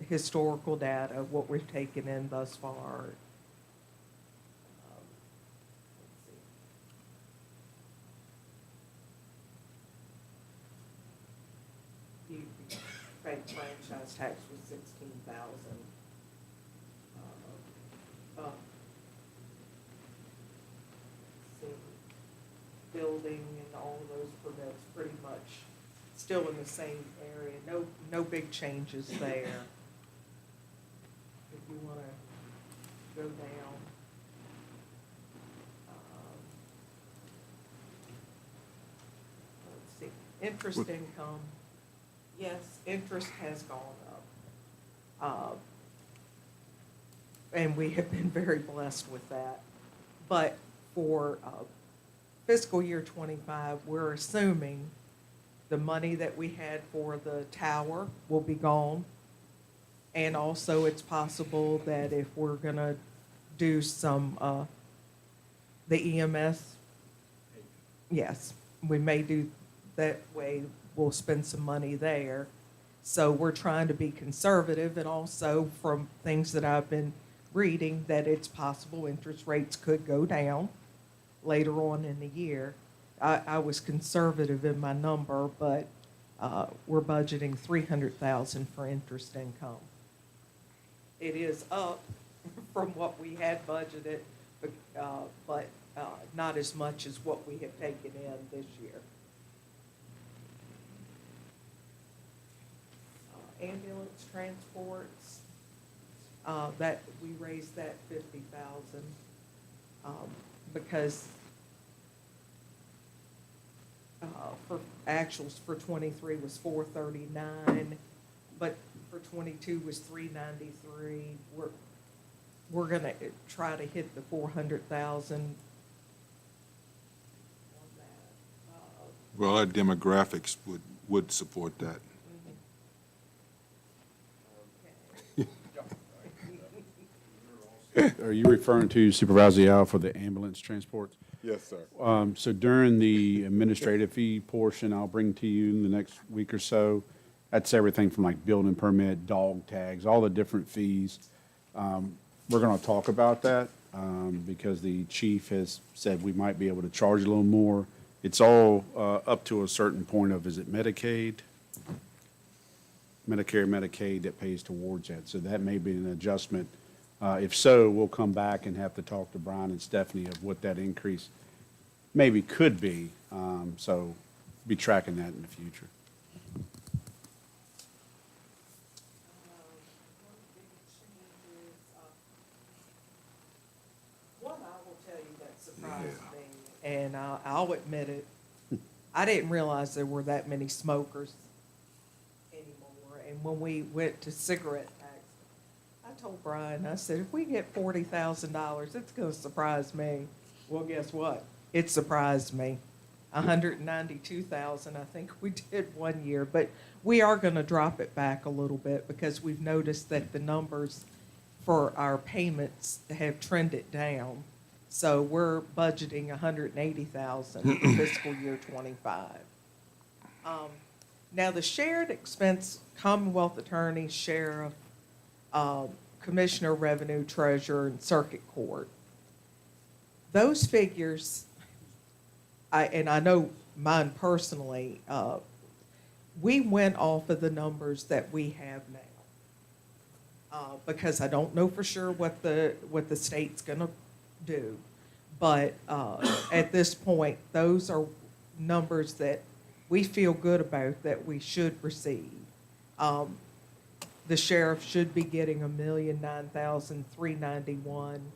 historical data, what we've taken in thus far. Let's see. Bank branch franchise tax was 16,000. See, building and all of those permits pretty much still in the same area, no big changes there. If you wanna go down. Let's see, interest income, yes, interest has gone up. And we have been very blessed with that. But for fiscal year '25, we're assuming the money that we had for the tower will be gone. And also, it's possible that if we're gonna do some, the EMS, yes, we may do that way, we'll spend some money there. So we're trying to be conservative, and also from things that I've been reading, that it's possible interest rates could go down later on in the year. I was conservative in my number, but we're budgeting 300,000 for interest income. It is up from what we had budgeted, but not as much as what we have taken in this year. Ambulance transports, that, we raised that 50,000, because for actuals for '23 was 439, but for '22 was 393. We're gonna try to hit the 400,000 on that. Well, our demographics would support that. Are you referring to Supervisor Yao for the ambulance transports? Yes, sir. So during the administrative fee portion, I'll bring to you in the next week or so, that's everything from like building permit, dog tags, all the different fees. We're gonna talk about that, because the chief has said we might be able to charge a little more. It's all, up to a certain point of, is it Medicaid? Medicare, Medicaid that pays towards that, so that may be an adjustment. If so, we'll come back and have to talk to Brian and Stephanie of what that increase maybe could be, so be tracking that in the future. One I will tell you that surprised me, and I'll admit it, I didn't realize there were that many smokers anymore. And when we went to cigarette tax, I told Brian, I said, if we get $40,000, it's gonna surprise me. Well, guess what? It surprised me. 192,000, I think we did one year, but we are gonna drop it back a little bit because we've noticed that the numbers for our payments have trended down. So we're budgeting 180,000 for fiscal year '25. Now, the shared expense, Commonwealth Attorney, Sheriff, Commissioner, Revenue, Treasurer, and Circuit Court, those figures, and I know mine personally, we went off of the numbers that we have now. Because I don't know for sure what the state's gonna do. But at this point, those are numbers that we feel good about that we should receive. The sheriff should be getting $1,009,391.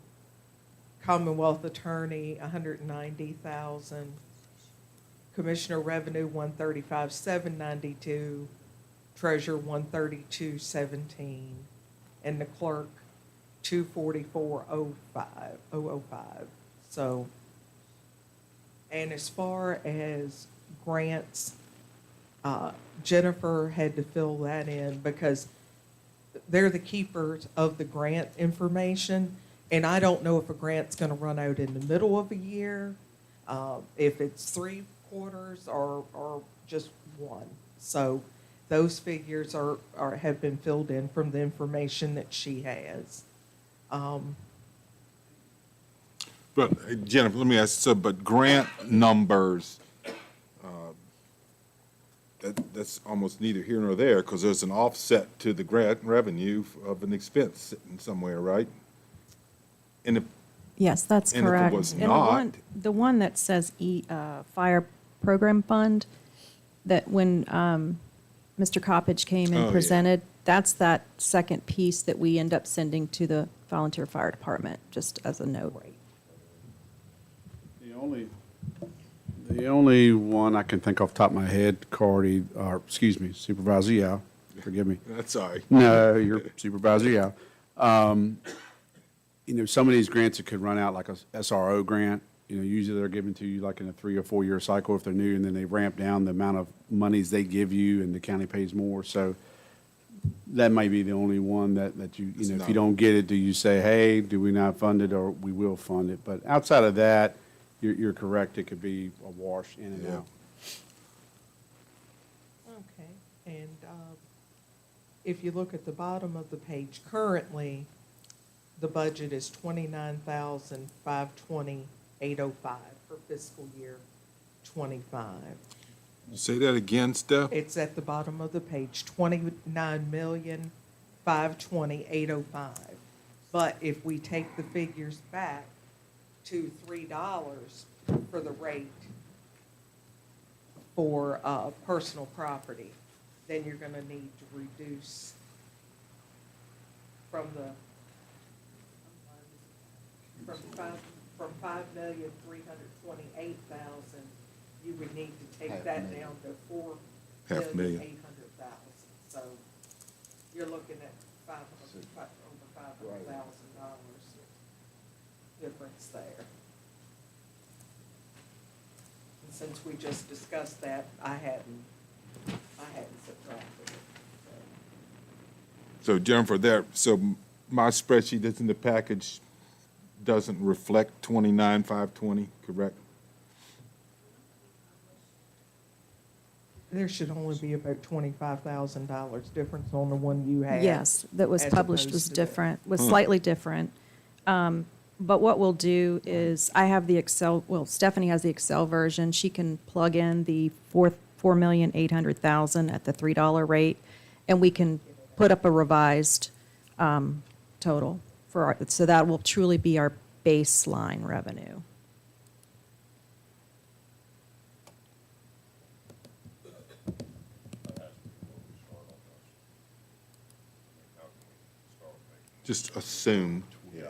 Commonwealth Attorney, $190,000. Commissioner Revenue, $135,792. Treasurer, $132,17. And the clerk, $244,005. So, and as far as grants, Jennifer had to fill that in because they're the keepers of the grant information. And I don't know if a grant's gonna run out in the middle of a year, if it's 3 quarters or just one. So those figures have been filled in from the information that she has. But Jennifer, let me ask, so, but grant numbers, that's almost neither here nor there, because there's an offset to the grant revenue of an expense sitting somewhere, right? And if, Yes, that's And if it correct. was And not- the one that says Fire Program Fund, that when Mr. Coppage came Oh, yeah. and presented, that's that second piece that we end up sending to the volunteer fire department, just as a note. The only one I can think off the top of my head, Cardy, or, excuse me, Supervisor Yao, forgive me. that's all right. No, you're Supervisor Yao. You know, some of these grants that could run out like a SRO grant, you know, usually they're given to you like in a 3 or 4 year cycle if they're new, and then they ramp down the amount of monies they give you and the county pays more. So that might be the only one that you know, if you don't get it, do you say, hey, do we not fund it, or we will fund it? But outside of that, you're correct, it could be a wash in and Yeah. out. Okay, and if you look at the bottom of the page, currently, the budget is 29,520,805 for fiscal year 25. Say that again, Steph? It's at the bottom of the page, 29,520,805. But if we take the figures back to $3 for the rate for personal property, then you're gonna need to reduce from the, from 5,328,000, you would need to take that down to $4,800,000. So you're looking at over $500,000 difference there. And since we just discussed that, I hadn't subtracted it. So Jennifer, so my spreadsheet that's in the package doesn't reflect 29,520, correct? There should only be about $25,000 difference on the one you had. Yes, that was as published opposed was to the- different, was slightly different. But what we'll do is, I have the Excel, well, Stephanie has the Excel version. She can plug in the 4,800,000 at the $3 rate, and we can put up a revised total for our, so that will truly be our baseline revenue. Just assume. Yeah.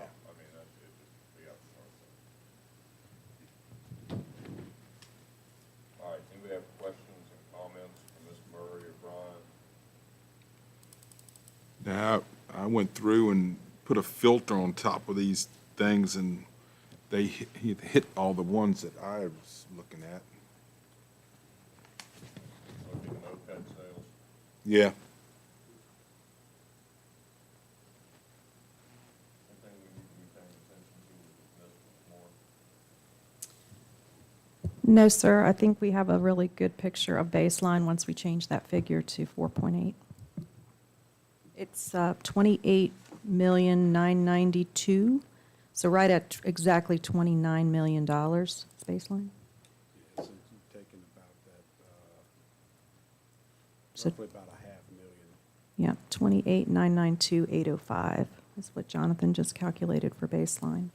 All right, anybody have questions and comments for Ms. Murray or Brian? Now, I went through and put a filter on top of these things, and they hit all the ones that I was looking at. Looking at OPEB sales. Yeah. Something we need to be paying attention to with this more. No, sir, I think we have a really good picture of baseline once we change that figure to 4.8. It's 28,992,000, so right at exactly $29 million is baseline. So you've taken about that, So- roughly about $500,000. Yeah, 28,992,805 is what Jonathan just calculated for baseline.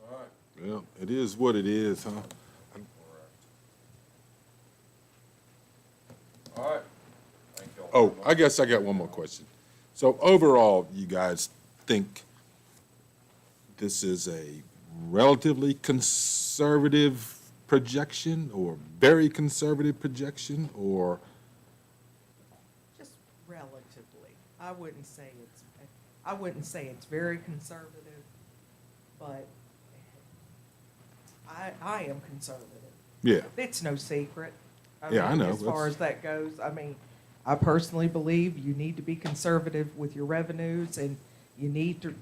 All right. Well, it is what it is, huh? All right. Thank y'all. Oh, very much. I guess I got one more question. So overall, you guys think this is a relatively conservative projection, or very conservative projection, or? Just relatively. I wouldn't say it's very conservative, but I am conservative. Yeah. It's no secret. Yeah, I know. As far as that goes, I mean, I personally believe you need to be conservative with your revenues, and you need to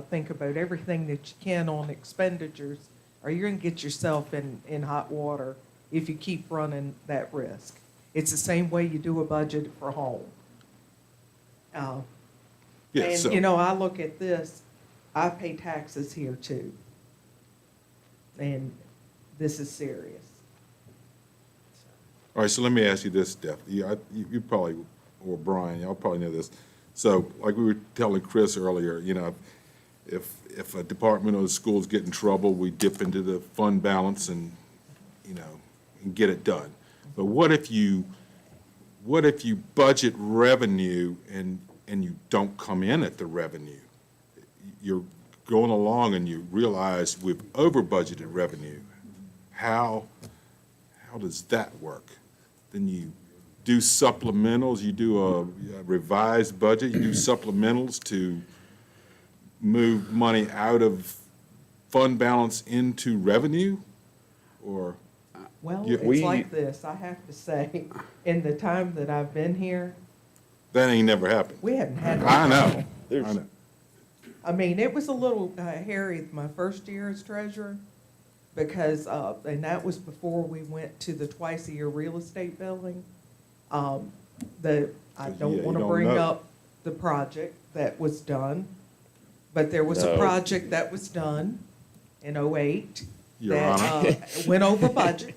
think about everything that you can on expenditures, or you're gonna get yourself in hot water if you keep running that risk. It's the same way you do a budget for home. Yeah, And, so- you know, I look at this, I pay taxes here too. And this is serious. All right, so let me ask you this, Steph. You probably, or Brian, y'all probably know this. So like we were telling Chris earlier, you know, if a department or the school's get in trouble, we dip into the fund balance and, you know, and get it done. But what if you budget revenue and you don't come in at the revenue? You're going along and you realize we've over budgeted revenue. How does that work? Then you do supplementals, you do a revised budget, you do supplementals to move money out of fund balance into revenue? Or, Well, Yeah, it's like this, I have to say, in the time that I've been here, that ain't never happened. we haven't had. I know, I know. I mean, it was a little hairy my first year as treasurer because, and that was before we went to the twice-a-year real estate billing. I Yeah, don't you want to don't bring know. up the project that was done, but there was a No. project that was done in '08 Your that Honor. went over budget.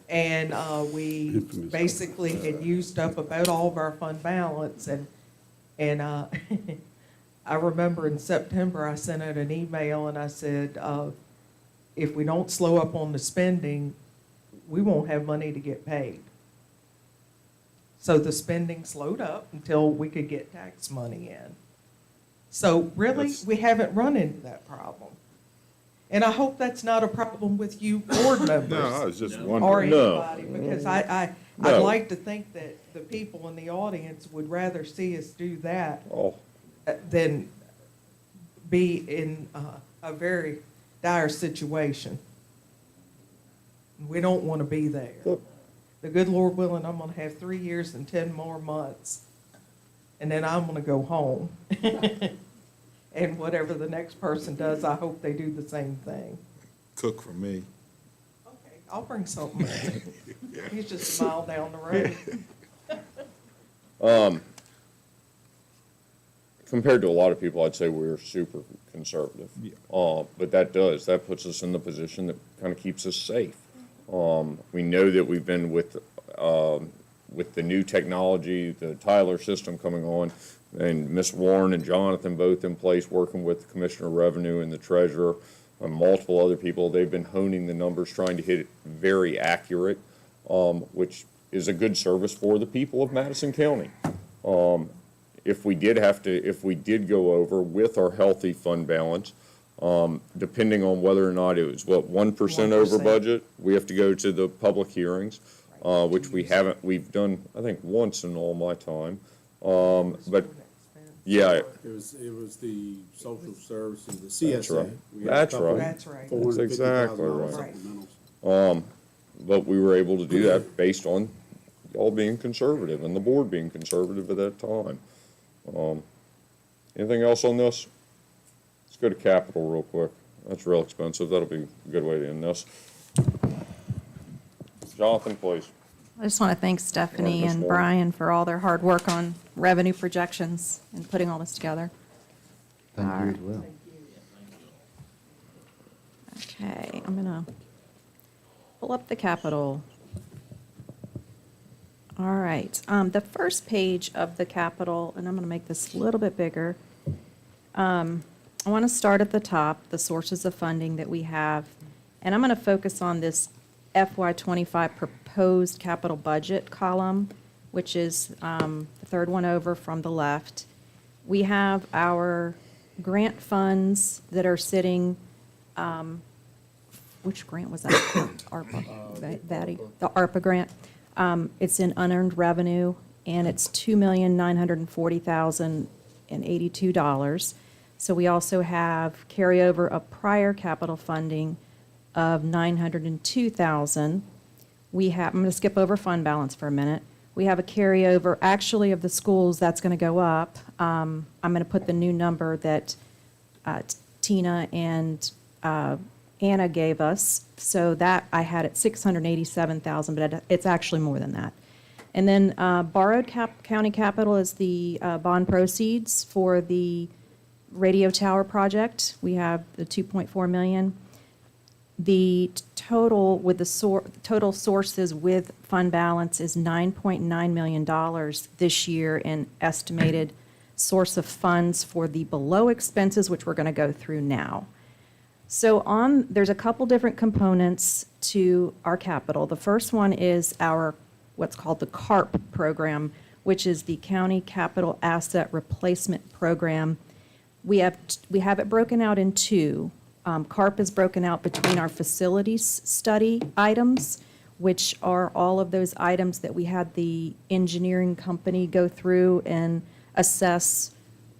And we Infamous. basically had used up about all of our fund balance, and I remember in September, I sent out an email and I said, if we don't slow up on the spending, we won't have money to get paid. So the spending slowed up until we could get tax money in. So really, That's- we haven't run into that problem. And I hope that's not a problem with you board members. No, I was just Or wondering. No. anybody, because I'd No. like to think that the people in the audience would rather see us do that Oh, than be in a very dire situation. We don't want to be there. Look. The good Lord willing, I'm gonna have 3 years and 10 more months, and then I'm gonna go home. And whatever the next person does, I hope they do the same thing. Cook for me. Okay, I'll bring something. He's just a mile down the road. compared to a lot of people, I'd say we're super conservative. Yeah. But that puts us in the position that kind of keeps us safe. We know that we've been with the new technology, the Tyler system coming on, and Ms. Warren and Jonathan both in place, working with the Commissioner of Revenue and the Treasurer, and multiple other people. They've been honing the numbers, trying to hit it very accurate, which is a good service for the people of Madison County. If we did go over with our healthy fund balance, depending on whether or not it was, 1% over 1%. budget, we have to go to the public hearings, which we've done, I think, once in all my time. But, yeah, It was the social services, the That's CSA. right. We had a That's couple right. That's right. That's exactly $450,000 right. supplementals. But we were able to do that based on y'all being conservative and the board being conservative at that time. Anything else on this? Let's go to capital real quick. That's real expensive. That'll be a good way to end this. Jonathan, please. I just want to thank Stephanie Ms. and Warren. Brian for all their hard work on revenue projections and putting all this together. Thank you as well. Okay, I'm gonna pull up the capital. All right, the first page of the capital, and I'm gonna make this a little bit bigger. I want to start at the top, the sources of funding that we have, and I'm gonna focus on this FY '25 proposed capital budget column, which is the third one over from the left. We have our grant funds that are sitting, which grant was that? ARPA, Vatty, the ARPA grant. It's in unearned revenue, and it's $2,940,082. So we also have carryover of prior capital funding of $902,000. We have, I'm going to skip over fund balance for a minute. We have a carryover, actually, of the schools, that's going to go up. I'm going to put the new number that Tina and Anna gave us, so that I had at 687,000, but it's actually more than that. And then borrowed county capital is the bond proceeds for the radio tower project. We have the 2.4 million. The total with the total sources with fund balance is $9.9 million this year in estimated source of funds for the below expenses, which we're going to go through now. So there's a couple different components to our capital. The first one is our what's called the CARP program, which is the County Capital Asset Replacement Program. We have it broken out in two. CARP is broken out between our facilities study items, which are all of those items that we had the engineering company go through and assess.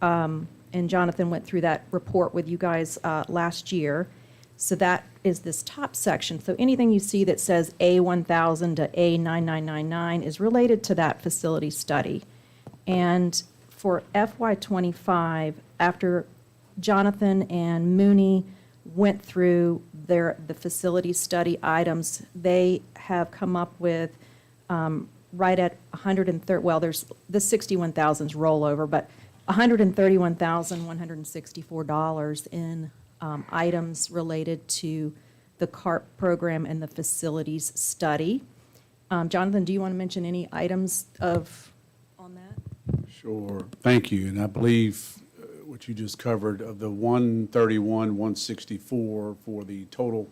And Jonathan went through that report with you guys last year. So that is this top section. So anything you see that says A1000 to A9999 is related to that facility study. And for FY25, after Jonathan and Mooney went through the facility study items, they have come up with right at 130, well, there's the 61,000's rollover, but $131,164 in items related to the CARP program and the facilities study. Jonathan, do you want to mention any items on that? Sure, thank you. And I believe what you just covered of the 131,164 for the total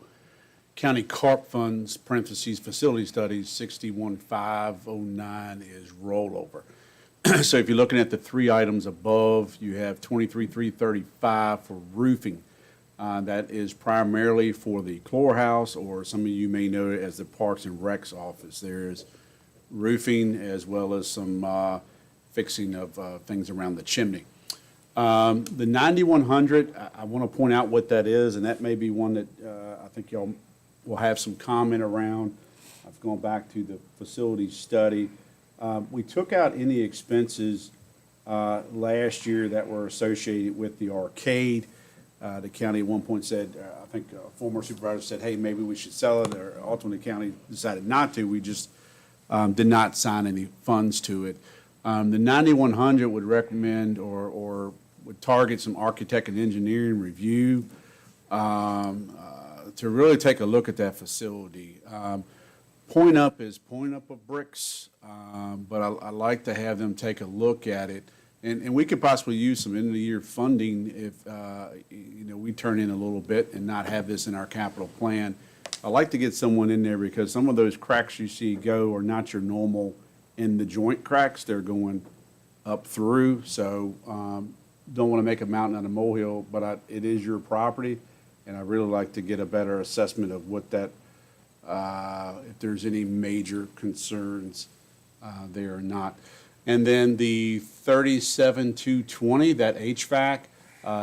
county CARP funds, parentheses, facility studies, 61,509 is rollover. So if you're looking at the three items above, you have 23,335 for roofing. That is primarily for the Clore House, or some of you may know it as the Parks and Recs office. There's roofing as well as some fixing of things around the chimney. The 9100, I want to point out what that is, and that may be one that I think y'all will have some comment around. I've gone back to the facility study. We took out any expenses last year that were associated with the arcade. The county at one point said, I think a former supervisor said, hey, maybe we should sell it, or ultimately the county decided not to. We just did not sign any funds to it. The 9100 would recommend or would target some architect and engineering review to really take a look at that facility. Point up is point up of bricks, but I like to have them take a look at it. And we could possibly use some end-of-the-year funding if, we turn in a little bit and not have this in our capital plan. I like to get someone in there because some of those cracks you see go are not your normal in the joint cracks. They're going up through. So don't want to make a mountain out of a molehill, but it is your property. And I really like to get a better assessment of what that, if there's any major concerns there or not. And then the 37,220, that HVAC,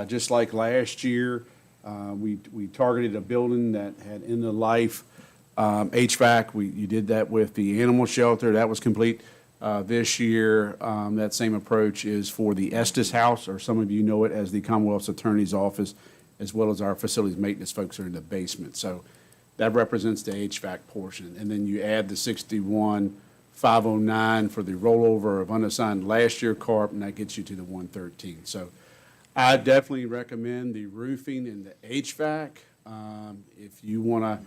just like last year, we targeted a building that had end of life HVAC. You did that with the animal shelter. That was complete this year. That same approach is for the Estes House, or some of you know it as the Commonwealth's Attorney's Office, as well as our facilities maintenance folks are in the basement. So that represents the HVAC portion. And then you add the 61,509 for the rollover of unassigned last year CARP, and that gets you to the 113. So I definitely recommend the roofing and the HVAC. If you want to,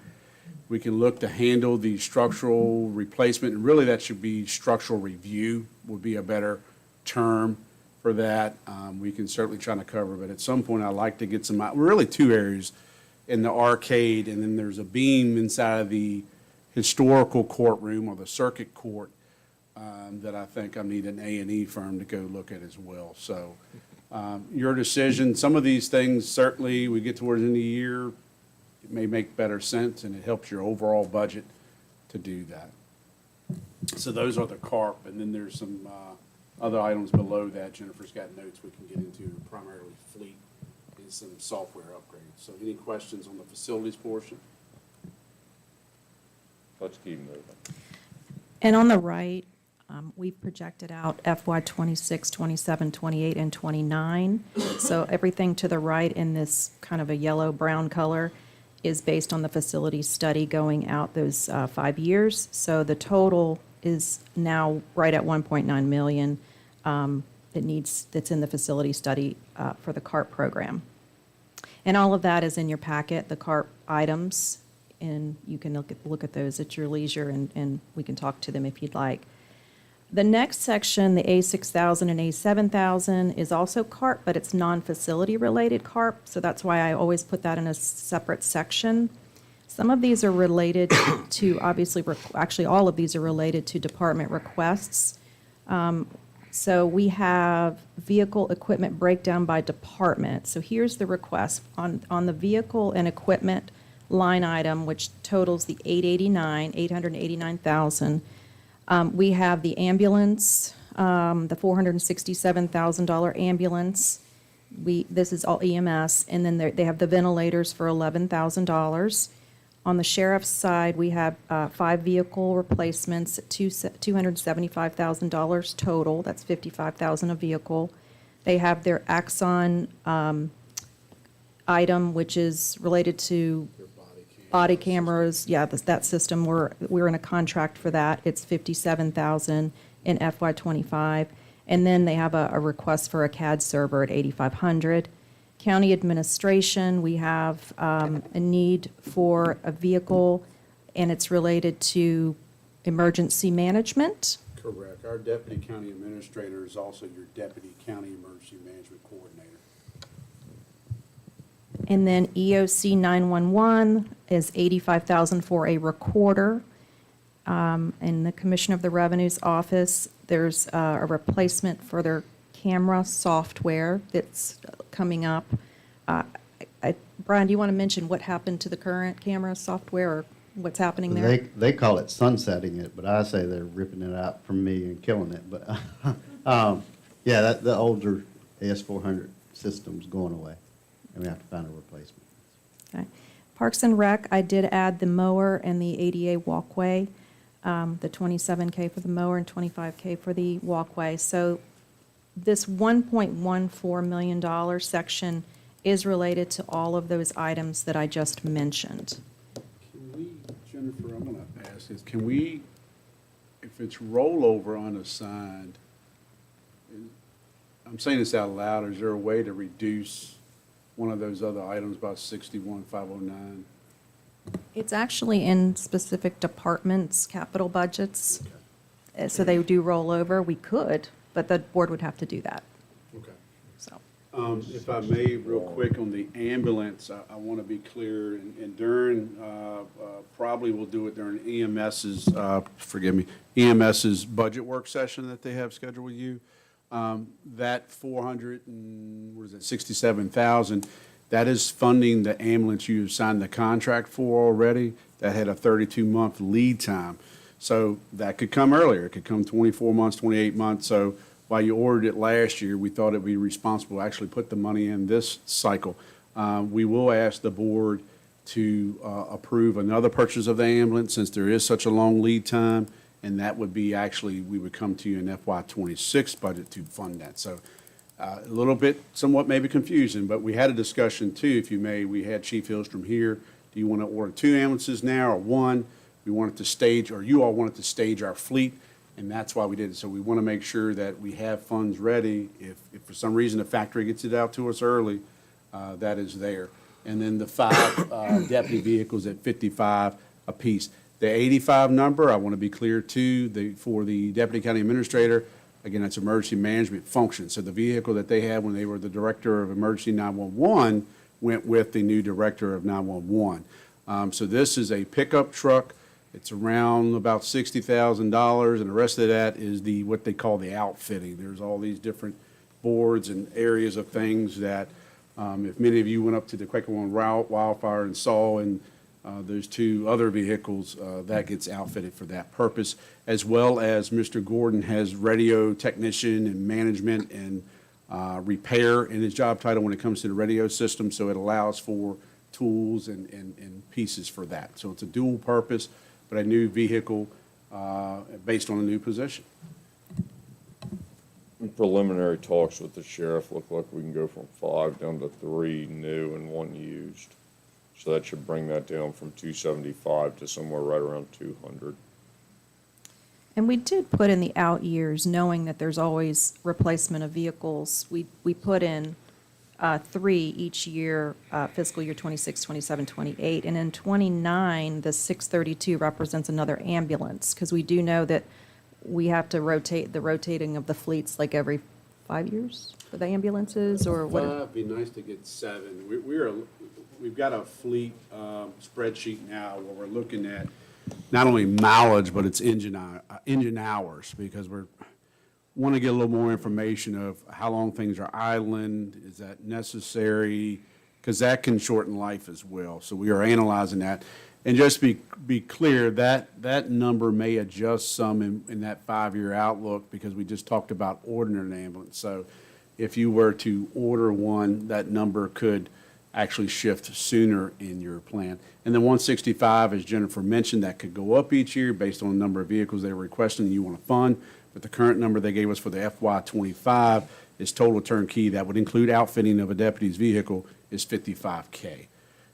we can look to handle the structural replacement, and really that should be structural review would be a better term for that. We can certainly try to cover, but at some point I'd like to get some, really two areas in the arcade, and then there's a beam inside of the historical courtroom or the circuit court that I think I need an A&E firm to go look at as well. So your decision. Some of these things, certainly we get towards the end of the year, it may make better sense, and it helps your overall budget to do that. So those are the CARP, and then there's some other items below that. Jennifer's got notes we can get into, primarily fleet and some software upgrades. So any questions on the facilities portion? Let's keep moving. And on the right, we've projected out FY 26, 27, 28, and 29. So everything to the right in this kind of a yellow-brown color is based on the facility study going out those 5 years. So the total is now right at 1.9 million that's in the facility study for the CARP program. And all of that is in your packet, the CARP items, and you can look at those at your leisure, and we can talk to them if you'd like. The next section, the A6000 and A7000, is also CARP, but it's non-facility related CARP, so that's why I always put that in a separate section. Some of these are related to, obviously, actually all of these are related to department requests. So we have vehicle equipment breakdown by department. So here's the request. On the vehicle and equipment line item, which totals the $889,000, we have the ambulance, the $467,000 ambulance. This is all EMS, and then they have the ventilators for $11,000. On the sheriff's side, we have 5 vehicle replacements, $275,000 total. That's $55,000 a vehicle. They have their Axon item, which is related to body cameras. Yeah, that system, we're in a contract for that. It's $57,000 in FY25. And then they have a request for a CAD server at $8,500. County administration, we have a need for a vehicle, and it's related to emergency management. Correct. Our deputy county administrator is also your deputy county emergency management coordinator. And then EOC 911 is $85,000 for a recorder. In the Commissioner of the Revenue's office, there's a replacement for their camera software that's coming up. Brian, do you want to mention what happened to the current camera software, or what's happening there? They call it sunsetting it, but I say they're ripping it out from me and killing it. But, yeah, the older AS400 system's going away, and we have to find a replacement. Okay. Parks and Rec, I did add the mower and the ADA walkway, the $27K for the mower and $25K for the walkway. So this $1.14 million section is related to all of those items that I just mentioned. Can we, Jennifer, I'm going to ask this, can we, if it's rollover unassigned, I'm saying this out loud, is there a way to reduce one of those other items by 61,509? It's actually in specific departments' capital budgets, so they do roll over. We could, but the board would have to do that. Okay. So, If I may, real quick, on the ambulance, I want to be clear, and during, probably we'll do it during EMS's, EMS's budget work session that they have scheduled with you. That 67,000, that is funding the ambulance you signed the contract for already. That had a 32-month lead time. So that could come earlier. It could come 24 months, 28 months. So while you ordered it last year, we thought it'd be responsible to actually put the money in this cycle. We will ask the board to approve another purchase of the ambulance since there is such a long lead time. And that would be actually, we would come to you in FY26 budget to fund that. So a little bit, somewhat maybe confusing, but we had a discussion too, if you may. We had Chief Hillstrom here. Do you want to order 2 ambulances now or 1? We wanted to stage, or you all wanted to stage our fleet, and that's why we did it. So we want to make sure that we have funds ready. If for some reason the factory gets it out to us early, that is there. And then the 5 deputy vehicles at 55 apiece. The 85 number, I want to be clear too, for the deputy county administrator, again, that's emergency management function. So the vehicle that they had when they were the director of emergency 911 went with the new director of 911. So this is a pickup truck. It's around about $60,000, and the rest of that is what they call the outfitting. There's all these different boards and areas of things that, if many of you went up to the Quaker One wildfire and saw, and those 2 other vehicles, that gets outfitted for that purpose, as well as Mr. Gordon has radio technician and management and repair in his job title when it comes to the radio system, so it allows for tools and pieces for that. So it's a dual purpose, but a new vehicle based on a new position. Preliminary talks with the sheriff look like we can go from 5 down to 3 new and 1 used. So that should bring that down from 275 to somewhere right around 200. And we did put in the out years, knowing that there's always replacement of vehicles. We put in 3 each year, fiscal year 26, 27, 28. And in 29, the 632 represents another ambulance, because we do know that we have to rotate, the rotating of the fleets like every 5 years for the ambulances, or what? It'd be nice to get 7. We've got a fleet spreadsheet now where we're looking at not only mileage, but it's engine hours, because want to get a little more information of how long things are idling, is that necessary? Because that can shorten life as well. So we are analyzing that. And just be clear, that number may adjust some in that 5-year outlook, because we just talked about ordering an ambulance. So if you were to order one, that number could actually shift sooner in your plan. And then 165, as Jennifer mentioned, that could go up each year based on the number of vehicles they were requesting and you want to fund. But the current number they gave us for the FY25 is total turnkey. That would include outfitting of a deputy's vehicle, is $55K.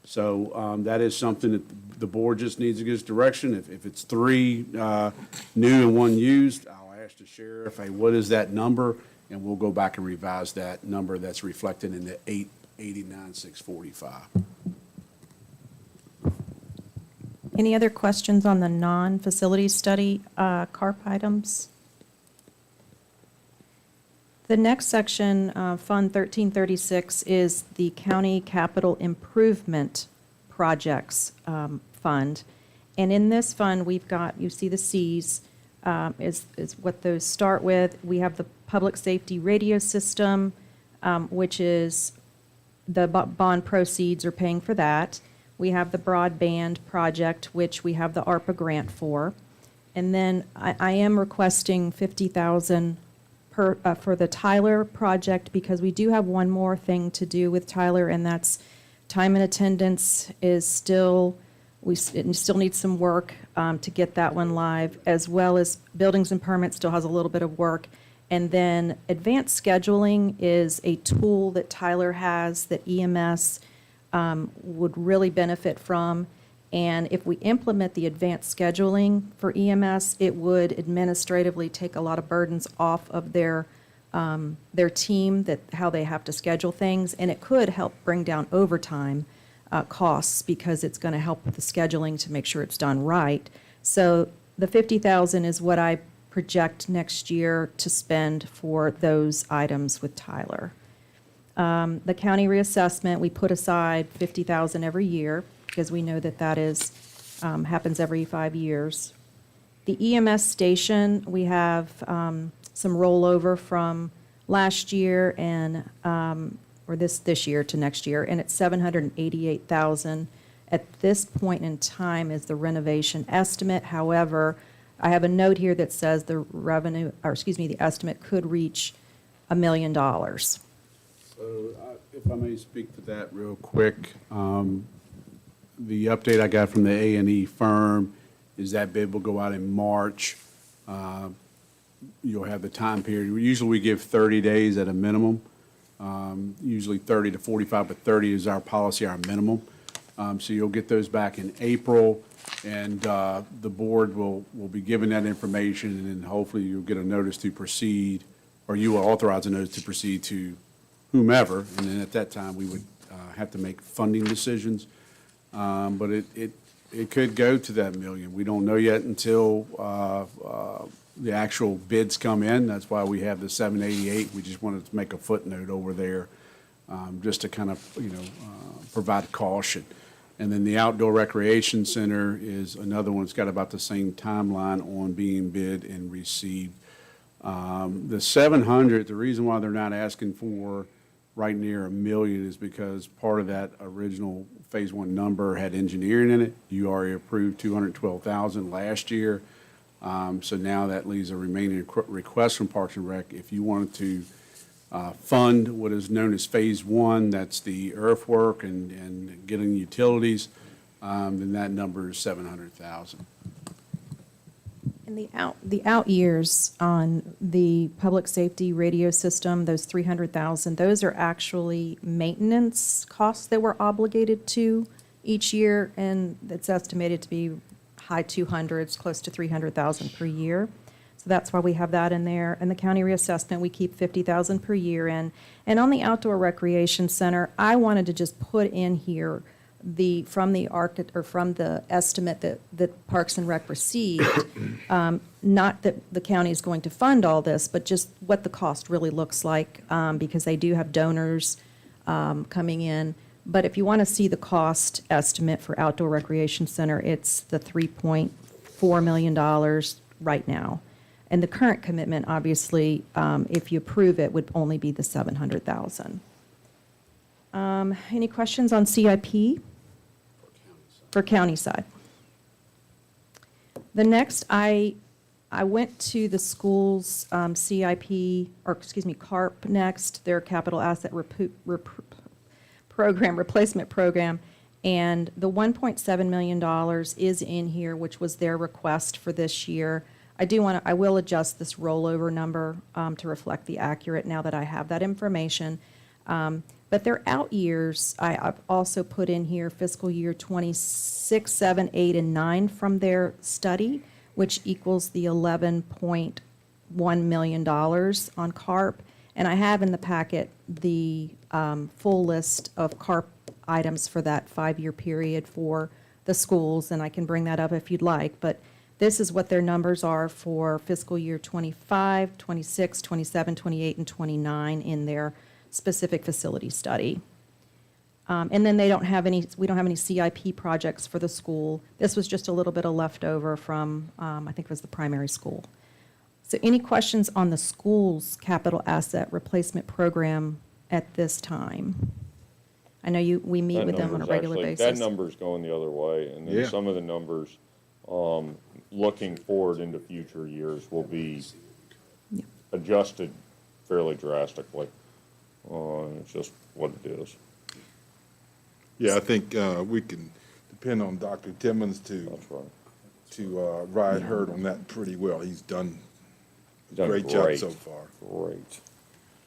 So that is something that the board just needs to give us direction. If it's 3 new and 1 used, I'll ask the sheriff, hey, what is that number? And we'll go back and revise that number that's reflected in the 889,645. Any other questions on the non-facility study CARP items? The next section, Fund 1336, is the County Capital Improvement Projects Fund. And in this fund, we've got, you see the Cs, is what those start with. We have the Public Safety Radio System, which is the bond proceeds are paying for that. We have the broadband project, which we have the ARPA grant for. And then I am requesting $50,000 for the Tyler project, because we do have one more thing to do with Tyler, and that's time and attendance is still, it still needs some work to get that one live, as well as buildings and permits still has a little bit of work. And then advanced scheduling is a tool that Tyler has that EMS would really benefit from. And if we implement the advanced scheduling for EMS, it would administratively take a lot of burdens off of their team, that how they have to schedule things, and it could help bring down overtime costs, because it's going to help with the scheduling to make sure it's done right. So the $50,000 is what I project next year to spend for those items with Tyler. The county reassessment, we put aside $50,000 every year, because we know that is happens every 5 years. The EMS station, we have some rollover from last year and or this year to next year, and it's $788,000. At this point in time is the renovation estimate. However, I have a note here that says the the estimate could reach $1 million. So if I may speak to that real quick, the update I got from the A&E firm is that bid will go out in March. You'll have the time period. Usually we give 30 days at a minimum, usually 30 to 45, but 30 is our policy, our minimum. So you'll get those back in April, and the board will be given that information, and then hopefully you'll get a notice to proceed, or you will authorize a notice to proceed to whomever, and then at that time we would have to make funding decisions. But it could go to that million. We don't know yet until the actual bids come in. That's why we have the 788. We just wanted to make a footnote over there, just to kind of, provide caution. And then the Outdoor Recreation Center is another one that's got about the same timeline on being bid and received. The 700, the reason why they're not asking for right near $1 million is because part of that original Phase 1 number had engineering in it. You already approved $212,000 last year. So now that leaves a remaining request from Parks and Rec. If you wanted to fund what is known as Phase 1, that's the earthwork and getting utilities, then that number is $700,000. And the out years on the public safety radio system, those $300,000, those are actually maintenance costs that we're obligated to each year, and it's estimated to be high 200s, close to 300,000 per year. So that's why we have that in there. And the county reassessment, we keep 50,000 per year in. And on the outdoor recreation center, I wanted to just put in here from the estimate that Parks and Rec received, not that the county is going to fund all this, but just what the cost really looks like, because they do have donors coming in. But if you want to see the cost estimate for outdoor recreation center, it's the $3.4 million right now. And the current commitment, obviously, if you approve it, would only be the $700,000. Any questions on CIP? For county side. The next, I went to the school's CIP, or excuse me, CARP next, their capital asset replacement program, and the $1.7 million is in here, which was their request for this year. I will adjust this rollover number to reflect the accurate now that I have that information. But their out years, I've also put in here fiscal year 26, 7, 8, and 9 from their study, which equals the $11.1 million on CARP. And I have in the packet the full list of CARP items for that 5-year period for the schools, and I can bring that up if you'd like. But this is what their numbers are for fiscal year 25, 26, 27, 28, and 29 in their specific facility study. And then we don't have any CIP projects for the school. This was just a little bit of leftover from, I think it was the primary school. So any questions on the school's capital asset replacement program at this time? I know we meet with them on a regular basis. That number's going the other way, and then some of the numbers, looking forward into future years, will be adjusted fairly drastically. It's just what it is. Yeah, I think we can depend on Dr. Timmons to ride herd on that pretty well. He's done a great job so far. Great.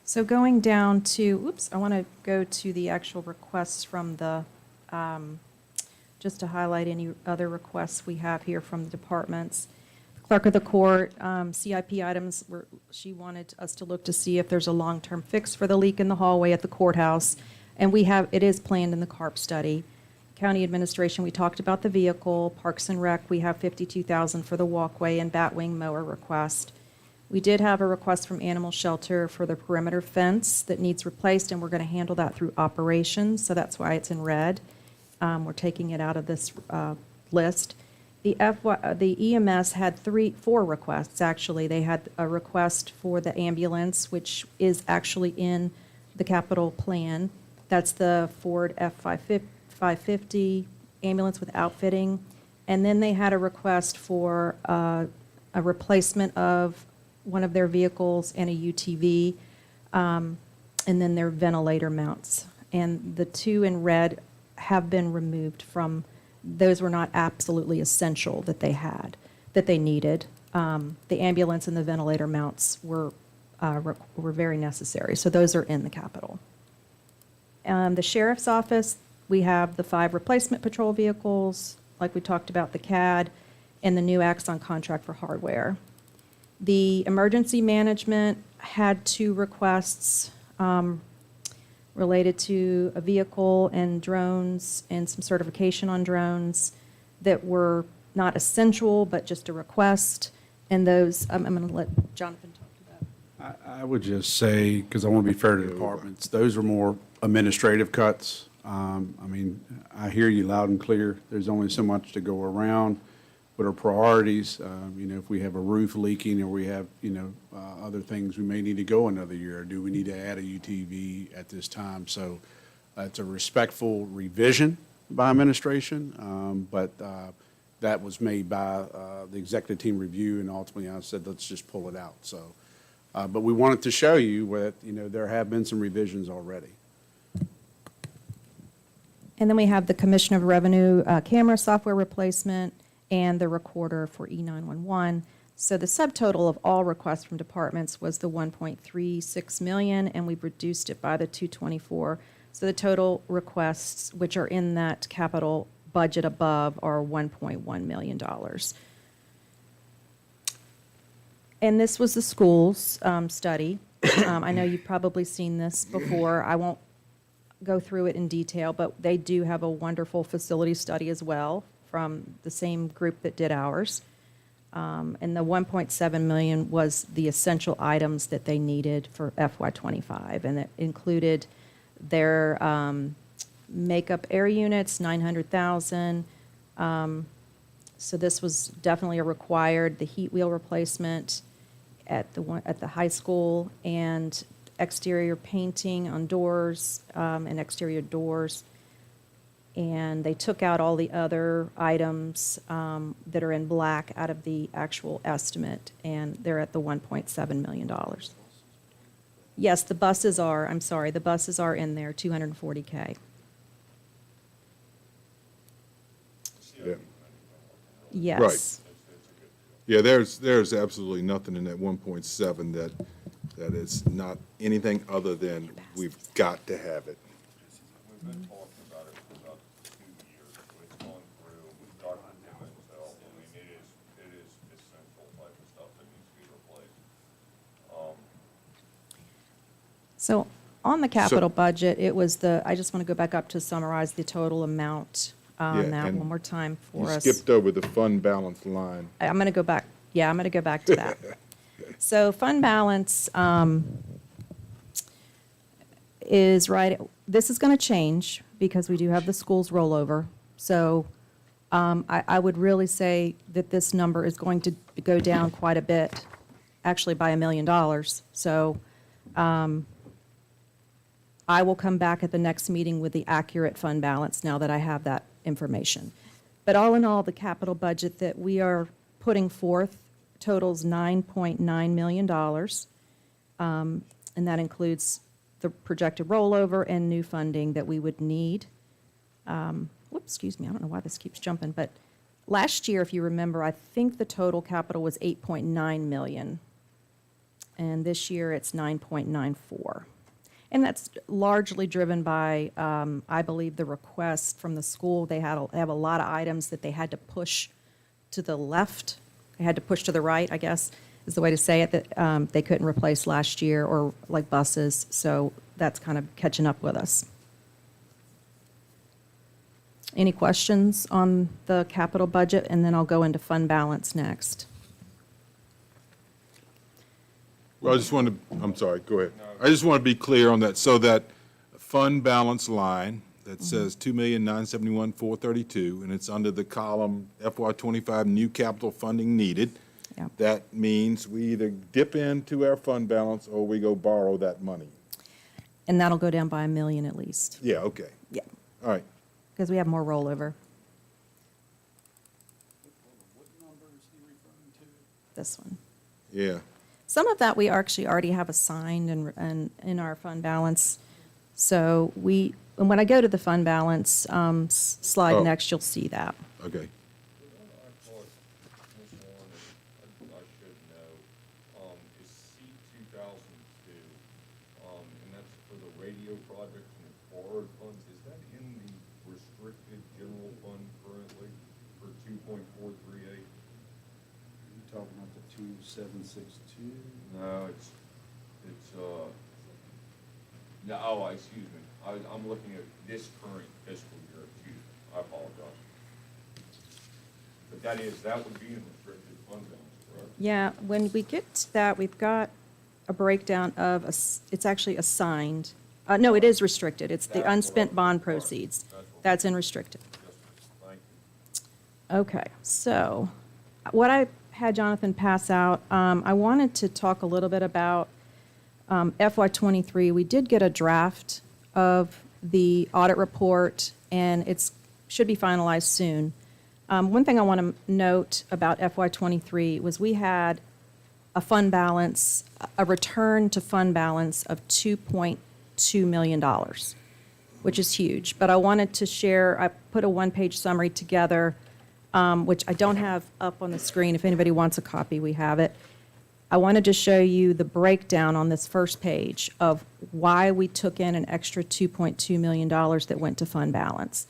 So going down to, I want to go to the actual requests from the, just to highlight any other requests we have here from the departments. Clerk of the Court, CIP items, she wanted us to look to see if there's a long-term fix for the leak in the hallway at the courthouse. And it is planned in the CARP study. County Administration, we talked about the vehicle. Parks and Rec, we have $52,000 for the walkway and batwing mower request. We did have a request from Animal Shelter for the perimeter fence that needs replaced, and we're going to handle that through operations, so that's why it's in red. We're taking it out of this list. The EMS had 4 requests, actually. They had a request for the ambulance, which is actually in the capital plan. That's the Ford F-550 ambulance with outfitting. And then they had a request for a replacement of one of their vehicles and a UTV, and then their ventilator mounts. And the 2 in red have been removed from. Those were not absolutely essential that they needed. The ambulance and the ventilator mounts were very necessary, so those are in the capital. The sheriff's office, we have the 5 replacement patrol vehicles, like we talked about, the CAD, and the new Axon contract for hardware. The emergency management had 2 requests related to a vehicle and drones and some certification on drones that were not essential, but just a request. And those, I'm going to let Jonathan talk to that. I would just say, because I want to be fair to departments, those are more administrative cuts. I mean, I hear you loud and clear. There's only so much to go around. What are priorities? If we have a roof leaking or we have, other things, we may need to go another year. Do we need to add a UTV at this time? So it's a respectful revision by administration, but that was made by the executive team review, and ultimately I said, let's just pull it out. So, but we wanted to show you that, there have been some revisions already. And then we have the Commission of Revenue camera software replacement and the recorder for E911. So the subtotal of all requests from departments was the $1.36 million, and we've reduced it by the $224 So the total requests, which are in that capital budget above, are $1.1 million. And this was the school's study. I know you've probably seen this before. I won't go through it in detail, but they do have a wonderful facility study as well from the same group that did ours. And the 1.7 million was the essential items that they needed for FY25, and it included their makeup air units, 900,000. So this was definitely a required, the heat wheel replacement at the high school, and exterior painting on doors, and exterior doors. And they took out all the other items that are in black out of the actual estimate, and they're at the $1.7 million. Yes, the buses are, I'm sorry, the buses are in there, 240K. Yeah. Yes. Right. Yeah, there's absolutely nothing in that 1.7 that is not anything other than we've got to have it. We've been talking about it for about 2 years, so it's gone through, we've started to do it, so, I mean, it is essential type of stuff that needs to be replaced. So on the capital budget, it was I just want to go back up to summarize the total amount on Yeah, that and one more time You for us. skipped over the fund balance line. I'm going to go back, I'm going to go back to that. So fund balance is right, this is going to change because we do have the schools rollover. So I would really say that this number is going to go down quite a bit, actually by $1 million. So I will come back at the next meeting with the accurate fund balance now that I have that information. But all in all, the capital budget that we are putting forth totals $9.9 million. And that includes the projected rollover and new funding that we would need. Whoops, excuse me, I don't know why this keeps jumping, but last year, if you remember, I think the total capital was 8.9 million. And this year, it's 9.94. And that's largely driven by, I believe, the request from the school. They have a lot of items that they had to push to the left. They had to push to the right, I guess, is the way to say it, that they couldn't replace last year, or like buses. So that's kind of catching up with us. Any questions on the capital budget? And then I'll go into fund balance next. Well, I just want to, I'm sorry, go ahead. I just want to be clear on that, so that fund balance line that says 2,971,432, and it's under the column FY25 new capital funding needed. Yeah. That means we either dip into our fund balance or we go borrow that money. And that'll go down by $1 million at least. Yeah, okay. Yeah, All right. because we have more rollover. This one. Yeah. Some of that we actually already have assigned and in our fund balance. So and when I go to the fund balance slide Oh. next, you'll see that. Okay. I thought this one, I should know, is C-2002, and that's for the radio projects and forward funds. Is that in the restricted general fund currently for 2.438? You talking about the 2762? No, it's, no, oh, excuse me. I'm looking at this current fiscal year, excuse me. I apologize. But that would be in restricted fund balance, correct? Yeah, when we get to that, we've got a breakdown of, it's actually assigned. No, it is restricted. It's the That's what unspent I'm- bond sorry. proceeds. That's what- That's in restricted. Yes, ma'am. Thank you. Okay, so what I had Jonathan pass out, I wanted to talk a little bit about FY23. We did get a draft of the audit report, and should be finalized soon. One thing I want to note about FY23 was we had a fund balance, a return to fund balance of $2.2 million, which is huge. But I wanted to share, I put a one-page summary together, which I don't have up on the screen. If anybody wants a copy, we have it. I wanted to show you the breakdown on this first page of why we took in an extra $2.2 million that went to fund balance.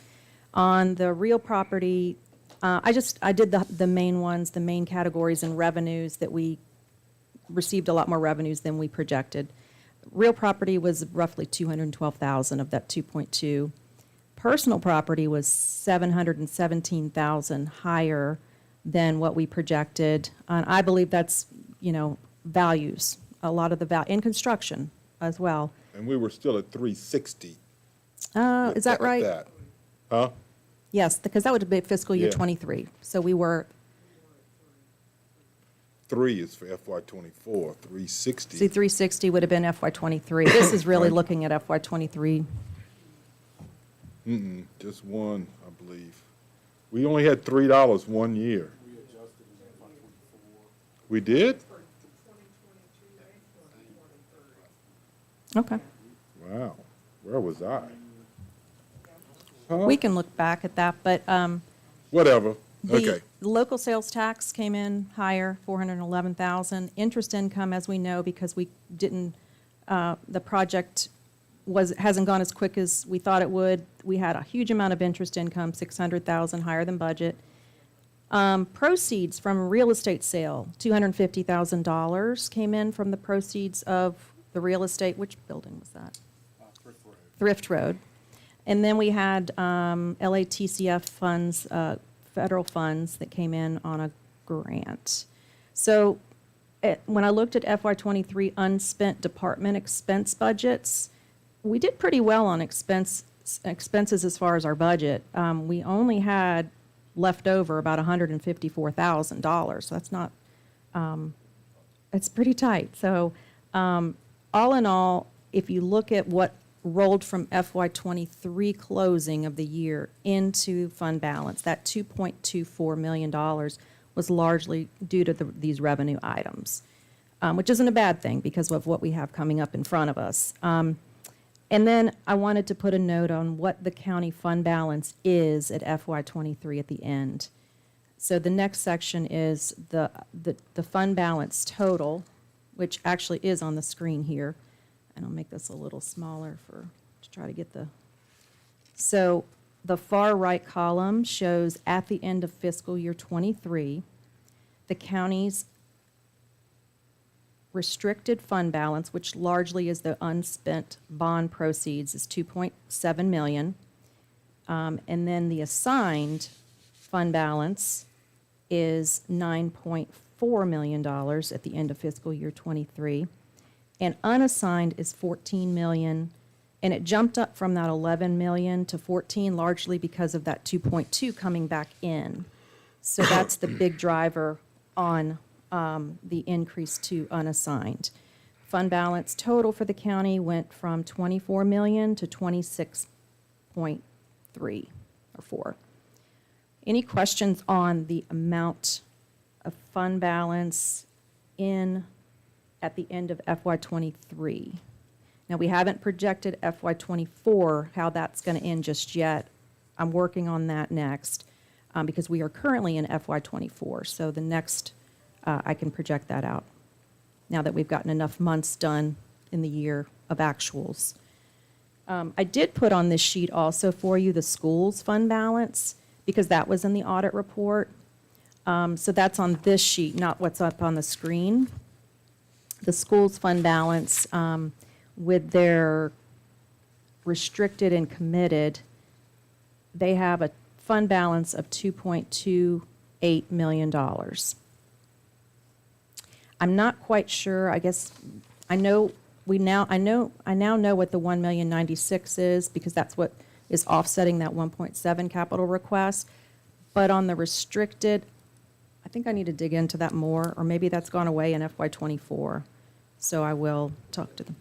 On the real property, I did the main ones, the main categories and revenues that we received a lot more revenues than we projected. Real property was roughly 212,000 of that 2.2. Personal property was 717,000 higher than what we projected. And I believe that's, values, a lot of the value in construction as well. And we were still at 360. Is that right? Huh? Yes, because that would be fiscal year Yeah. '23. So we were, 3 is for FY '24, 360. see, 360 would have been FY '23. This is really looking at FY '23. Just one, I believe. We only had $3 one year. We did? Okay. Wow. Where was I? We can look back at that, but Whatever. the Okay. local sales tax came in higher, 411,000. Interest income, as we know, because we didn't, the project hasn't gone as quick as we thought it would. We had a huge amount of interest income, 600,000 higher than budget. Proceeds from real estate sale, $250,000 came in from the proceeds of the real estate. Which building was that? Thrift Road. And then we had LATCF funds, federal funds that came in on a grant. So when I looked at FY '23 unspent department expense budgets, we did pretty well on expenses as far as our budget. We only had left over about $154,000. So that's not, it's pretty tight. So all in all, if you look at what rolled from FY '23 closing of the year into fund balance, that $2.24 million was largely due to these revenue items, which isn't a bad thing because of what we have coming up in front of us. And then I wanted to put a note on what the county fund balance is at FY '23 at the end. So the next section is the fund balance total, which actually is on the screen here. And I'll make this a little smaller to try to get the. So the far right column shows at the end of fiscal year '23, the county's restricted fund balance, which largely is the unspent bond proceeds, is $2.7 million. And then the assigned fund balance is $9.4 million at the end of fiscal year '23. And unassigned is $14 million, and it jumped up from that $11 million to $14 largely because of that 2.2 coming back in. So that's the big driver on the increase to unassigned. Fund balance total for the county went from $24 million to 26.3 or 4. Any questions on the amount of fund balance at the end of FY '23? Now, we haven't projected FY '24, how that's going to end just yet. I'm working on that next because we are currently in FY '24. So the next, I can project that out now that we've gotten enough months done in the year of actuals. I did put on this sheet also for you the schools fund balance because that was in the audit report. So that's on this sheet, not what's up on the screen. The schools fund balance with their restricted and committed, they have a fund balance of $2.28 million. I'm not quite sure. I guess I now know what the $1,096,000 is because that's what is offsetting that 1.7 capital request. But on the restricted, I think I need to dig into that more, or maybe that's gone away in FY '24. So I will talk to them.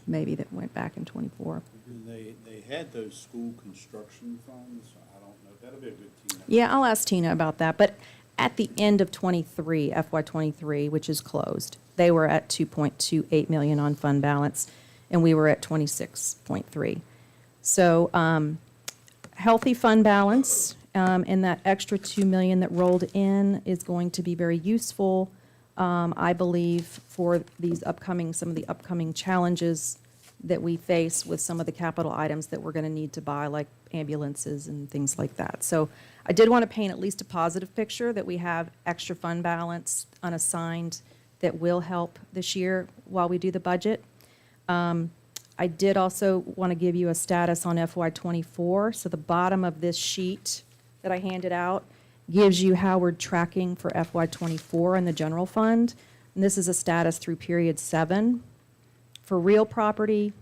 Maybe that went back in '24. They had those school construction funds. I don't know. That'll be a good team. Yeah, I'll ask Tina about that. But at the end of '23, FY '23, which is closed, they were at $2.28 million on fund balance, and we were at 26.3. So healthy fund balance And that extra 2 million that rolled in is going to be very useful, I believe, for some of the upcoming challenges that we face with some of the capital items that we're going to need to buy, like ambulances and things like that. So I did want to paint at least a positive picture that we have extra fund balance unassigned that will help this year while we do the budget. I did also want to give you a status on FY '24. So the bottom of this sheet that I handed out gives you how we're tracking for FY '24 in the general fund. And this is a status through period 7. For real property,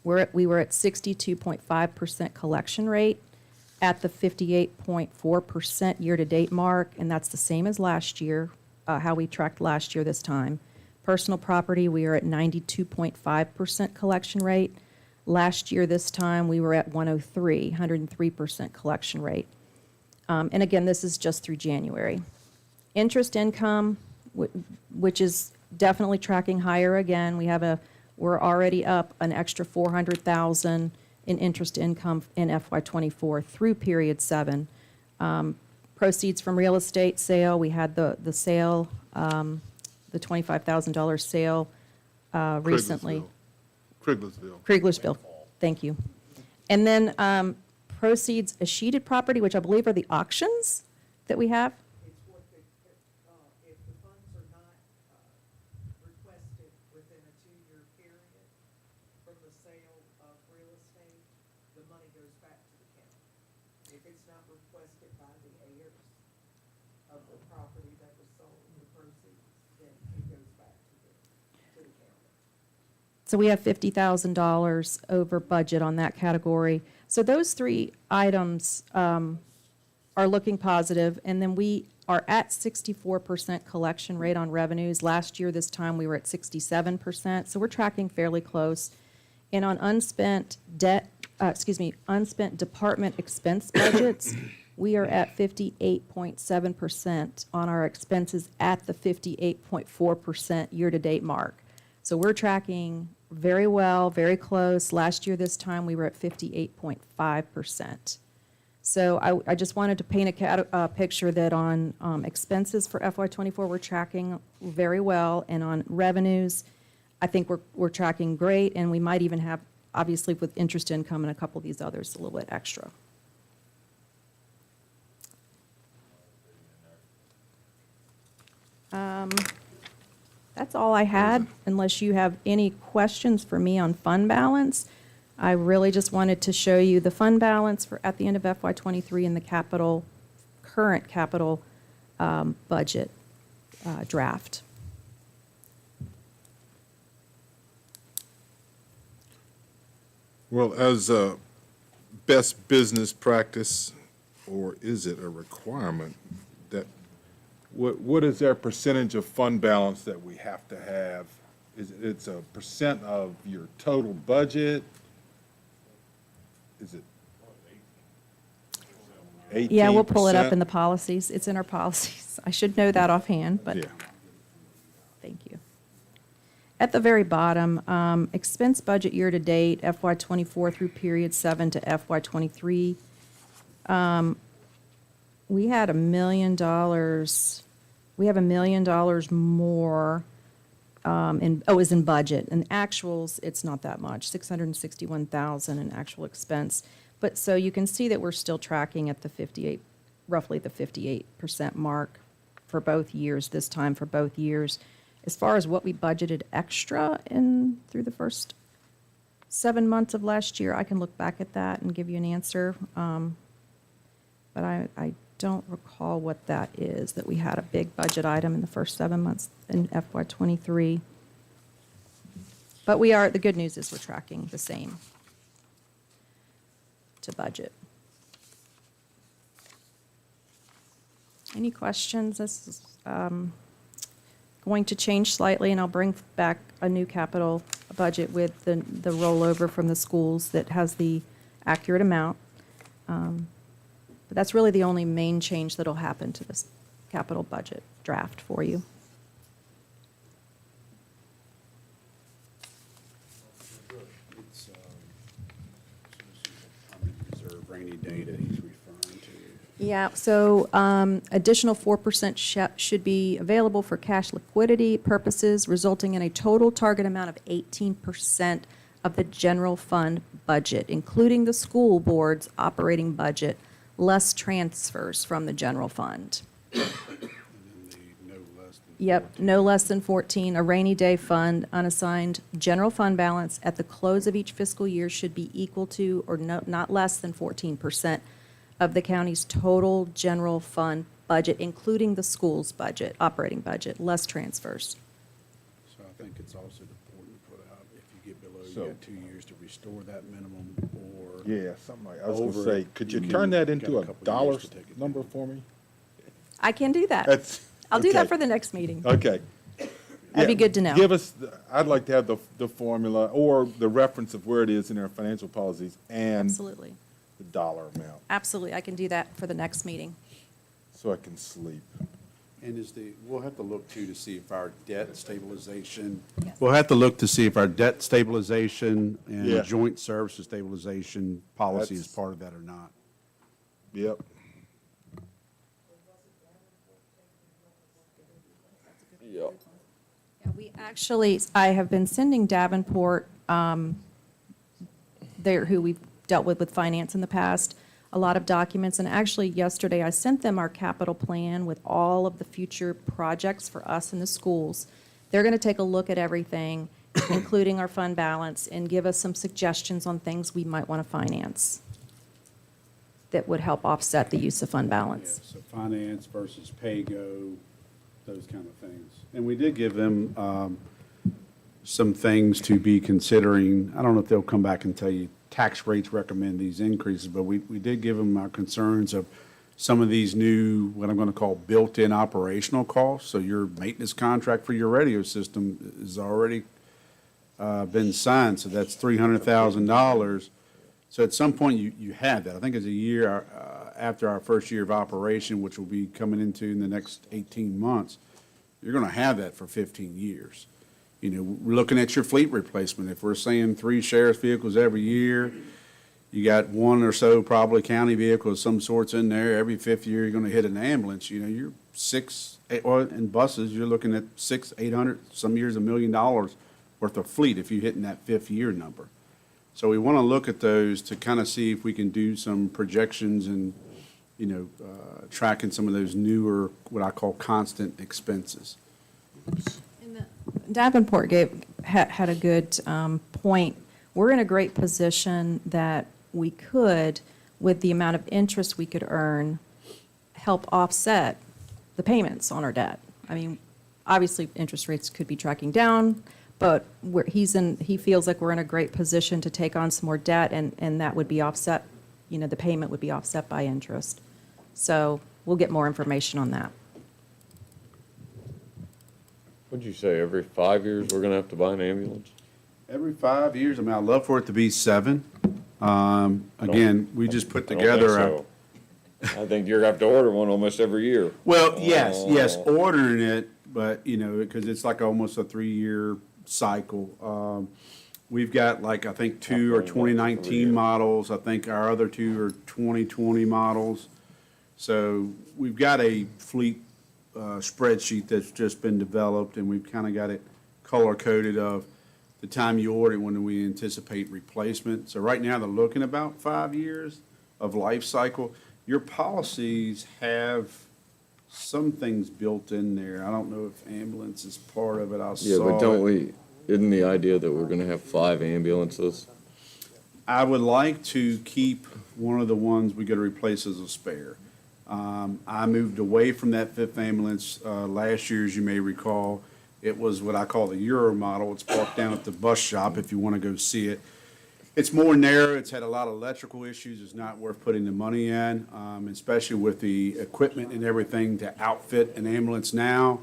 we were at 62.5% collection rate at the 58.4% year-to-date mark, and that's the same as last year, how we tracked last year this time. Personal property, we are at 92.5% collection rate. Last year this time, we were at 103% collection rate. And again, this is just through January. Interest income, which is definitely tracking higher again. We're already up an extra $400,000 in interest income in FY '24 through period 7. Proceeds from real estate sale, we had the sale, the $25,000 sale recently. Krieglersville, thank you. And then proceeds, a sheeted property, which I believe are the auctions that we have. It's what if the funds are not requested within a 2-year period from the sale of real estate, the money goes back to the county. If it's not requested by the heirs of the property that was sold, the proceeds, then it goes back to the county. So we have $50,000 over budget on that category. So those 3 items are looking positive, and then we are at 64% collection rate on revenues. Last year, this time, we were at 67%, so we're tracking fairly close. And on unspent unspent department expense budgets, we are at 58.7% on our expenses at the 58.4% year-to-date mark. So we're tracking very well, very close. Last year, this time, we were at 58.5%. So I just wanted to paint a picture that on expenses for FY '24, we're tracking very well, and on revenues, I think we're tracking great, and we might even have, obviously, with interest income and a couple of these others, a little bit extra. That's all I had, unless you have any questions for me on fund balance. I really just wanted to show you the fund balance at the end of FY '23 and the current capital budget draft. Well, as a best business practice, or is it a requirement, that what is our percentage of fund balance that we have to have? It's a percent of your total budget? Is it 18%? Yeah, we'll pull it up in the policies. It's in our policies. I should know that offhand, but Yeah. thank you. At the very bottom, expense budget year-to-date, FY '24 through period 7 to FY '23. We had $1 million. We have $1 million more is in budget. In actuals, it's not that much, $661,000 in actual expense. But so you can see that we're still tracking at roughly the 58% mark for both years, this time for both years. As far as what we budgeted extra through the first 7 months of last year, I can look back at that and give you an answer. But I don't recall what that is, that we had a big budget item in the first 7 months in FY '23. But the good news is we're tracking the same to budget. Any questions? This is going to change slightly, and I'll bring back a new capital budget with the rollover from the schools that has the accurate amount. But that's really the only main change that'll happen to this capital budget draft for you. It's permanent reserve rainy day that he's referring Yeah, so additional 4% should be available for cash liquidity purposes, resulting in a total target amount of 18% of the general fund budget, including the school board's operating budget, less transfers from the general fund. Yep, no less than 14. A rainy day fund, unassigned general fund balance at the close of each fiscal year should be equal to or not less than 14% of the county's total general fund budget, including the school's budget, operating budget, less transfers. So I think it's also important to put out, if you get below, So- you got 2 years to restore that minimum, or. Yeah, something like, I was gonna Over say, it, could you you can- turn that got into a a couple dollar years to take it number down. for me? I can do that. That's. I'll do that okay. for the next meeting. Okay. That'd be Yeah, good to know. Give us, I'd like to have the formula or the reference of where it is in our financial policies and Absolutely. the dollar amount, Absolutely, I can do that for the next meeting. so I can sleep. And we'll have to look too to see if our debt stabilization. Yes. We'll have to look to see if our debt stabilization and Yeah. joint services stabilization policy is That's- part of that or not. Yep. Yep. Yeah, I have been sending Davenport, who we've dealt with finance in the past, a lot of documents. And actually, yesterday, I sent them our capital plan with all of the future projects for us in the schools. They're going to take a look at everything, including our fund balance, and give us some suggestions on things we might want to finance that would help offset the use of fund balance. So finance versus pay-go, those kind of things. And we did give them some things to be considering. I don't know if they'll come back and tell you tax rates recommend these increases, but we did give them our concerns of some of these new, what I'm going to call built-in operational costs. So your maintenance contract for your radio system is already been signed, so that's $300,000. So at some point, you have that. I think it's a year after our first year of operation, which will be coming into in the next 18 months, you're going to have that for 15 years. You know, we're looking at your fleet replacement. If we're saying 3 sheriff's vehicles every year, you got 1 or so probably county vehicles of some sorts in there. Every 5th year, you're going to hit an ambulance. You know, you're 6, 8, or in buses, you're looking at 600, 800, some years $1 million worth of fleet if you're hitting that 5th year number. So we want to look at those to kind of see if we can do some projections and, you know, tracking some of those newer, what I call constant expenses. Davenport had a good point. We're in a great position that we could, with the amount of interest we could earn, help offset the payments on our debt. I mean, obviously, interest rates could be tracking down, but he feels like we're in a great position to take on some more debt, and that would be offset, you know, the payment would be offset by interest. So we'll get more information on that. What'd you say, every 5 years, we're gonna have to buy an ambulance? Every 5 years, I mean, I'd love for it to be 7. Again, we just put I don't think together so. I think you're gonna have to order one almost every year. well, yes, ordering it, but, you know, because it's like almost a 3-year cycle. We've got like, I think 2 are 2019 models. I think our other 2 are 2020 models. So we've got a fleet spreadsheet that's just been developed, and we've kind of got it color-coded of the time you order it, when we anticipate replacement. So right now, they're looking about 5 years of life cycle. Your policies have some things built in there. I don't know if ambulance is part of it. I Yeah, saw but don't it. isn't the idea that we're gonna have 5 ambulances? I would like to keep one of the ones we got to replace as a spare. I moved away from that 5th ambulance last year, as you may recall. It was what I call the Euro model. It's parked down at the bus shop if you want to go see it. It's more narrow. It's had a lot of electrical issues. It's not worth putting the money in, especially with the equipment and everything to outfit an ambulance now.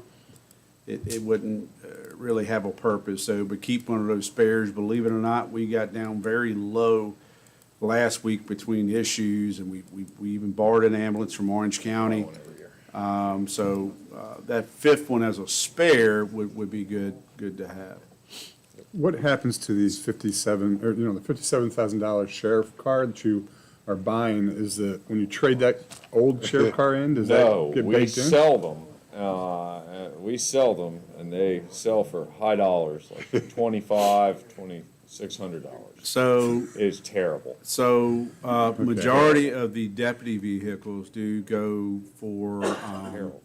It wouldn't really have a purpose. So, but keep one of those spares. Believe it or not, we got down very low last week between issues, and we even borrowed an ambulance from Orange County. That 5th one as a spare would be good to have. What happens to these 57, or, you know, the $57,000 sheriff card that you are buying, is that when you trade that old sheriff car in, does No, that get we baked in? sell them. We sell them, and they sell for high dollars, like $2,600. So, It's terrible. Majority of the deputy vehicles do go for, Terrible.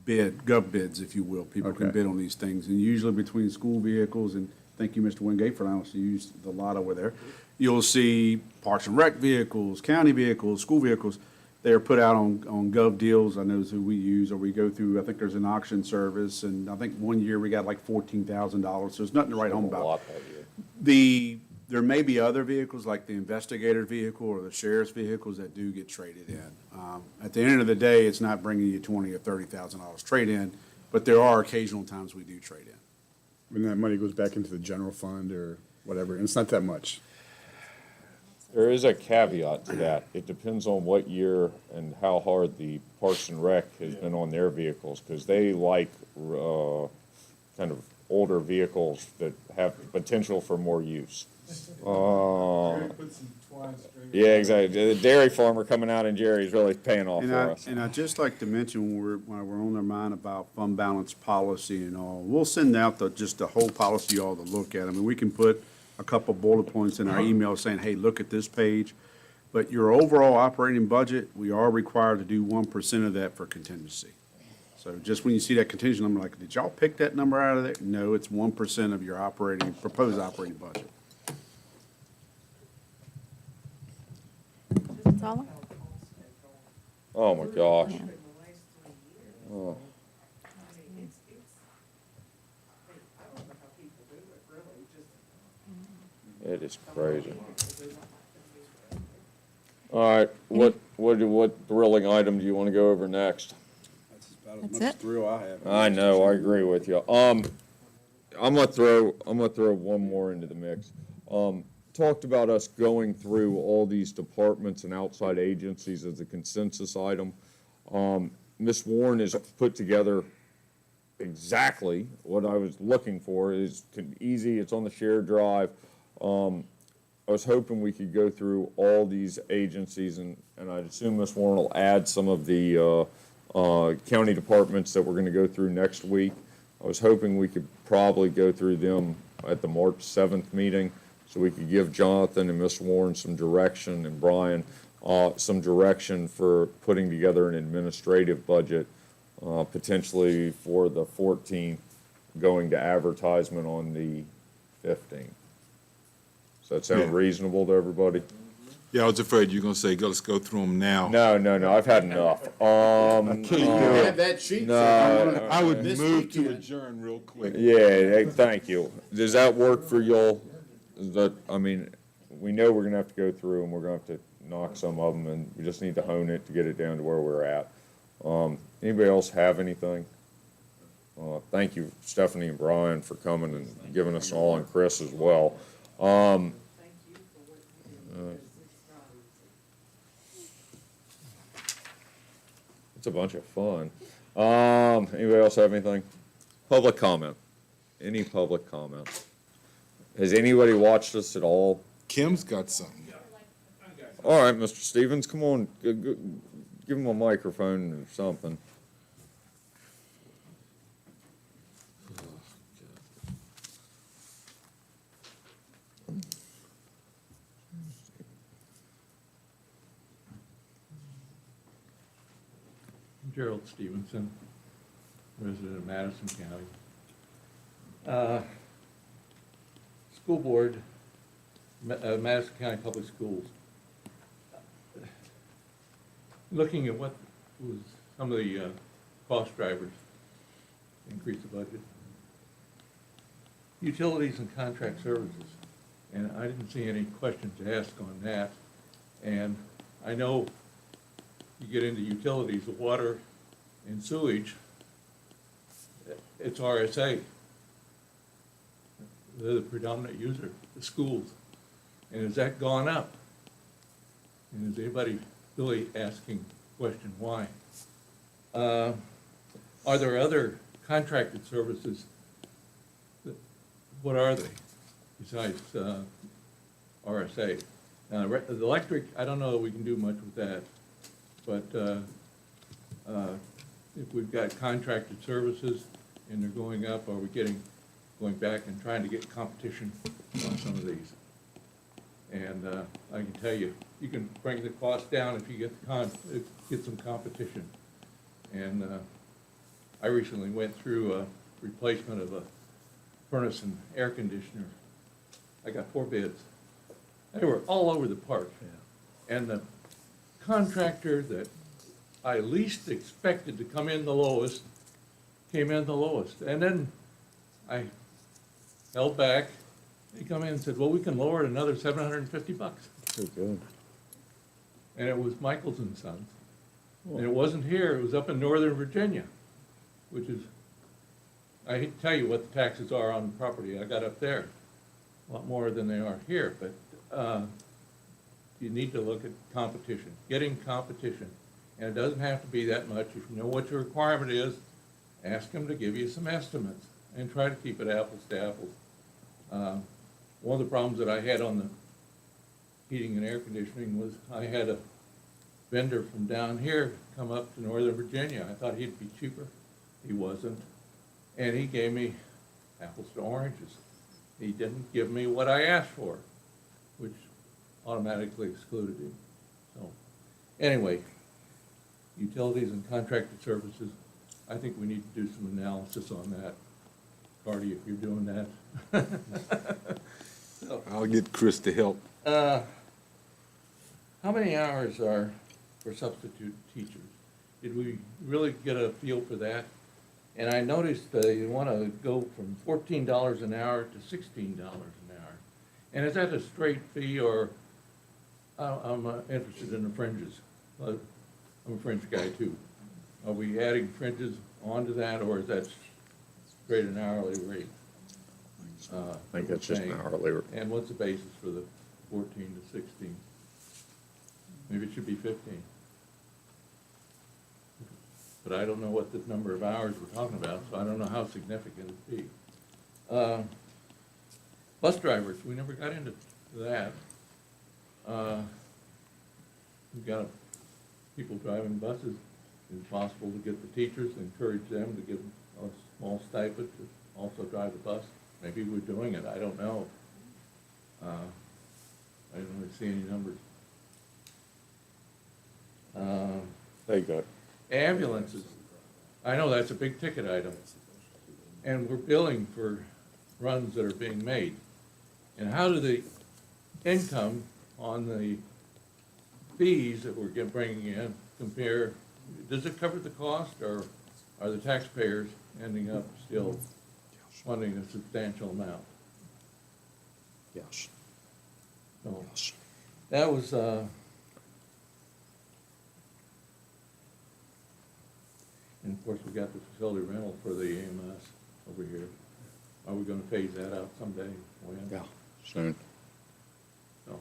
gov bids, if you will. People can Okay. bid on these things, and usually between school vehicles, and thank you, Mr. Wingate, for allowing us to use the lot over there. You'll see Parks and Rec vehicles, county vehicles, school vehicles. They are put out on gov deals. I know who we use, or we go through, I think there's an auction service, and I think one year we got like $14,000, so there's nothing to write home A about. lot that year. There may be other vehicles, like the investigator vehicle or the sheriff's vehicles, that do get traded in. At the end of the day, it's not bringing you $20,000 or $30,000 trade-in, but there are occasional times we do trade in. When that money goes back into the general fund or whatever, and it's not that much. There is a caveat to that. It depends on what year and how hard the Parks and Rec has been on their vehicles, because they like kind of older vehicles that have potential for more use. Yeah, exactly. The dairy farmer coming out in Jerry's really paying off for us. And I'd just like to mention, when we're on our mind about fund balance policy and all, we'll send out just the whole policy all to look at. I mean, we can put a couple bullet points in our email saying, hey, look at this page. But your overall operating budget, we are required to do 1% of that for contingency. So just when you see that contingency number, like, did y'all pick that number out of there? No, it's 1% of your proposed operating budget. That's all? Oh, my gosh. Yeah. Oh. It is crazy. All right, what thrilling item do you want to go over next? That's about That's as much it? thrill I have. I know, I agree with you. I'm gonna throw one more into the mix. Talked about us going through all these departments and outside agencies as a consensus item. Ms. Warren has put together exactly what I was looking for. It's easy, it's on the shared drive. I was hoping we could go through all these agencies, and I'd assume Ms. Warren will add some of the county departments that we're going to go through next week. I was hoping we could probably go through them at the March 7th meeting, so we could give Jonathan and Ms. Warren some direction, and Brian some direction for putting together an administrative budget, potentially for the 14th, going to advertisement on the 15th. Does that sound reasonable to everybody? Yeah, I was afraid you were gonna say, let's go through them now. No, I've had enough. Have that sheet. No, I would This move to weekend. adjourn real quick. yeah, hey, thank you. Does that work for y'all? Is that, I mean, we know we're gonna have to go through and we're gonna have to knock some of them, and we just need to hone it to get it down to where we're at. Anybody else have anything? Thank you, Stephanie and Brian, for coming and giving us all, and Chris as well. It's a bunch of fun. Anybody else have anything? Public comment? Any public comment? Has anybody watched us at all? Kim's got something. All right, Mr. Stevens, come on, give him a microphone or something. Gerald Stevenson, resident of Madison County. School Board, Madison County Public Schools. Looking at what was some of the cost drivers, increase the budget. Utilities and contract services, and I didn't see any questions asked on that. And I know you get into utilities, the water and sewage, it's RSA. They're the predominant user, the schools. And has that gone up? And is anybody really asking the question why? Are there other contracted services? What are they besides RSA? The electric, I don't know that we can do much with that, but if we've got contracted services and they're going up, are we going back and trying to get competition on some of these? And I can tell you, you can bring the cost down if you get some competition. And I recently went through a replacement of a furnace and air conditioner. I got 4 bids. They were all over the park. And the contractor that I least expected to come in the lowest came in the lowest. And then I held back. He come in and said, well, we can lower it another $750. Pretty good. And it was Michaels and Sons. And it wasn't here, it was up in Northern Virginia, which is, I hate to tell you what the taxes are on the property I got up there. A lot more than they are here, but you need to look at competition, getting competition. And it doesn't have to be that much. If you know what your requirement is, ask them to give you some estimates and try to keep it apples to apples. One of the problems that I had on the heating and air conditioning was I had a vendor from down here come up to Northern Virginia. I thought he'd be cheaper. He wasn't. And he gave me apples to oranges. He didn't give me what I asked for, which automatically excluded him. So, anyway, utilities and contracted services, I think we need to do some analysis on that. Cardi, if you're doing that. So, I'll get Chris to help. how many hours are for substitute teachers? Did we really get a feel for that? And I noticed you want to go from $14 an hour to $16 an hour. And is that a straight fee, or I'm interested in the fringes? I'm a fringe guy too. Are we adding fringes onto that, or is that straight an hourly rate? I think that's just an hourly rate. And what's the basis for the 14 to 16? Maybe it should be 15. But I don't know what the number of hours we're talking about, so I don't know how significant it'd be. Bus drivers, we never got into that. We've got people driving buses. Is it possible to get the teachers, encourage them to give a small stipend to also drive the bus? Maybe we're doing it, I don't know. I didn't really see any numbers. There you go. Ambulances, I know that's a big ticket item. And we're billing for runs that are being made. And how do the income on the fees that we're bringing in compare? Does it cover the cost, or are the taxpayers ending up still funding a substantial amount? Yes. So that was, and of course, we got the facility rental for the EMS over here. Are we gonna phase that out someday? When? Yeah, soon. So,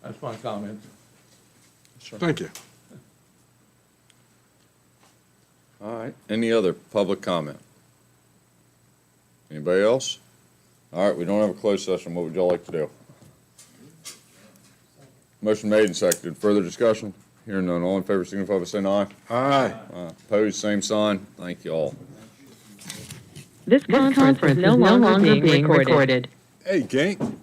that's my comments. Thank you. All right, any other public comment? Anybody else? All right, we don't have a closed session, what would y'all like to do? Motion made and seconded, further discussion? Hearing none, all in favor, signify by saying aye. Aye. Opposed, same sign, thank you all. This conference is no longer being recorded. Hey, gang.